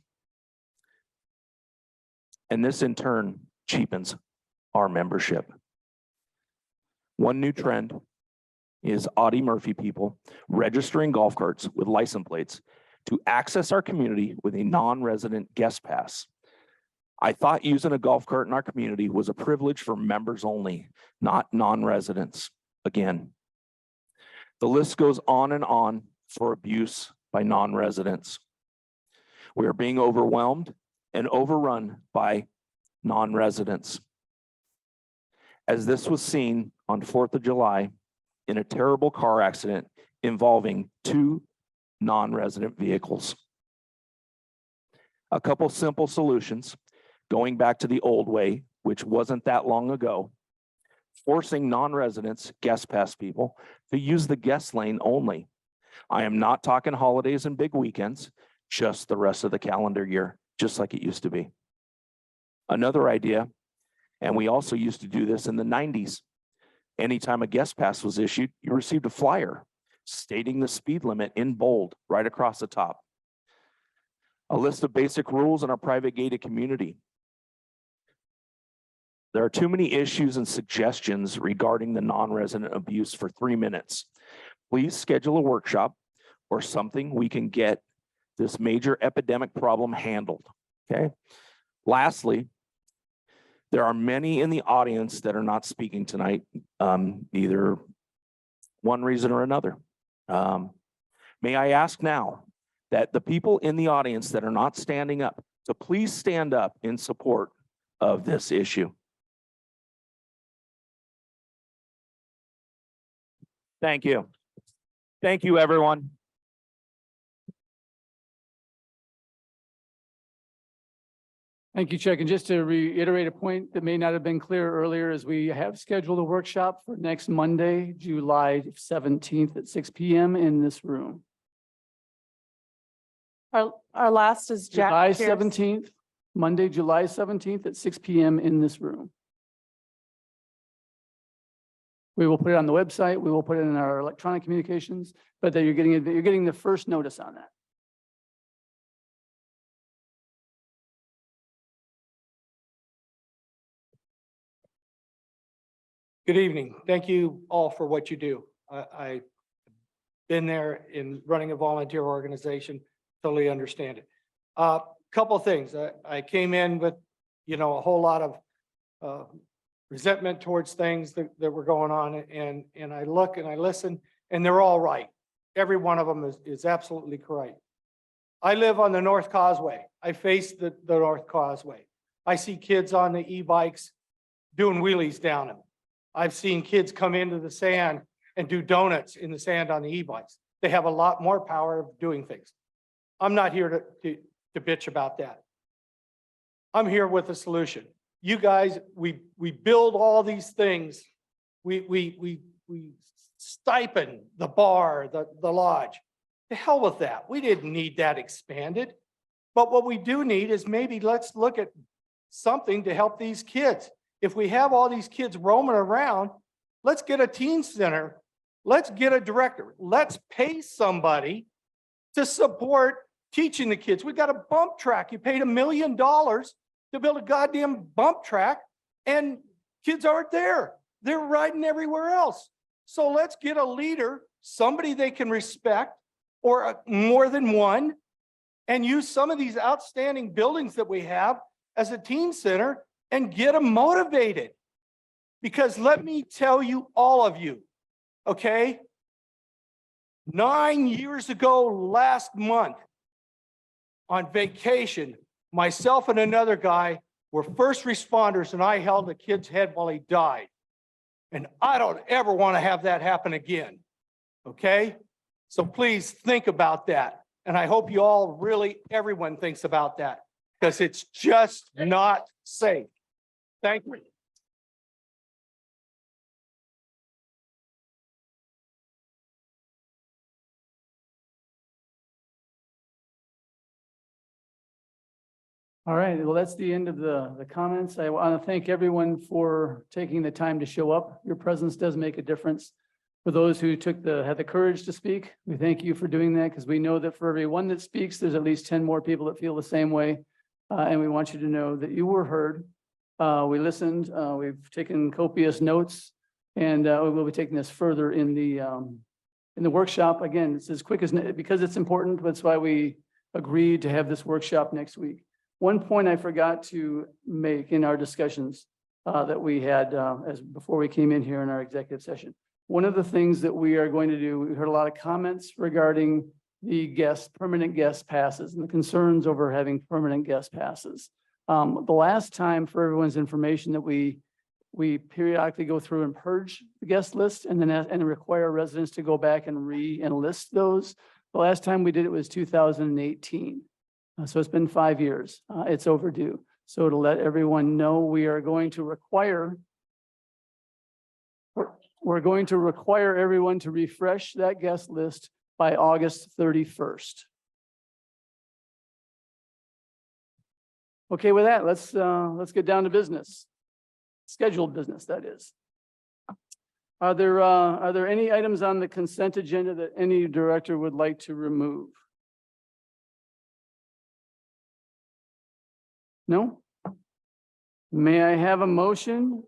And this in turn cheapens our membership. One new trend is Audie Murphy people registering golf carts with license plates to access our community with a non-resident guest pass. I thought using a golf cart in our community was a privilege for members only, not non-residents. Again, the list goes on and on for abuse by non-residents. We are being overwhelmed and overrun by non-residents. As this was seen on 4th of July in a terrible car accident involving 2 non-resident vehicles. A couple simple solutions, going back to the old way, which wasn't that long ago, forcing non-residents, guest pass people, to use the guest lane only. I am not talking holidays and big weekends, just the rest of the calendar year, just like it used to be. Another idea, and we also used to do this in the 90s. Anytime a guest pass was issued, you received a flyer stating the speed limit in bold right across the top. A list of basic rules in our private gated community. There are too many issues and suggestions regarding the non-resident abuse for 3 minutes. Please schedule a workshop or something we can get this major epidemic problem handled, okay? Lastly, there are many in the audience that are not speaking tonight, either one reason or another. May I ask now that the people in the audience that are not standing up, to please stand up in support of this issue. Thank you. Thank you, everyone. Thank you, Chuck. And just to reiterate a point that may not have been clear earlier, is we have scheduled a workshop for next Monday, July 17th at 6 p.m. in this room. Our last is Jack July Pierce. 17th, Monday, July 17th at 6 PM in this room. We will put it on the website. We will put it in our electronic communications, but that you're getting the first notice on that. Good evening. Thank you all for what you do. I've been there in running a volunteer organization, totally understand it. Couple of things. I came in with, a whole lot of resentment towards things that were going on, and I look and I listen, and they're all right. Every one of them is absolutely correct. I live on the North Causeway. I face the North Causeway. I see kids on the e-bikes doing wheelies down them. I've seen kids come into the sand and do donuts in the sand on the e-bikes. They have a lot more power of doing things. I'm not here to bitch about that. I'm here with a solution. You guys, we build all these things. We stipend the bar, the lodge. The hell with that. We didn't need that expanded. But what we do need is maybe let's look at something to help these kids. If we have all these kids roaming around, let's get a teen center. Let's get a director. Let's pay somebody to support teaching the kids. We got a bump track. You paid $1 million to build a goddamn bump track, and kids aren't there. They're riding everywhere else. So let's get a leader, somebody they can respect, or more than one, and use some of these outstanding buildings that we have as a teen center and get them motivated. Because let me tell you, all of you, okay? 9 years ago, last month, on vacation, myself and another guy were first responders, and I held a kid's head while he died. And I don't ever want to have that happen again, okay? So please think about that. And I hope you all really, everyone thinks about that, because it's just not safe. Thank you. All right, well, that's the end of the comments. I want to thank everyone for taking the time to show up. Your presence does make a difference. For those who had the courage to speak, we thank you for doing that, because we know that for every one that speaks, there's at least 10 more people that feel the same way. And we want you to know that you were heard. We listened, we've taken copious notes, and we will be taking this further in the workshop. Again, it's as quick as, because it's important, that's why we agreed to have this workshop next week. One point I forgot to make in our discussions that we had before we came in here in our executive session. One of the things that we are going to do, we heard a lot of comments regarding the permanent guest passes and the concerns over having permanent guest passes. The last time, for everyone's information, that we periodically go through and purge the guest list and then require residents to go back and re-enlist those. The last time we did it was 2018. So it's been 5 years. It's overdue. So to let everyone know, we're going to require everyone to refresh that guest list by August 31st. Okay, with that, let's get down to business. Scheduled business, that is. Are there any items on the consent agenda that any director would like to remove? No? May I have a motion?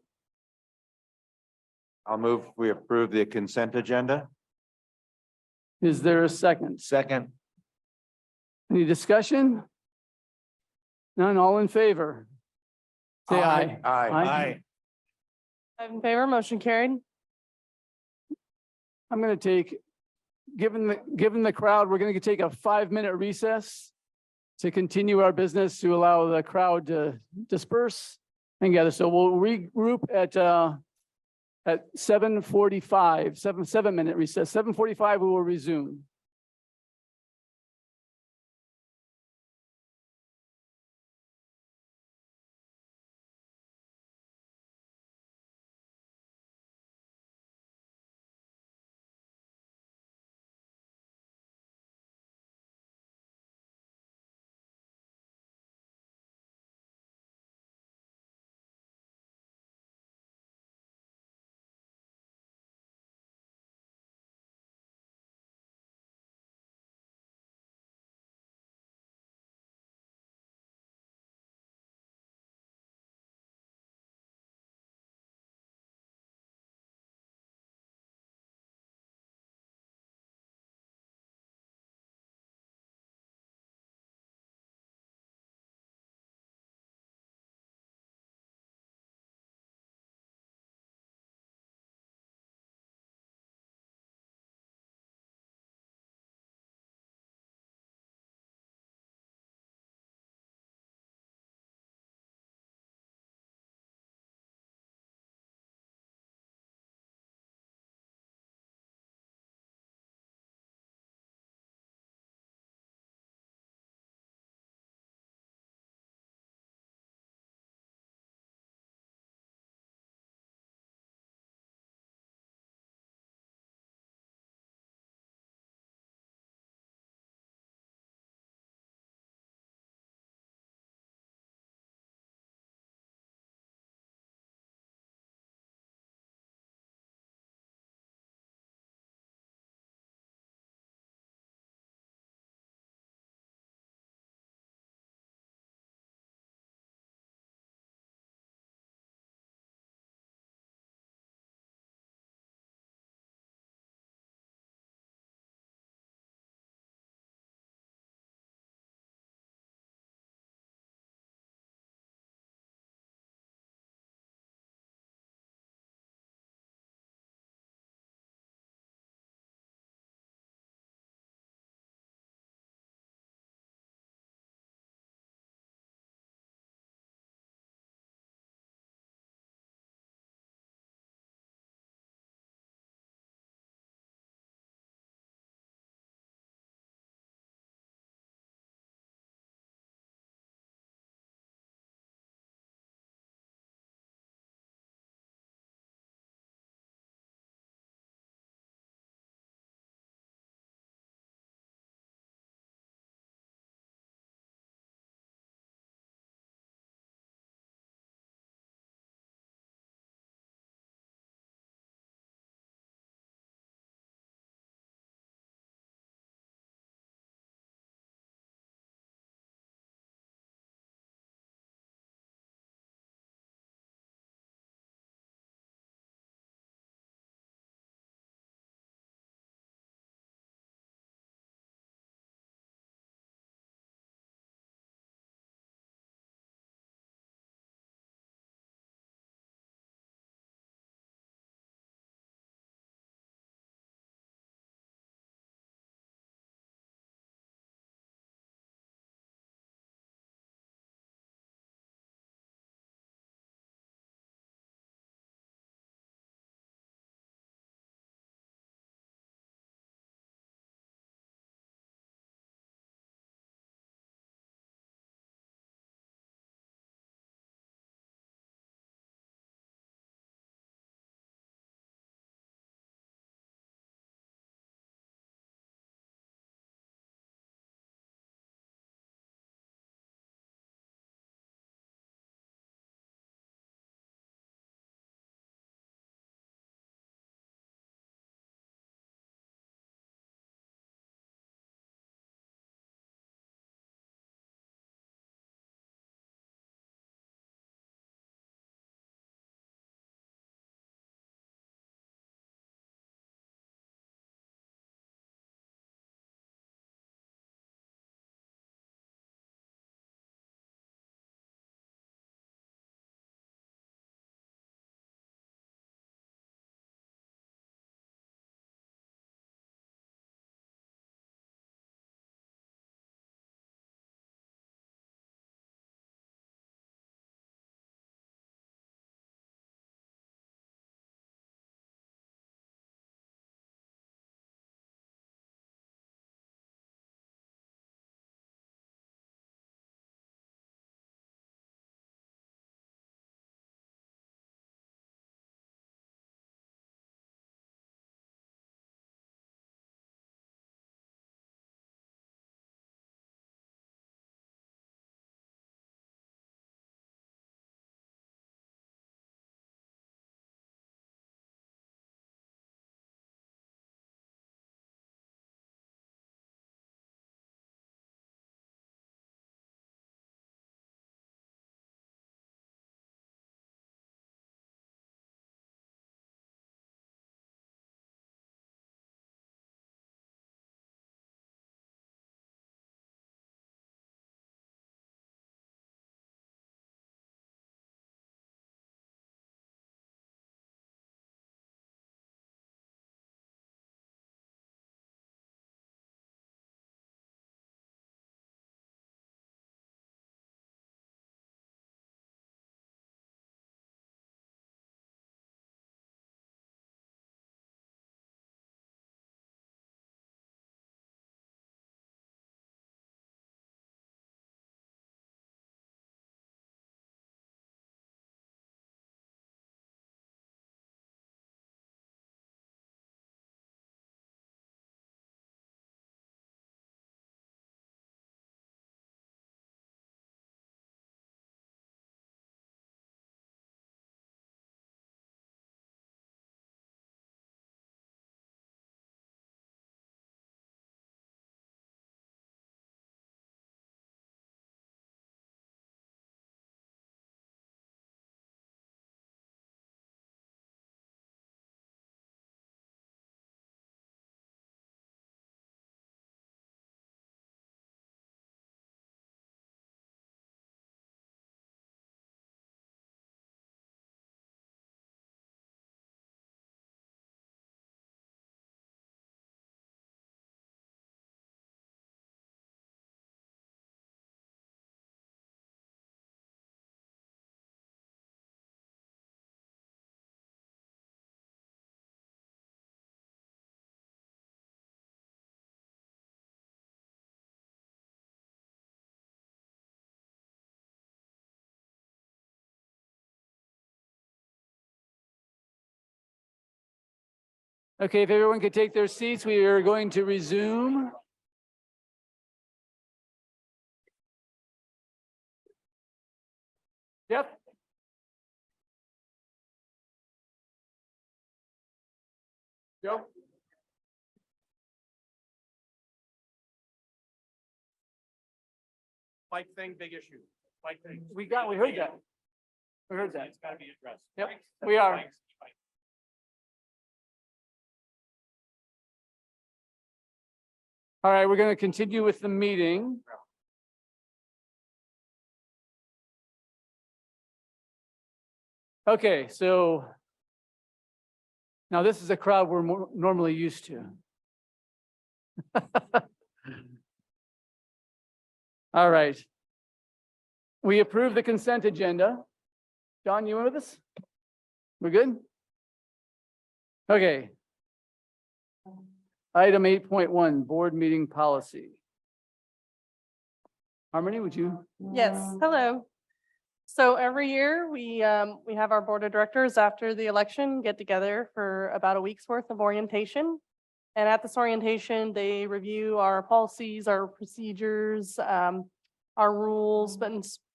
I'll move, we approve the consent agenda. Is there a second? Second. Any discussion? None, all in favor? Say aye. Aye. I'm in favor, motion carried. I'm going to take, given the crowd, we're going to take a 5-minute recess to continue our business, to allow the crowd to disperse and gather. So we'll regroup at 7:45, 7-minute recess. 7:45 we will resume. Okay, if everyone could take their seats, we are going to resume. Yep. Yep. Bike thing, big issue. Bike thing. We heard that. We heard that. It's gotta be addressed. Yep, Bikes, we are. bikes, bikes. All right, we're going to continue with the meeting. Okay, so now this is a crowd we're normally used to. All right. We approve the consent agenda. John, you in with us? We're good? Okay. Item 8.1, board meeting policy. Harmony, would you? Yes, hello. So every year, we have our board of directors after the election get together for about a week's worth of orientation. And at this orientation, they review our policies, our procedures, our rules, but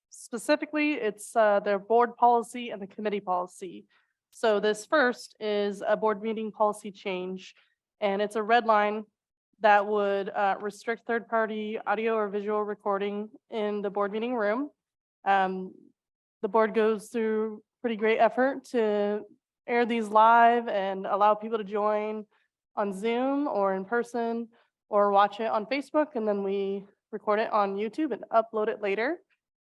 specifically, it's their board policy and the committee policy. So this first is a board meeting policy change, and it's a red line that would restrict third-party audio or visual recording in the board meeting room. The board goes through pretty great effort to air these live and allow people to join on Zoom or in person or watch it on Facebook, and then we record it on YouTube and upload it later.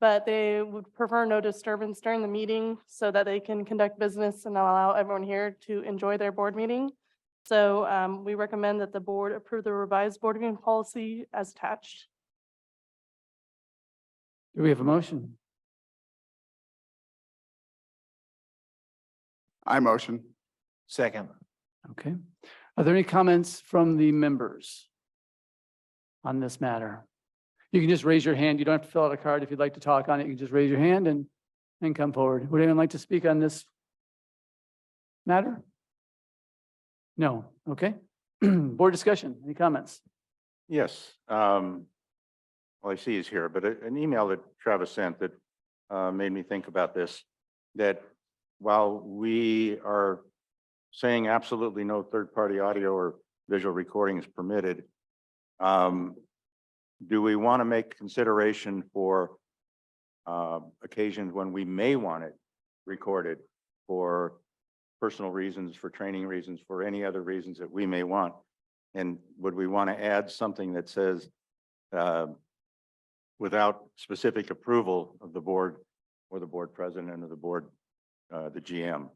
But they would prefer no disturbance during the meeting so that they can conduct business and allow everyone here to enjoy their board meeting. So we recommend that the board approve the revised board meeting policy as attached. Do we have a motion? I motion. Second. Okay. Are there any comments from the members on this matter? You can just raise your hand. You don't have to fill out a card. If you'd like to talk on it, you can just raise your hand and come forward. Would anyone like to speak on this matter? No. Okay. Board discussion. Any comments? Yes. Well, I see he's here, but an email that Travis sent that made me think about this, that while we are saying absolutely no third-party audio or visual recording is permitted, do we want to make consideration for occasions when we may want it recorded for personal reasons, for training reasons, for any other reasons that we may want? And would we want to add something that says without specific approval of the board or the board president or the board, the GM?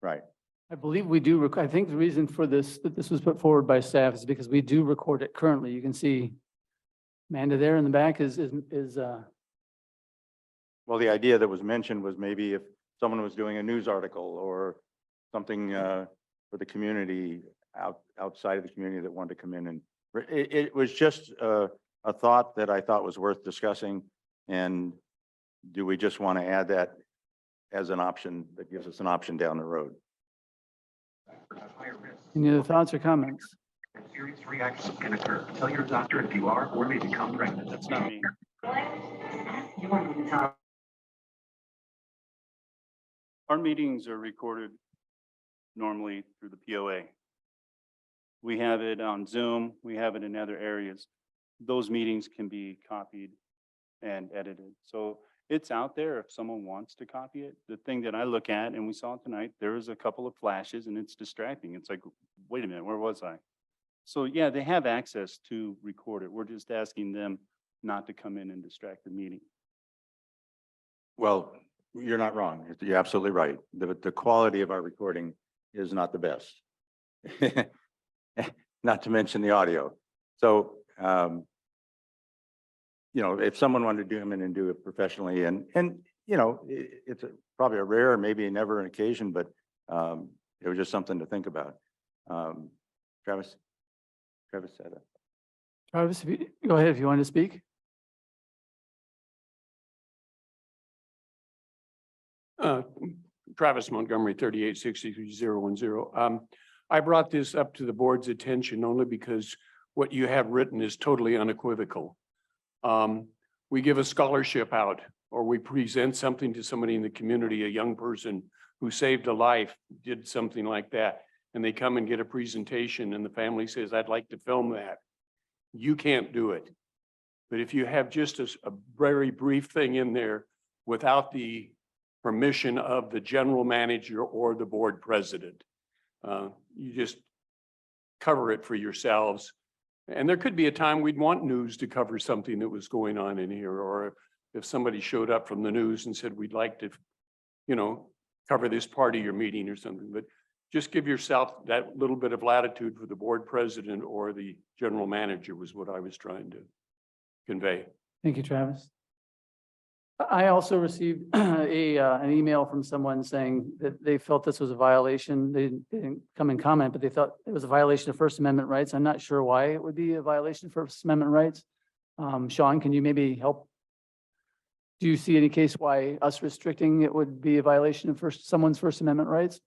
Right. I believe we do. I think the reason for this, that this was put forward by staff is because we do record it currently. You can see Amanda there in the back is Well, the idea that was mentioned was maybe if someone was doing a news article or something for the community outside of the community that wanted to come in, and it was just a thought that I thought was worth discussing. And do we just want to add that as an option that gives us an option down the road? any other thoughts or comments? Serious reactions can occur. Tell your doctor if you are or may become pregnant. That's not me. Our meetings are recorded normally through the POA. We have it on Zoom. We have it in other areas. Those meetings can be copied and edited. So it's out there if someone wants to copy it. The thing that I look at, and we saw tonight, there was a couple of flashes and it's distracting. It's like, wait a minute, where was I? So yeah, they have access to record it. We're just asking them not to come in and distract the meeting. Well, you're not wrong. You're absolutely right. The quality of our recording is not the best. Not to mention the audio. So, you know, if someone wanted to come in and do it professionally and you know, it's probably a rare, maybe never an occasion, but it was just something to think about. Travis said it. Travis, go ahead if you want to speak. Travis Montgomery, 3863-010. I brought this up to the board's attention only because what you have written is totally unequivocal. We give a scholarship out, or we present something to somebody in the community, a young person who saved a life, did something like that, and they come and get a presentation and the family says, I'd like to film that. You can't do it. But if you have just a very brief thing in there without the permission of the general manager or the board president, you just cover it for yourselves. And there could be a time we'd want news to cover something that was going on in here, or if somebody showed up from the news and said, we'd like to, cover this part of your meeting or something, but just give yourself that little bit of latitude for the board president or the general manager was what I was trying to convey. Thank you, Travis. I also received an email from someone saying that they felt this was a violation. They didn't come and comment, but they thought it was a violation of First Amendment rights. I'm not sure why it would be a violation of First Amendment rights. Sean, can you maybe help? Do you see any case why us restricting it would be a violation of someone's First Amendment rights?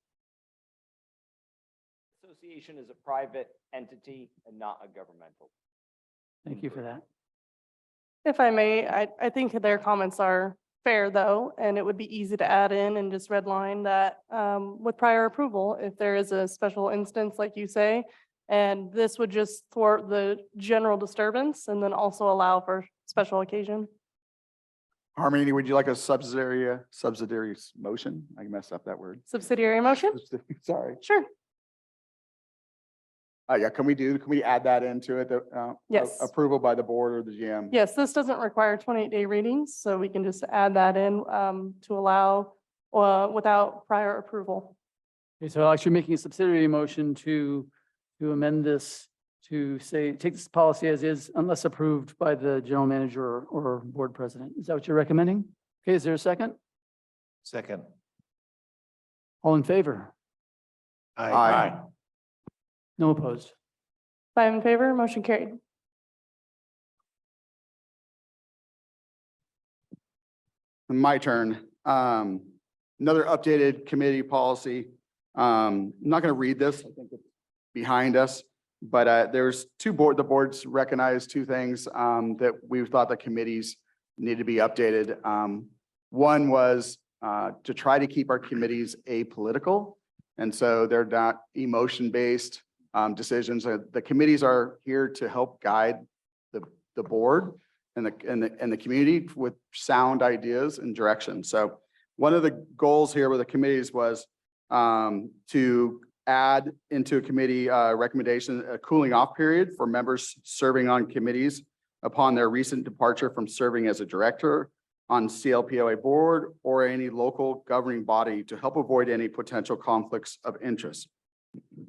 Association is a private entity and not a governmental. Thank you for that. If I may, I think their comments are fair though, and it would be easy to add in and just redline that with prior approval, if there is a special instance, like you say, and this would just thwart the general disturbance and then also allow for special occasion. Harmony, would you like a subsidiary motion? I messed up that word. Subsidiary motion? Sorry. Sure. Yeah, can we add that into it? Yes. Approval by the board or the GM? Yes, this doesn't require 28-day readings, so we can just add that in to allow without prior approval. Okay, so actually making a subsidiary motion to amend this to say, take this policy as is unless approved by the general manager or board president. Is that what you're recommending? Okay, is there a second? Second. All in favor? Aye. No opposed. 5 in favor, motion carried. My turn. Another updated committee policy. I'm not going to read this. I think it's behind us, but there's the boards recognized two things that we thought the committees need to be updated. One was to try to keep our committees apolitical. And so they're not emotion-based decisions. The committees are here to help guide the board and the community with sound ideas and direction. So one of the goals here with the committees was to add into a committee recommendation a cooling off period for members serving on committees upon their recent departure from serving as a director on CLPOA board or any local governing body to help avoid any potential conflicts of interest.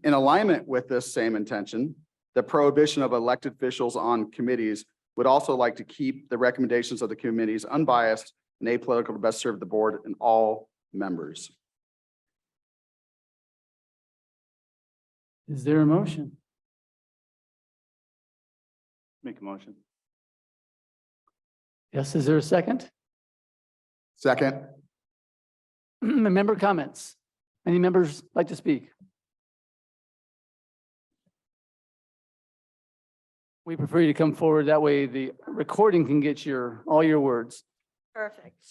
In alignment with this same intention, the prohibition of elected officials on committees would also like to keep the recommendations of the committees unbiased and apolitical to best serve the board and all members. Is there a motion? Make a motion. Yes, is there a second? Second. Member comments? Any members like to speak? We prefer you to come forward. That way the recording can get all your words. Perfect.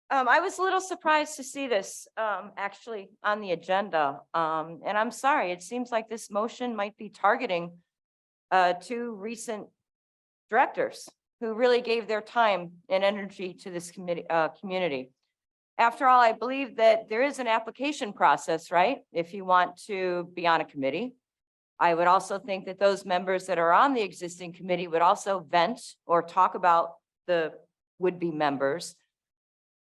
I was a little surprised to see this actually on the agenda. And I'm sorry, it seems like this motion might be targeting two recent directors who really gave their time and energy to this community. After all, I believe that there is an application process, right? If you want to be on a committee. I would also think that those members that are on the existing committee would also vent or talk about the would-be members.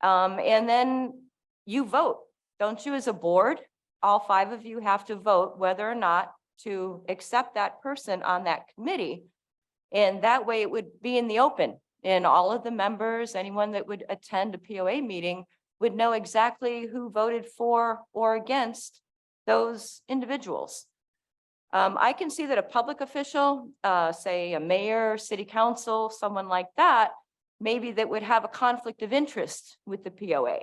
And then you vote, don't you, as a board? All 5 of you have to vote whether or not to accept that person on that committee. And that way it would be in the open, and all of the members, anyone that would attend a POA meeting would know exactly who voted for or against those individuals. I can see that a public official, say a mayor, city council, someone like that, maybe that would have a conflict of interest with the POA.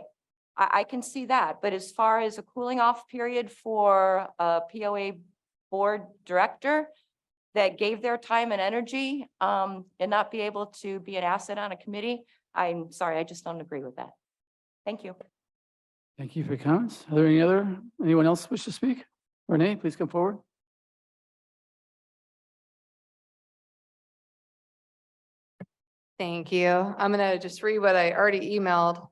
I can see that, but as far as a cooling off period for a POA board director that gave their time and energy, and not be able to be an asset on a committee, I'm sorry, I just don't agree with that. Thank you. Thank you for your comments. Are there anyone else wish to speak? Renee, please come forward. Thank you. I'm gonna just read what I already emailed.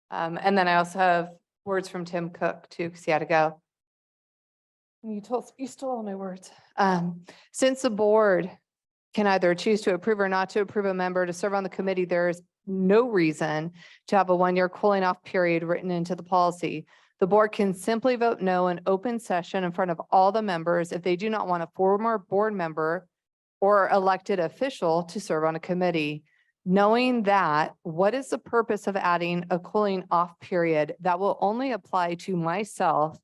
And then I also have words from Tim Cook too, because he had to go. You stole all my words. Since the board can either choose to approve or not to approve a member to serve on the committee, there is no reason to have a one-year cooling off period written into the policy. The board can simply vote no in open session in front of all the members if they do not want a former board member or elected official to serve on a committee. Knowing that, what is the purpose of adding a cooling off period that will only apply to myself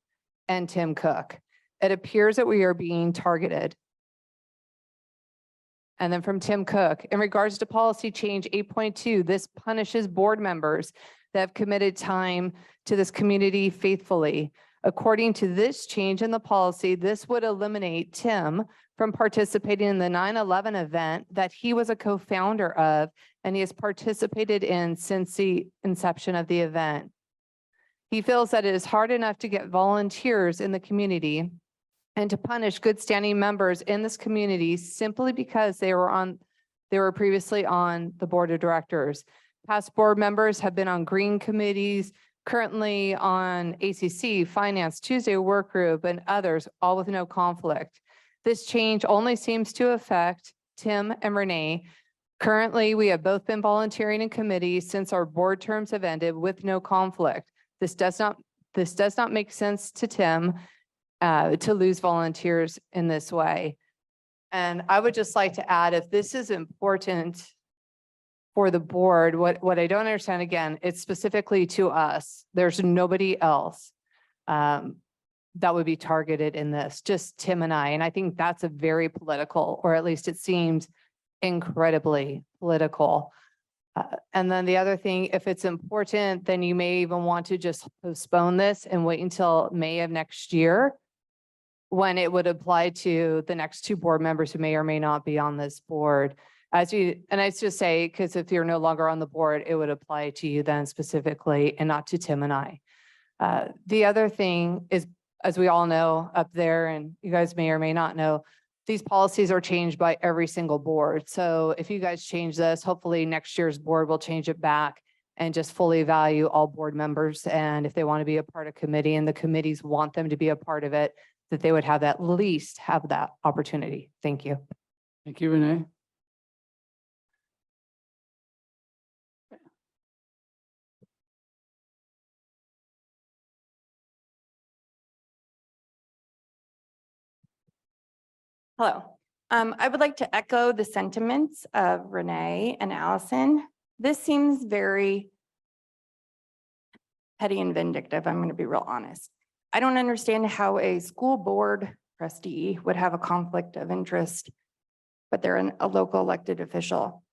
and Tim Cook? It appears that we are being targeted. And then from Tim Cook, in regards to policy change 8.2, this punishes board members that have committed time to this community faithfully. According to this change in the policy, this would eliminate Tim from participating in the 9/11 event that he was a co-founder of, and he has participated in since the inception of the event. He feels that it is hard enough to get volunteers in the community and to punish good standing members in this community simply because they were previously on the board of directors. Past board members have been on green committees, currently on ACC, Finance, Tuesday Work Group, and others, all with no conflict. This change only seems to affect Tim and Renee. Currently, we have both been volunteering in committees since our board terms have ended with no conflict. This does not make sense to Tim to lose volunteers in this way. And I would just like to add, if this is important for the board, what I don't understand, again, it's specifically to us. There's nobody else that would be targeted in this, just Tim and I. And I think that's a very political, or at least it seems incredibly political. And then the other thing, if it's important, then you may even want to just postpone this and wait until May of next year, when it would apply to the next two board members who may or may not be on this board. And I just say, because if you're no longer on the board, it would apply to you then specifically and not to Tim and I. The other thing is, as we all know up there, and you guys may or may not know, these policies are changed by every single board. So if you guys change this, hopefully next year's board will change it back and just fully value all board members. And if they want to be a part of committee and the committees want them to be a part of it, that they would have at least have that opportunity. Thank you. Thank you, Renee. Hello. I would like to echo the sentiments of Renee and Allison. This seems very petty and vindictive. I'm going to be real honest. I don't understand how a school board trustee would have a conflict of interest, but they're a local elected official.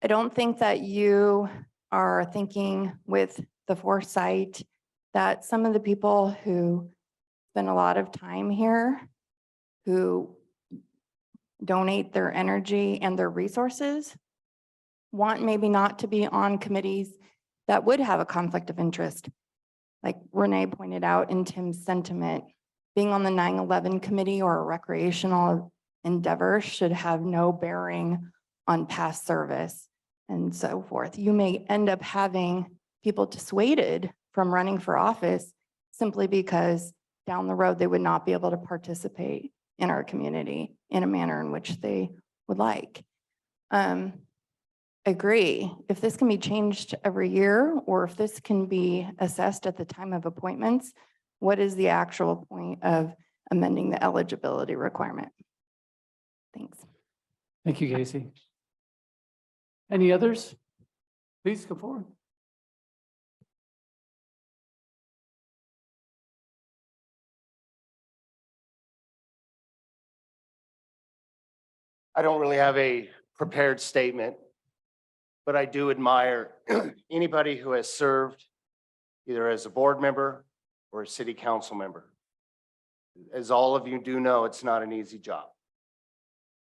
I don't think that you are thinking with the foresight that some of the people who spend a lot of time here, who donate their energy and their resources, want maybe not to be on committees that would have a conflict of interest. Like Renee pointed out in Tim's sentiment, being on the 9/11 committee or a recreational endeavor should have no bearing on past service and so forth. You may end up having people dissuaded from running for office simply because down the road, they would not be able to participate in our community in a manner in which they would like. Agree. If this can be changed every year, or if this can be assessed at the time of appointments, what is the actual point of amending the eligibility requirement? Thanks. Thank you, Casey. Any others? Please come forward. I don't really have a prepared statement, but I do admire anybody who has served either as a board member or a city council member. As all of you do know, it's not an easy job.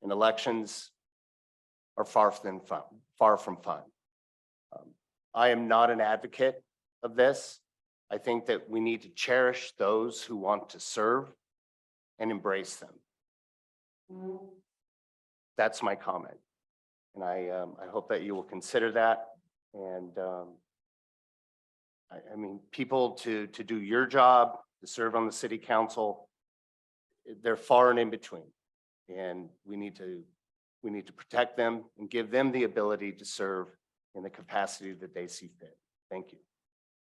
And elections are far from fun. I am not an advocate of this. I think that we need to cherish those who want to serve and embrace them. That's my comment. And I hope that you will consider that. And I mean, people to do your job, to serve on the city council, they're far and in between. And we need to protect them and give them the ability to serve in the capacity that they see fit. Thank you.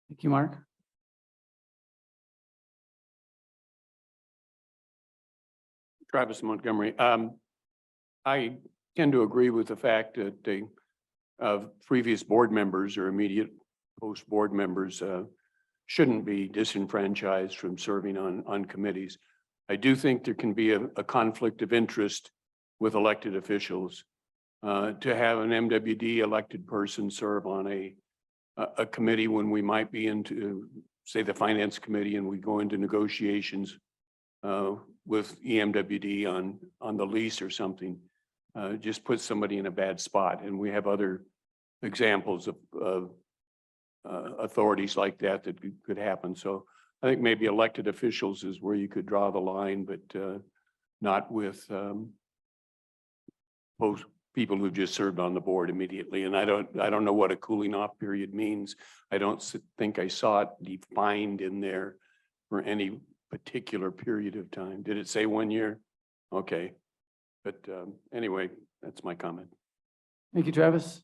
Thank you, Mark. Travis Montgomery. I tend to agree with the fact that the previous board members or immediate post-board members shouldn't be disenfranchised from serving on committees. I do think there can be a conflict of interest with elected officials. To have an MWD elected person serve on a committee when we might be into, say, the finance committee, and we go into negotiations with EMWD on the lease or something, just puts somebody in a bad spot. And we have other examples of authorities like that could happen. So I think maybe elected officials is where you could draw the line, but not with people who just served on the board immediately. And I don't know what a cooling off period means. I don't think I saw it defined in there for any particular period of time. Did it say 1 year? Okay. But anyway, that's my comment. Thank you, Travis.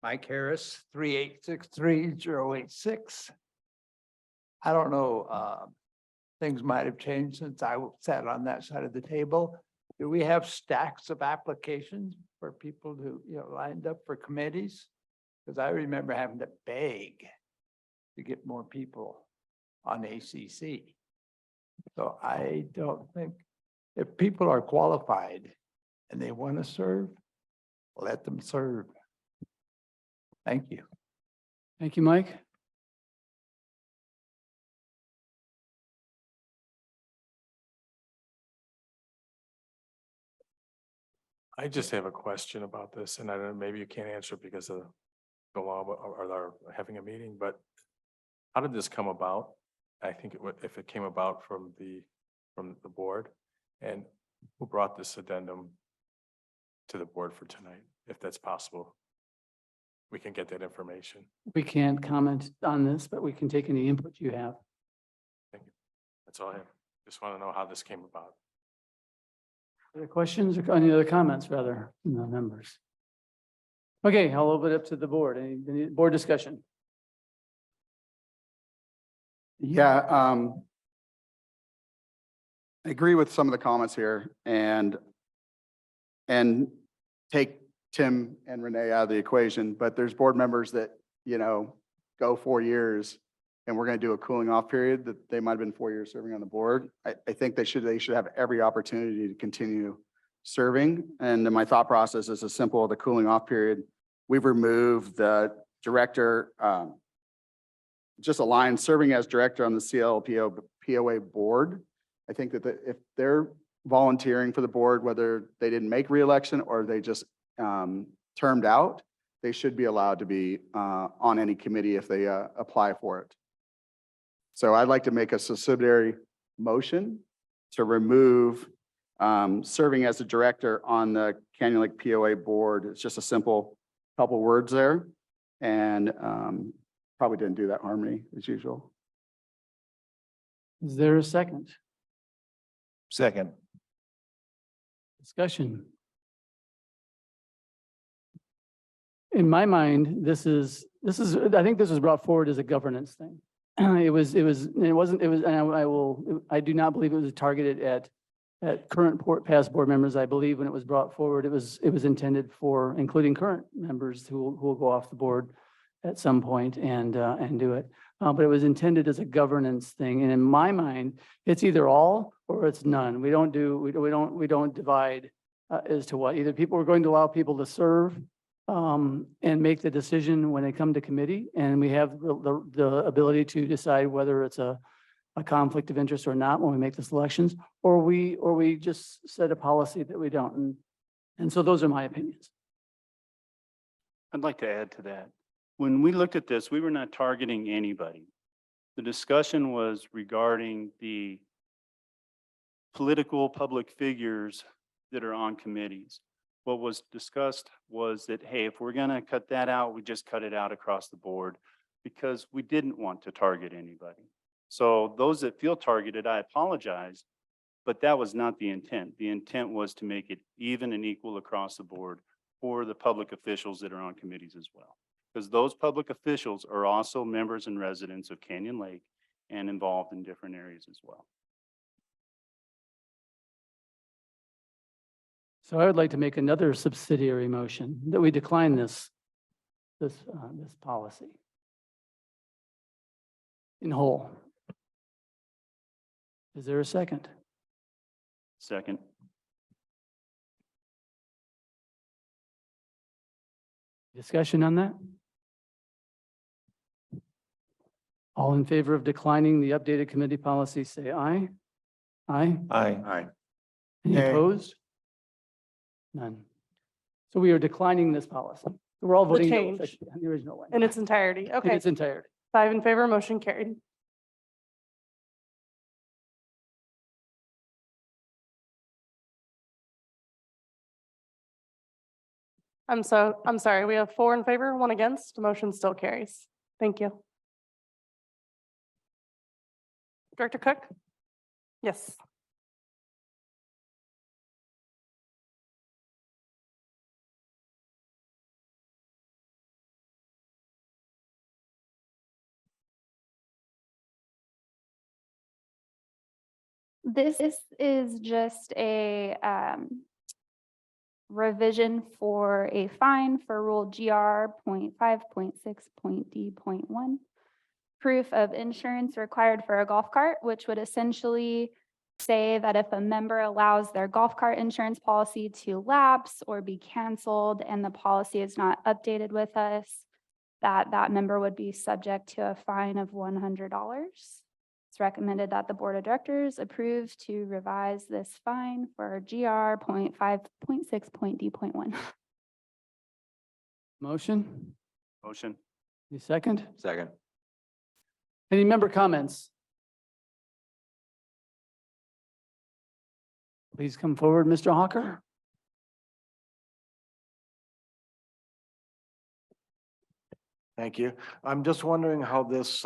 Mike Harris, 3863-086. I don't know, things might have changed since I sat on that side of the table. Do we have stacks of applications for people who, lined up for committees? Because I remember having to beg to get more people on ACC. So I don't think, if people are qualified and they want to serve, let them serve. Thank you. Thank you, Mike. I just have a question about this, and I don't know, maybe you can't answer it because of the law or having a meeting, but how did this come about? I think it would, if it came about from the board, and who brought this addendum to the board for tonight, if that's possible? We can get that information. We can't comment on this, but we can take any input you have. Thank you. That's all I have. Just want to know how this came about. Other questions or any other comments rather from the members? Okay, I'll open it up to the board. Any board discussion? Yeah, I agree with some of the comments here and take Tim and Renee out of the equation, but there's board members that, go 4 years and we're going to do a cooling off period that they might've been 4 years serving on the board. I think they should have every opportunity to continue serving. And then my thought process is as simple as the cooling off period. We've removed the director, just a line serving as director on the POA board. I think that if they're volunteering for the board, whether they didn't make reelection or they just termed out, they should be allowed to be on any committee if they apply for it. So I'd like to make a subsidiary motion to remove serving as a director on the Canyon Lake POA board. It's just a simple couple words there, and probably didn't do that harmony as usual. Is there a second? Second. Discussion. In my mind, I think this was brought forward as a governance thing. I do not believe it was targeted at current past board members. I believe when it was brought forward, it was intended for including current members who will go off the board at some point and do it. But it was intended as a governance thing. And in my mind, it's either all or it's none. We don't divide as to what, either people, we're going to allow people to serve and make the decision when they come to committee, and we have the ability to decide whether it's a conflict of interest or not when we make the selections, or we just set a policy that we don't. And so those are my opinions. I'd like to add to that. When we looked at this, we were not targeting anybody. The discussion was regarding the political public figures that are on committees. What was discussed was that, hey, if we're gonna cut that out, we just cut it out across the board because we didn't want to target anybody. So those that feel targeted, I apologize, but that was not the intent. The intent was to make it even and equal across the board for the public officials that are on committees as well. Because those public officials are also members and residents of Canyon Lake and involved in different areas as well. So I would like to make another subsidiary motion that we decline this policy in whole. Is there a second? Second. Discussion on that? All in favor of declining the updated committee policy, say aye. Aye. Aye. Any Nay. opposed? None. So we are declining this policy. We're all voting no change. officially on the original one. In its entirety. In Okay, its entirety. 5 in favor, motion carried. I'm sorry, we have 4 in favor, 1 against, motion still carries. Thank you. Director Cook? Yes. This is just a revision for a fine for Rule GR 0.5.6.D.1. Proof of insurance required for a golf cart, which would essentially say that if a member allows their golf cart insurance policy to lapse or be canceled and the policy is not updated with us, that member would be subject to a fine of $100. It's recommended that the Board of Directors approve to revise this fine for GR 0.5.6.D.1. Motion? Motion. Any second? Second. Any member comments? Please come forward, Mr. Hawker. Thank you. I'm just wondering how this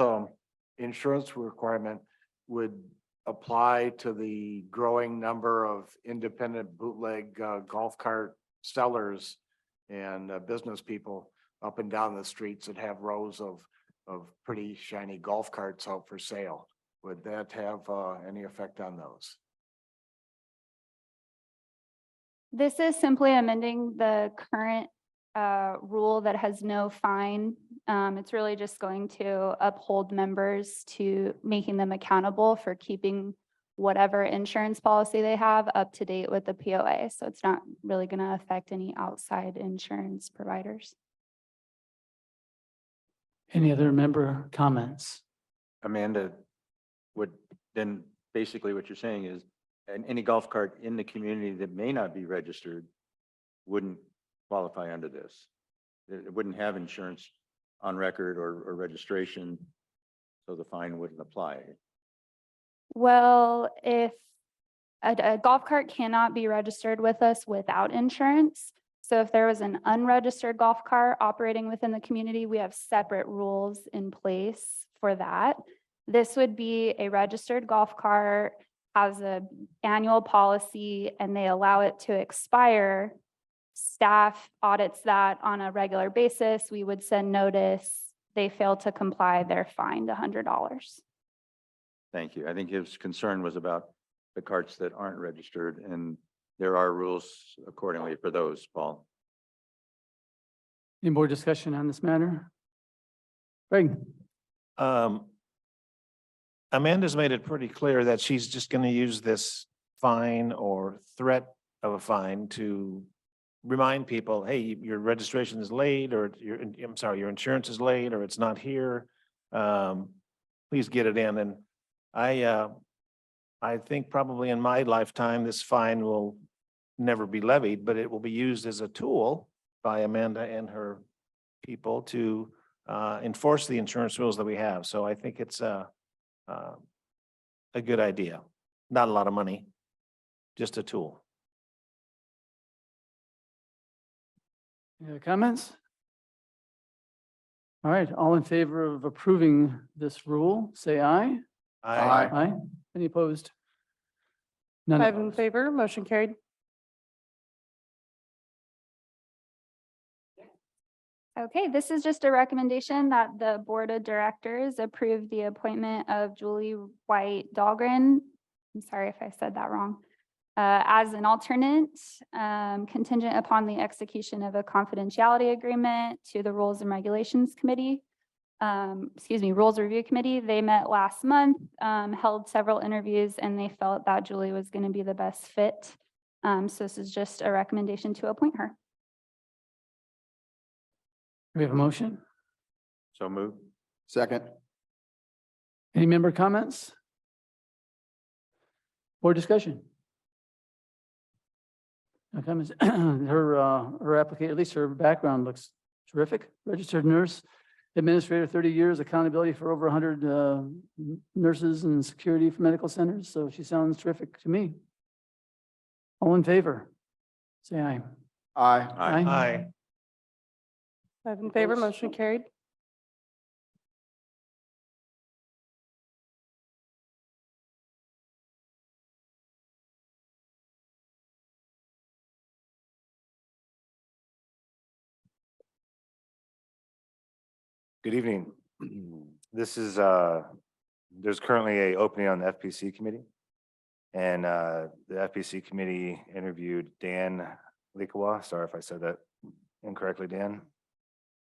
insurance requirement would apply to the growing number of independent bootleg golf cart sellers and business people up and down the streets that have rows of pretty shiny golf carts out for sale. Would that have any effect on those? This is simply amending the current rule that has no fine. It's really just going to uphold members to making them accountable for keeping whatever insurance policy they have up to date with the POA. So it's not really going to affect any outside insurance providers. Any other member comments? Amanda, then basically what you're saying is, any golf cart in the community that may not be registered wouldn't qualify under this. It wouldn't have insurance on record or registration, so the fine wouldn't apply. Well, if a golf cart cannot be registered with us without insurance. So if there was an unregistered golf cart operating within the community, we have separate rules in place for that. This would be a registered golf cart, has an annual policy, and they allow it to expire. Staff audits that on a regular basis. We would send notice. They fail to comply, they're fined $100. Thank you. I think his concern was about the carts that aren't registered, and there are rules accordingly for those, Paul. Any more discussion on this matter? Greg? Amanda's made it pretty clear that she's just going to use this fine or threat of a fine to remind people, hey, your registration is late, or I'm sorry, your insurance is late, or it's not here. Please get it in. And I think probably in my lifetime, this fine will never be levied, but it will be used as a tool by Amanda and her people to enforce the insurance rules that we have. So I think it's a good idea. Not a lot of money, just a tool. Any other comments? All right, all in favor of approving this rule, say aye. Aye. Any opposed? None 5 in opposed. favor, motion carried. Okay, this is just a recommendation that the Board of Directors approve the appointment of Julie White Dahlgren. I'm sorry if I said that wrong. As an alternate, contingent upon the execution of a confidentiality agreement to the Rules and Regulations Committee. Rules Review Committee. They met last month, held several interviews, and they felt that Julie was going to be the best fit. So this is just a recommendation to appoint her. Do we have a motion? So moved. Second. Any member comments? Board discussion? No comments. Her application, at least her background looks terrific. Registered nurse, administrator, 30 years, accountability for over 100 nurses and security for medical centers. So she sounds terrific to me. All in favor? Say aye. Aye. Aye. 5 in favor, motion carried. Good evening. This is, there's currently a opening on the FPC committee. And the FPC committee interviewed Dan Likawa, sorry if I said that incorrectly, Dan.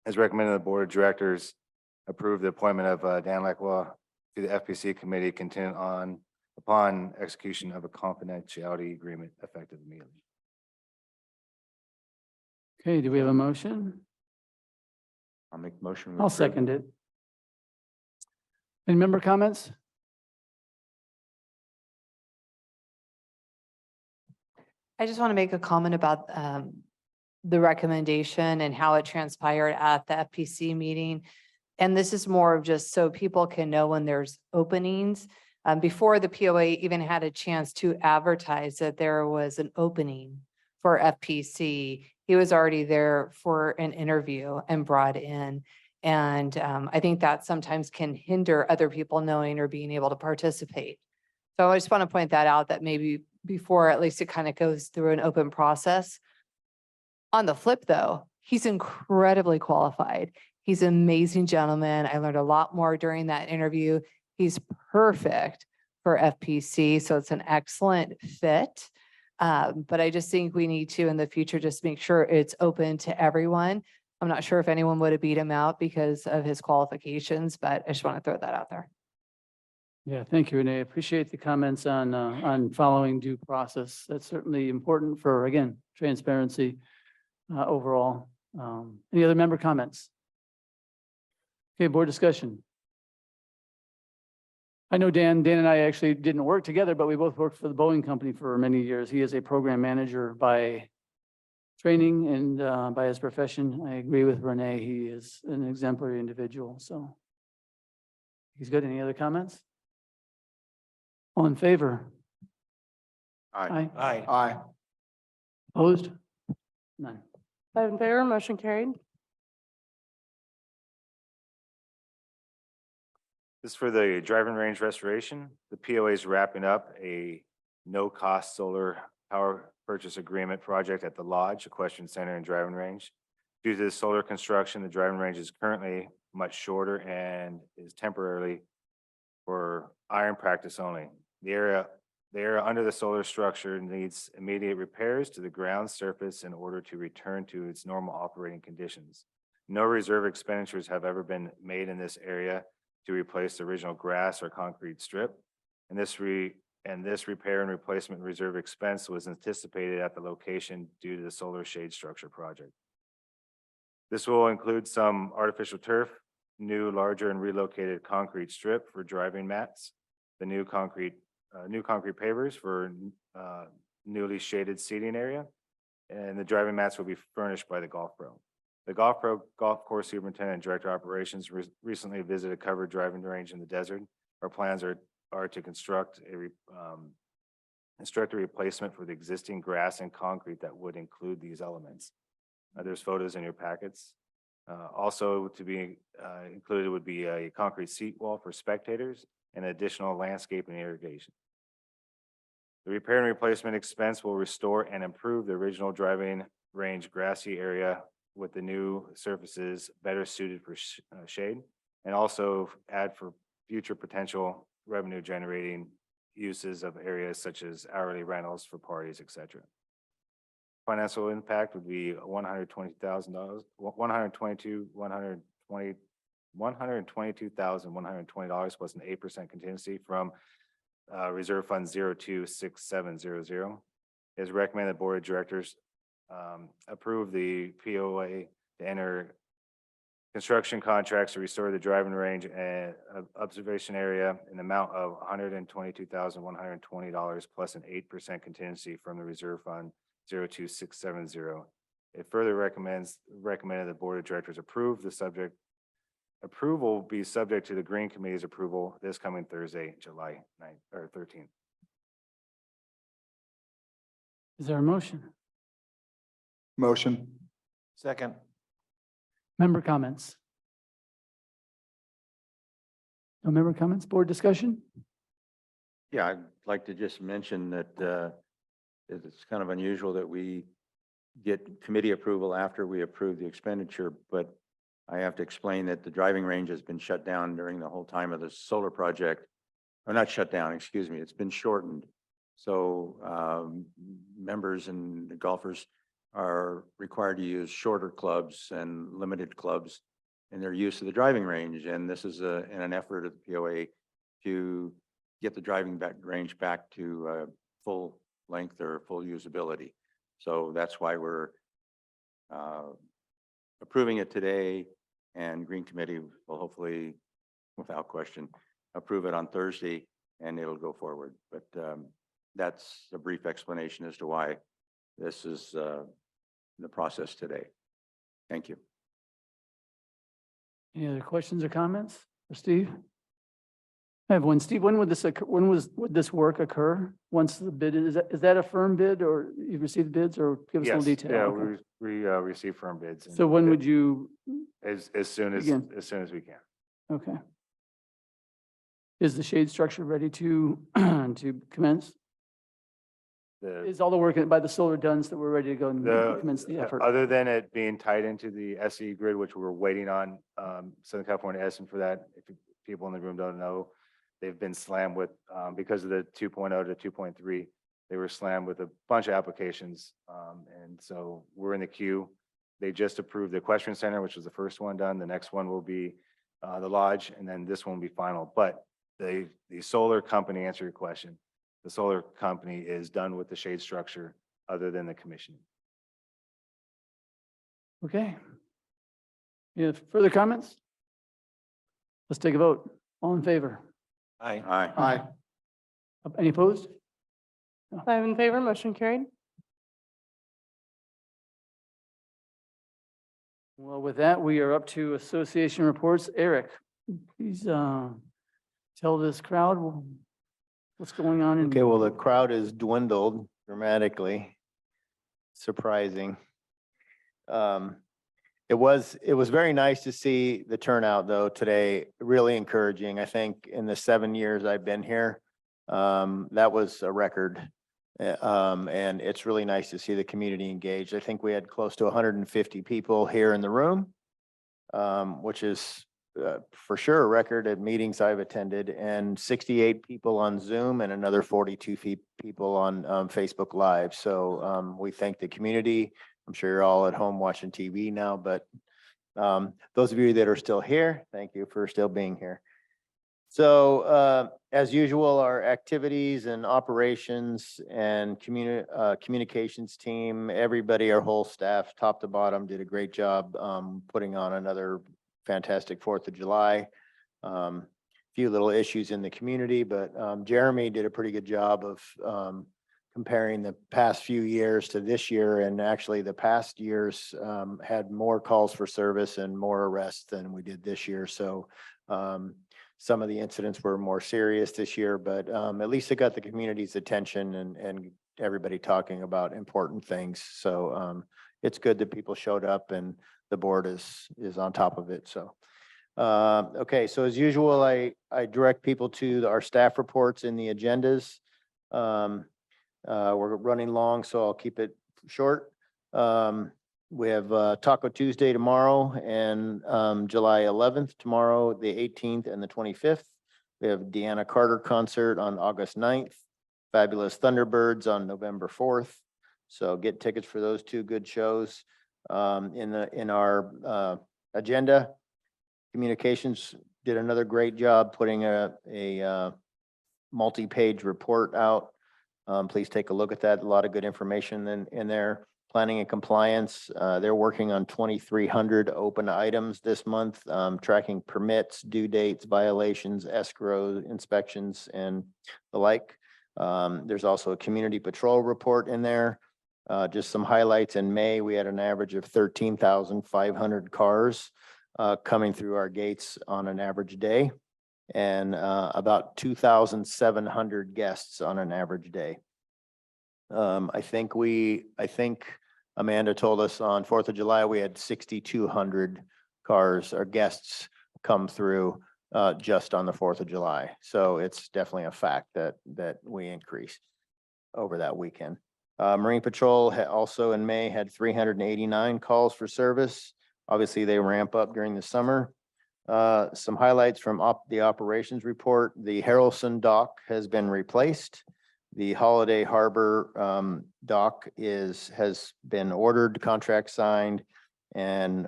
Has recommended the board of directors approve the appointment of Dan Likawa to the FPC committee contingent upon execution of a confidentiality agreement effective immediately. Okay, do we have a motion? I'll make the motion. I'll second it. Any member comments? I just want to make a comment about the recommendation and how it transpired at the FPC meeting. And this is more of just so people can know when there's openings. Before the POA even had a chance to advertise that there was an opening for FPC, he was already there for an interview and brought in. And I think that sometimes can hinder other people knowing or being able to participate. So I just want to point that out, that maybe before at least it kind of goes through an open process. On the flip though, he's incredibly qualified. He's an amazing gentleman. I learned a lot more during that interview. He's perfect for FPC, so it's an excellent fit. But I just think we need to in the future just make sure it's open to everyone. I'm not sure if anyone would have beat him out because of his qualifications, but I just want to throw that out there. Yeah, thank you, Renee. Appreciate the comments on following due process. That's certainly important for, again, transparency overall. Any other member comments? Okay, board discussion. I know Dan and I actually didn't work together, but we both worked for the Boeing company for many years. He is a program manager by training and by his profession. I agree with Renee. He is an exemplary individual, so he's good. Any other comments? All in favor? Aye. Aye. Aye. Opposed? None. 5 in favor, motion carried. This is for the driving range restoration. The POA is wrapping up a no-cost solar power purchase agreement project at the Lodge, Equestrian Center and Driving Range. Due to the solar construction, the driving range is currently much shorter and is temporarily for iron practice only. The area under the solar structure needs immediate repairs to the ground surface in order to return to its normal operating conditions. No reserve expenditures have ever been made in this area to replace the original grass or concrete strip. And this and this repair and replacement reserve expense was anticipated at the location due to the solar shade structure project. This will include some artificial turf, new, larger and relocated concrete strip for driving mats, the new concrete pavers for newly shaded seating area, and the driving mats will be furnished by the Golf Pro. The Golf Course Superintendent and Director of Operations recently visited a covered driving range in the desert. Our plans are to construct a replacement for the existing grass and concrete that would include these elements. There's photos in your packets. Also to be included would be a concrete seat wall for spectators and additional landscape and irrigation. The repair and replacement expense will restore and improve the original driving range grassy area with the new surfaces better suited for shade, and also add for future potential revenue generating uses of areas such as hourly rentals for parties, etc. Financial impact would be $122,120 plus an 8% contingency from Reserve Fund 026700. It is recommended the Board of Directors approve the POA to enter construction contracts to restore the driving range and observation area in the amount of $122,120 plus an 8% contingency from the Reserve Fund 02670. It further recommended the Board of Directors approve the subject. Approval will be subject to the Green Committee's approval this coming Thursday, July 9th or 13th. Is there a motion? Motion. Second. Member comments? No member comments, board discussion? Yeah, I'd like to just mention that it's kind of unusual that we get committee approval after we approve the expenditure, but I have to explain that the driving range has been shut down during the whole time of the solar project. Or not shut down, excuse me, it's been shortened. So members and golfers are required to use shorter clubs and limited clubs in their use of the driving range. And this is in an effort of the POA to get the driving range back to full length or full usability. So that's why we're approving it today, and Green Committee will hopefully, without question, approve it on Thursday, and it'll go forward. But that's a brief explanation as to why this is the process today. Thank you. Any other questions or comments for Steve? I have one. Steve, when would this occur? Would this work occur? Once the bid is that a firm bid, or you've received bids, or give us a little Yes, detail? yeah, Okay. we receive firm bids. and So when would you, As soon as we can. okay. Is the shade structure ready to, to commence? Is all the work by the solar done so that we're ready to go and commence the effort? Other than it being tied into the SE grid, which we're waiting on, Southern California Edison for that. If people in the room don't know, they've been slammed with, because of the 2.0 to 2.3, they were slammed with a bunch of applications. And so we're in the queue. They just approved the Equestrian Center, which was the first one done. The next one will be the Lodge, and then this one will be final. But the solar company, answer your question, the solar company is done with the shade structure other than the commissioning. Okay. Any further comments? Let's take a vote. All in favor? Aye. Aye. Any opposed? 5 in favor, motion carried. Well, with that, we are up to association reports. Eric, please tell this crowd what's going on in. Okay, well, the crowd has dwindled dramatically. Surprising. It was very nice to see the turnout though today, really encouraging. I think in the 7 years I've been here, that was a record. And it's really nice to see the community engaged. I think we had close to 150 people here in the room, which is for sure a record at meetings I've attended, and 68 people on Zoom and another 42 people on Facebook Live. So we thank the community. I'm sure you're all at home watching TV now, but those of you that are still here, thank you for still being here. So as usual, our activities and operations and communications team, everybody, our whole staff, top to bottom, did a great job putting on another fantastic 4th of July. Few little issues in the community, but Jeremy did a pretty good job of comparing the past few years to this year. And actually the past years had more calls for service and more arrests than we did this year. So some of the incidents were more serious this year, but at least it got the community's attention and everybody talking about important things. So it's good that people showed up and the board is on top of it. So okay, so as usual, I direct people to our staff reports in the agendas. We're running long, so I'll keep it short. We have Taco Tuesday tomorrow and July 11th, tomorrow, the 18th and the 25th. We have Deanna Carter concert on August 9th, Fabulous Thunderbirds on November 4th. So get tickets for those two good shows. In our agenda, communications did another great job putting a multi-page report out. Please take a look at that. A lot of good information in there. Planning and compliance, they're working on 2,300 open items this month, tracking permits, due dates, violations, escrow, inspections, and the like. There's also a community patrol report in there. Just some highlights. In May, we had an average of 13,500 cars coming through our gates on an average day, and about 2,700 guests on an average day. I think Amanda told us on 4th of July, we had 6,200 cars or guests come through just on the 4th of July. So it's definitely a fact that we increased over that weekend. Marine Patrol also in May had 389 calls for service. Obviously, they ramp up during the summer. Some highlights from the operations report. The Harrelson dock has been replaced. The Holiday Harbor dock has been ordered, contract signed, and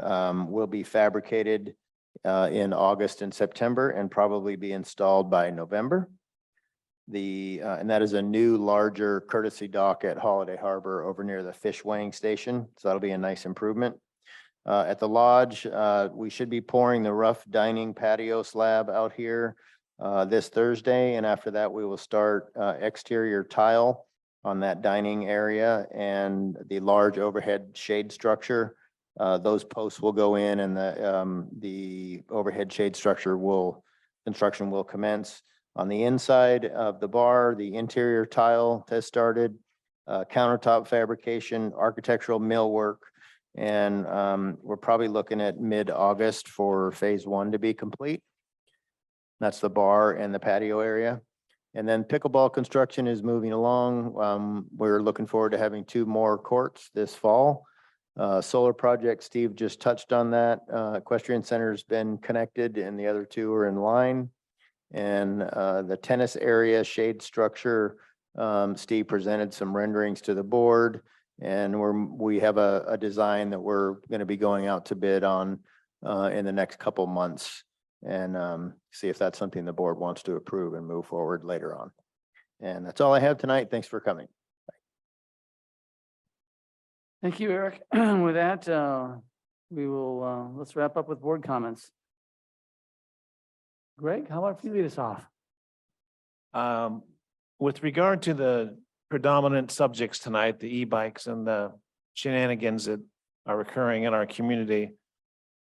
will be fabricated in August and September and probably be installed by November. And that is a new, larger courtesy dock at Holiday Harbor over near the fish weighing station. So that'll be a nice improvement. At the lodge, we should be pouring the rough dining patio slab out here this Thursday. And after that, we will start exterior tile on that dining area and the large overhead shade structure. Those posts will go in and the overhead shade construction will commence. On the inside of the bar, the interior tile has started, countertop fabrication, architectural millwork, and we're probably looking at mid-August for phase 1 to be complete. That's the bar and the patio area. And then pickleball construction is moving along. We're looking forward to having 2 more courts this fall. Solar project, Steve just touched on that. Equestrian Center's been connected and the other 2 are in line. And the tennis area shade structure, Steve presented some renderings to the board, and we have a design that we're going to be going out to bid on in the next couple months, and see if that's something the board wants to approve and move forward later on. And that's all I have tonight. Thanks for coming. Thank you, Eric. With that, we will, let's wrap up with board comments. Greg, how about if you lead us off? With regard to the predominant subjects tonight, the e-bikes and the shenanigans that are occurring in our community,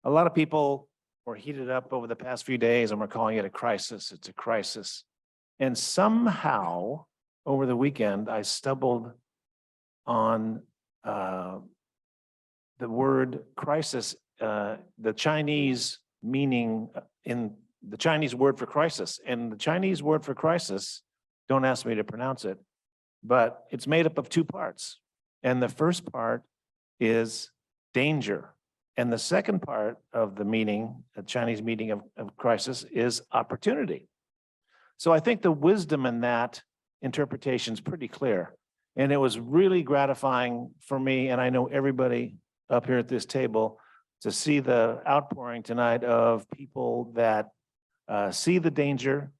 a lot of people were heated up over the past few days and we're calling it a crisis. It's a crisis. And somehow over the weekend, I stumbled on the word crisis, the Chinese meaning in the Chinese word for crisis. And the Chinese word for crisis, don't ask me to pronounce it, but it's made up of 2 parts. And the first part is danger. And the second part of the meaning, the Chinese meaning of crisis, is opportunity. So I think the wisdom in that interpretation is pretty clear. And it was really gratifying for me, and I know everybody up here at this table, to see the outpouring tonight of people that see the danger,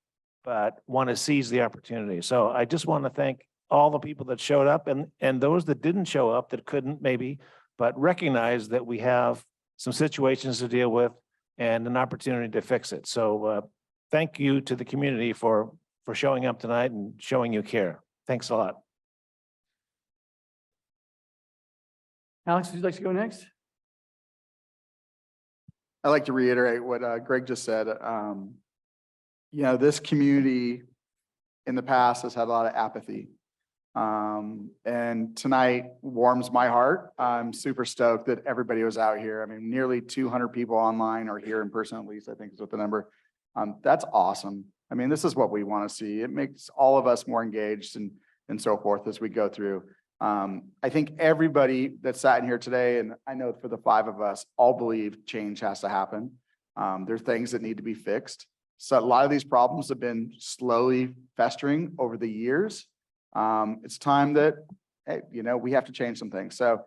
but want to seize the opportunity. So I just want to thank all the people that showed up and those that didn't show up that couldn't maybe, but recognize that we have some situations to deal with and an opportunity to fix it. So thank you to the community for showing up tonight and showing you care. Thanks a lot. Alex, would you like to go next? I'd like to reiterate what Greg just said. You know, this community in the past has had a lot of apathy. And tonight warms my heart. I'm super stoked that everybody was out here. I mean, nearly 200 people online or here in person, at least, I think is what the number. That's awesome. I mean, this is what we want to see. It makes all of us more engaged and so forth as we go through. I think everybody that sat in here today, and I know for the 5 of us, all believe change has to happen. There are things that need to be fixed. So a lot of these problems have been slowly festering over the years. It's time that, hey, you know, we have to change some things. So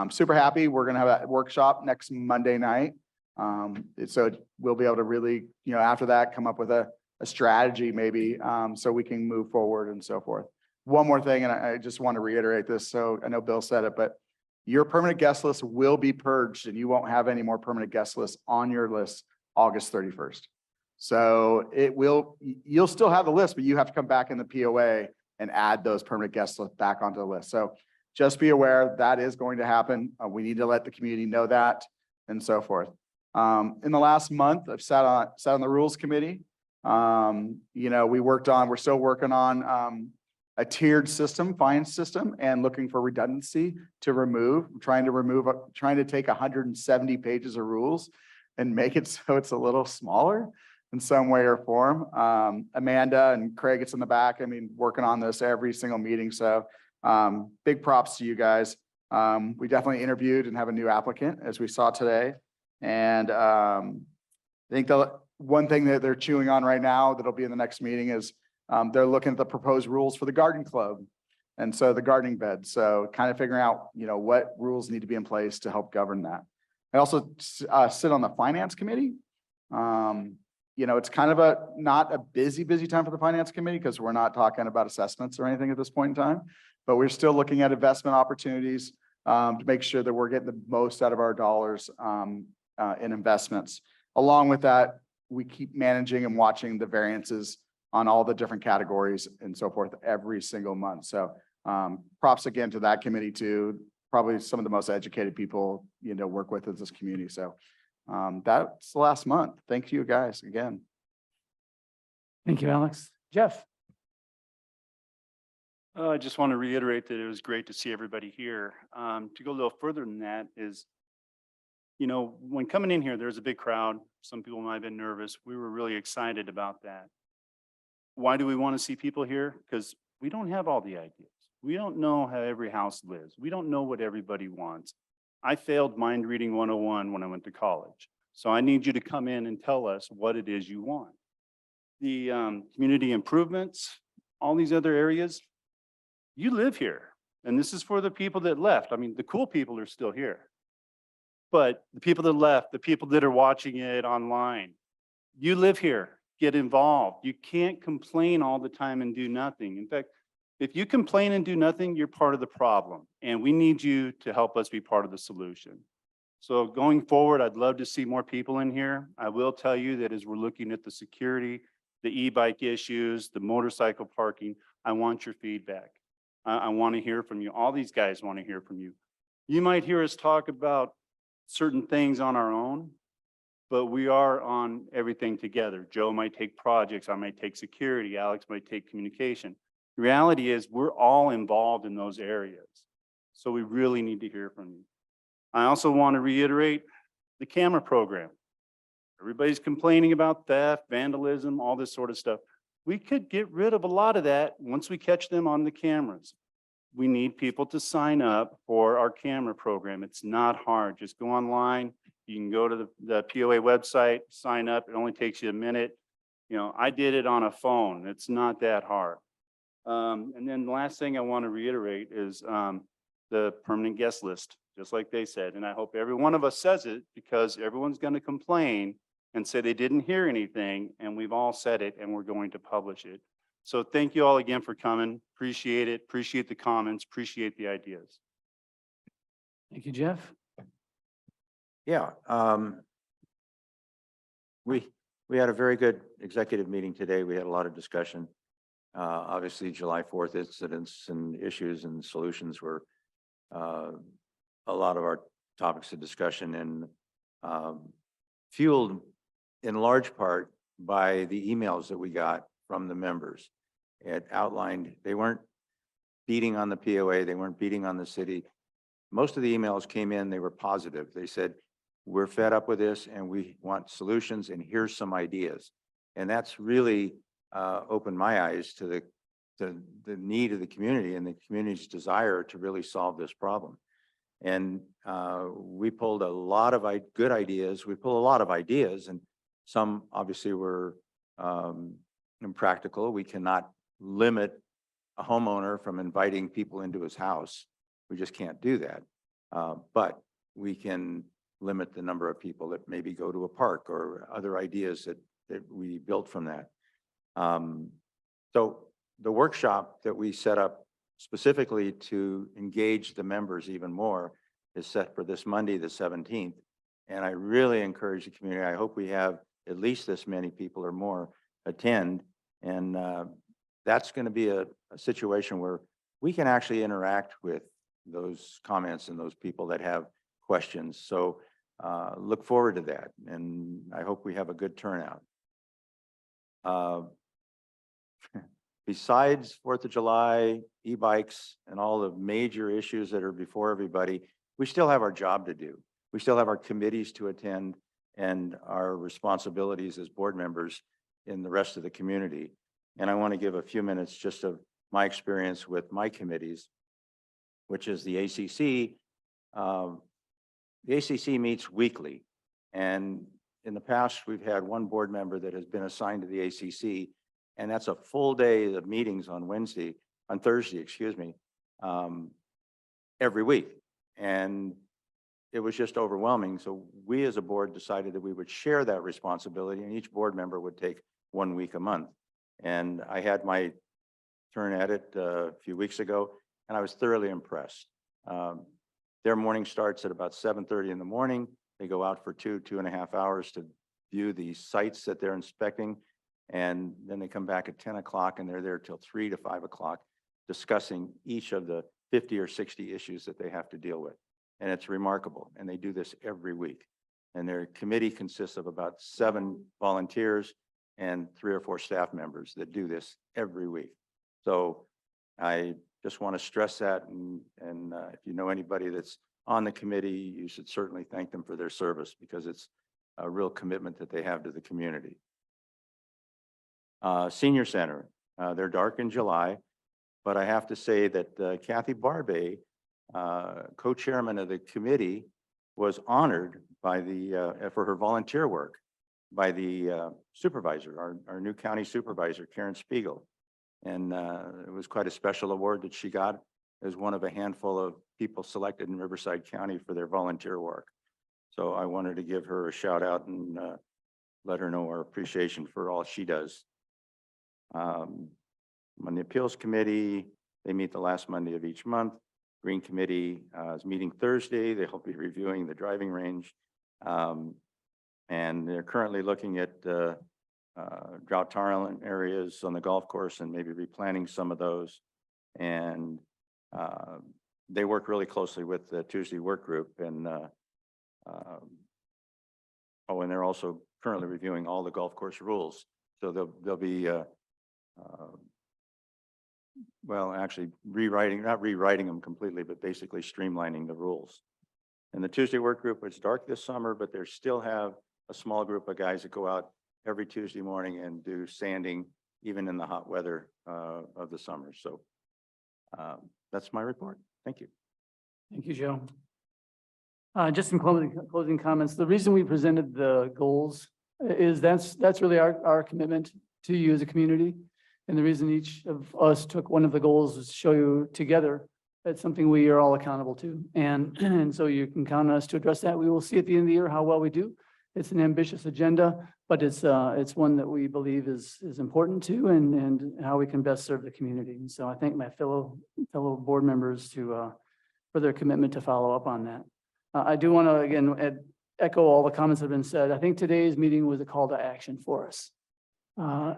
super happy. We're going to have a workshop next Monday night. So we'll be able to really, you know, after that, come up with a strategy maybe so we can move forward and so forth. One more thing, and I just want to reiterate this. So I know Bill said it, but your permanent guest list will be purged and you won't have any more permanent guest lists on your list August 31st. So you'll still have the list, but you have to come back in the POA and add those permanent guest lists back onto the list. So just be aware that is going to happen. We need to let the community know that and so forth. In the last month, I've sat on the rules committee. You know, we're still working on a tiered system, fine system, and looking for redundancy to remove, trying to take 170 pages of rules and make it so it's a little smaller in some way or form. Amanda and Craig, it's in the back. I mean, working on this every single meeting. So big props to you guys. We definitely interviewed and have a new applicant, as we saw today. And I think the one thing that they're chewing on right now that'll be in the next meeting is they're looking at the proposed rules for the garden club. And so the gardening bed. So kind of figuring out, you know, what rules need to be in place to help govern that. I also sit on the finance committee. You know, it's kind of not a busy time for the finance committee because we're not talking about assessments or anything at this point in time, but we're still looking at investment opportunities to make sure that we're getting the most out of our dollars in investments. Along with that, we keep managing and watching the variances on all the different categories and so forth every single month. So props again to that committee too. Probably some of the most educated people, you know, work with in this community. So that's the last month. Thank you guys again. Thank you, Alex. Jeff. I just want to reiterate that it was great to see everybody here. To go a little further than that is, you know, when coming in here, there's a big crowd. Some people might have been nervous. We were really excited about that. Why do we want to see people here? Because we don't have all the ideas. We don't know how every house lives. We don't know what everybody wants. I failed mind reading 101 when I went to college. So I need you to come in and tell us what it is you want. The community improvements, all these other areas, you live here. And this is for the people that left. I mean, the cool people are still here. But the people that left, the people that are watching it online, you live here, get involved. You can't complain all the time and do nothing. In fact, if you complain and do nothing, you're part of the problem. And we need you to help us be part of the solution. So going forward, I'd love to see more people in here. I will tell you that as we're looking at the security, the e-bike issues, the motorcycle parking, I want your feedback. I want to hear from you. All these guys want to hear from you. You might hear us talk about certain things on our own, but we are on everything together. Joe might take projects, I might take security, Alex might take communication. The reality is we're all involved in those areas. So we really need to hear from you. I also want to reiterate the camera program. Everybody's complaining about theft, vandalism, all this sort of stuff. We could get rid of a lot of that once we catch them on the cameras. We need people to sign up for our camera program. It's not hard. Just go online. You can go to the POA website, sign up. It only takes you a minute. You know, I did it on a phone. It's not that hard. And then the last thing I want to reiterate is the permanent guest list, just like they said. And I hope every one of us says it because everyone's going to complain. and say they didn't hear anything, and we've all said it, and we're going to publish it. So thank you all again for coming. Appreciate it. Appreciate the comments. Appreciate the ideas. Thank you, Jeff. Yeah, we had a very good executive meeting today. We had a lot of discussion. Obviously, July 4th incidents and issues and solutions were a lot of our topics of discussion, and fueled in large part by the emails that we got from the members. It outlined, they weren't beating on the POA, they weren't beating on the city. Most of the emails came in, they were positive. They said, we're fed up with this and we want solutions, and here's some ideas. And that's really opened my eyes to the need of the community and the community's desire to really solve this problem. And we pulled a lot of good ideas. We pulled a lot of ideas, and some obviously were impractical. We cannot limit a homeowner from inviting people into his house. We just can't do that. But we can limit the number of people that maybe go to a park, or other ideas that we built from that. So the workshop that we set up specifically to engage the members even more is set for this Monday, the 17th. And I really encourage the community. I hope we have at least this many people or more attend. And that's going to be a situation where we can actually interact with those comments and those people that have questions. So look forward to that. And I hope we have a good turnout. Besides 4th of July, e-bikes, and all the major issues that are before everybody, we still have our job to do. We still have our committees to attend and our responsibilities as board members in the rest of the community. And I want to give a few minutes just of my experience with my committees, which is the ACC. The ACC meets weekly. And in the past, we've had one board member that has been assigned to the ACC, and that's a full day of meetings on Thursday, every week. And it was just overwhelming. So we as a board decided that we would share that responsibility, and each board member would take 1 week a month. And I had my turn at it a few weeks ago, and I was thoroughly impressed. Their morning starts at about 7:30 in the morning. They go out for 2.5 hours to view the sites that they're inspecting. And then they come back at 10 o'clock, and they're there till 3 to 5 o'clock discussing each of the 50 or 60 issues that they have to deal with. And it's remarkable. And they do this every week. And their committee consists of about 7 volunteers and 3 or 4 staff members that do this every week. So I just want to stress that. And if you know anybody that's on the committee, you should certainly thank them for their service, because it's a real commitment that they have to the community. Senior Center, they're dark in July, but I have to say that Kathy Barbay, co-chairman of the committee, was honored by for her volunteer work by the supervisor, our new county supervisor, Karen Spiegel. And it was quite a special award that she got as one of a handful of people selected in Riverside County for their volunteer work. So I wanted to give her a shout out and let her know our appreciation for all she does. On the Appeals Committee, they meet the last Monday of each month. Green Committee is meeting Thursday. They'll be reviewing the driving range. And they're currently looking at drought tolerant areas on the golf course and maybe replanting some of those. And they work really closely with the Tuesday work group. And and they're also currently reviewing all the golf course rules. So they'll be well, actually not rewriting them completely, but basically streamlining the rules. And the Tuesday work group, it's dark this summer, but they still have a small group of guys that go out every Tuesday morning and do sanding, even in the hot weather of the summer. So that's my report. Thank you. Thank you, Joe. Just some closing comments. The reason we presented the goals is that's really our commitment to you as a community. And the reason each of us took one of the goals is to show you together that's something we are all accountable to. And so you can count on us to address that. We will see at the end of the year how well we do. it's an ambitious agenda, but it's one that we believe is important to and how we can best serve the community. And so I thank my fellow board members for their commitment to follow up on that. I do want to, again, echo all the comments that have been said. I think today's meeting was a call to action for us.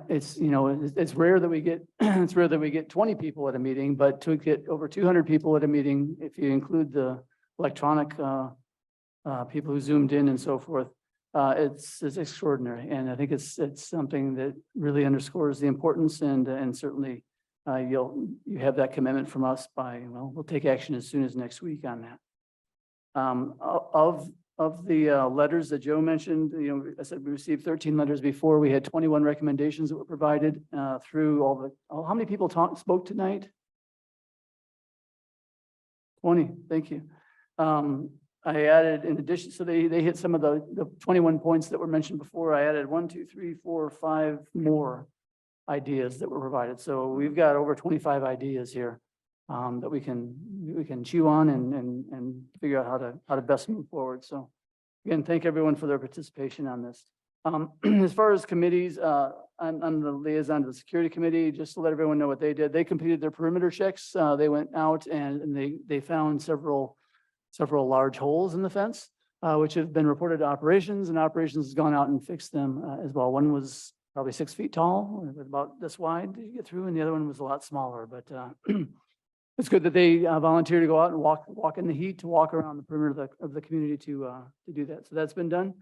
It's, you know, it's rare that we get, it's rare that we get 20 people at a meeting, but to get over 200 people at a meeting, if you include the electronic people who zoomed in and so forth, it's extraordinary. And I think it's something that really underscores the importance and certainly you have that commitment from us by, well, we'll take action as soon as next week on that. Of the letters that Joe mentioned, you know, I said we received 13 letters before. We had 21 recommendations that were provided through all the, how many people spoke tonight? 20, thank you. I added in addition, so they hit some of the 21 points that were mentioned before. I added 1, 2, 3, 4, 5 more ideas that were provided. So we've got over 25 ideas here that we can chew on and figure out how to best move forward. So again, thank everyone for their participation on this. As far as committees, I'm the liaison to the security committee, just to let everyone know what they did. They completed their perimeter checks. They went out and they found several large holes in the fence, which have been reported to operations, and operations has gone out and fixed them as well. One was probably 6 feet tall, with about this wide to get through, and the other one was a lot smaller, but it's good that they volunteered to go out and walk in the heat, to walk around the perimeter of the community to do that. So that's been done.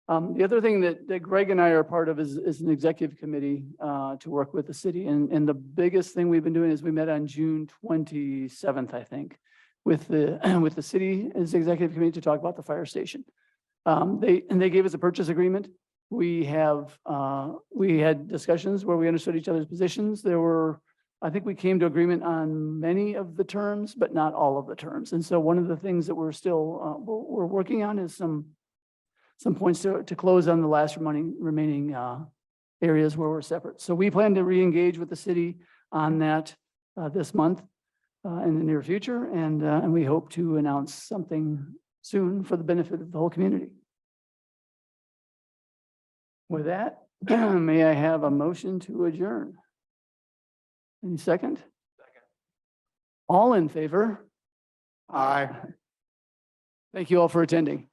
The other thing that Greg and I are part of is an executive committee to work with the city. And the biggest thing we've been doing is we met on June 27th, I think, with the city as executive committee to talk about the fire station. They gave us a purchase agreement. We had discussions where we understood each other's positions. I think we came to agreement on many of the terms, but not all of the terms. And so one of the things that we're still we're working on is some points to close on the last remaining areas where we're separate. So we plan to re-engage with the city on that this month in the near future, and we hope to announce something soon for the benefit of the whole community. With that, may I have a motion to adjourn? Any second? Second. All in favor? Aye. Thank you all for attending.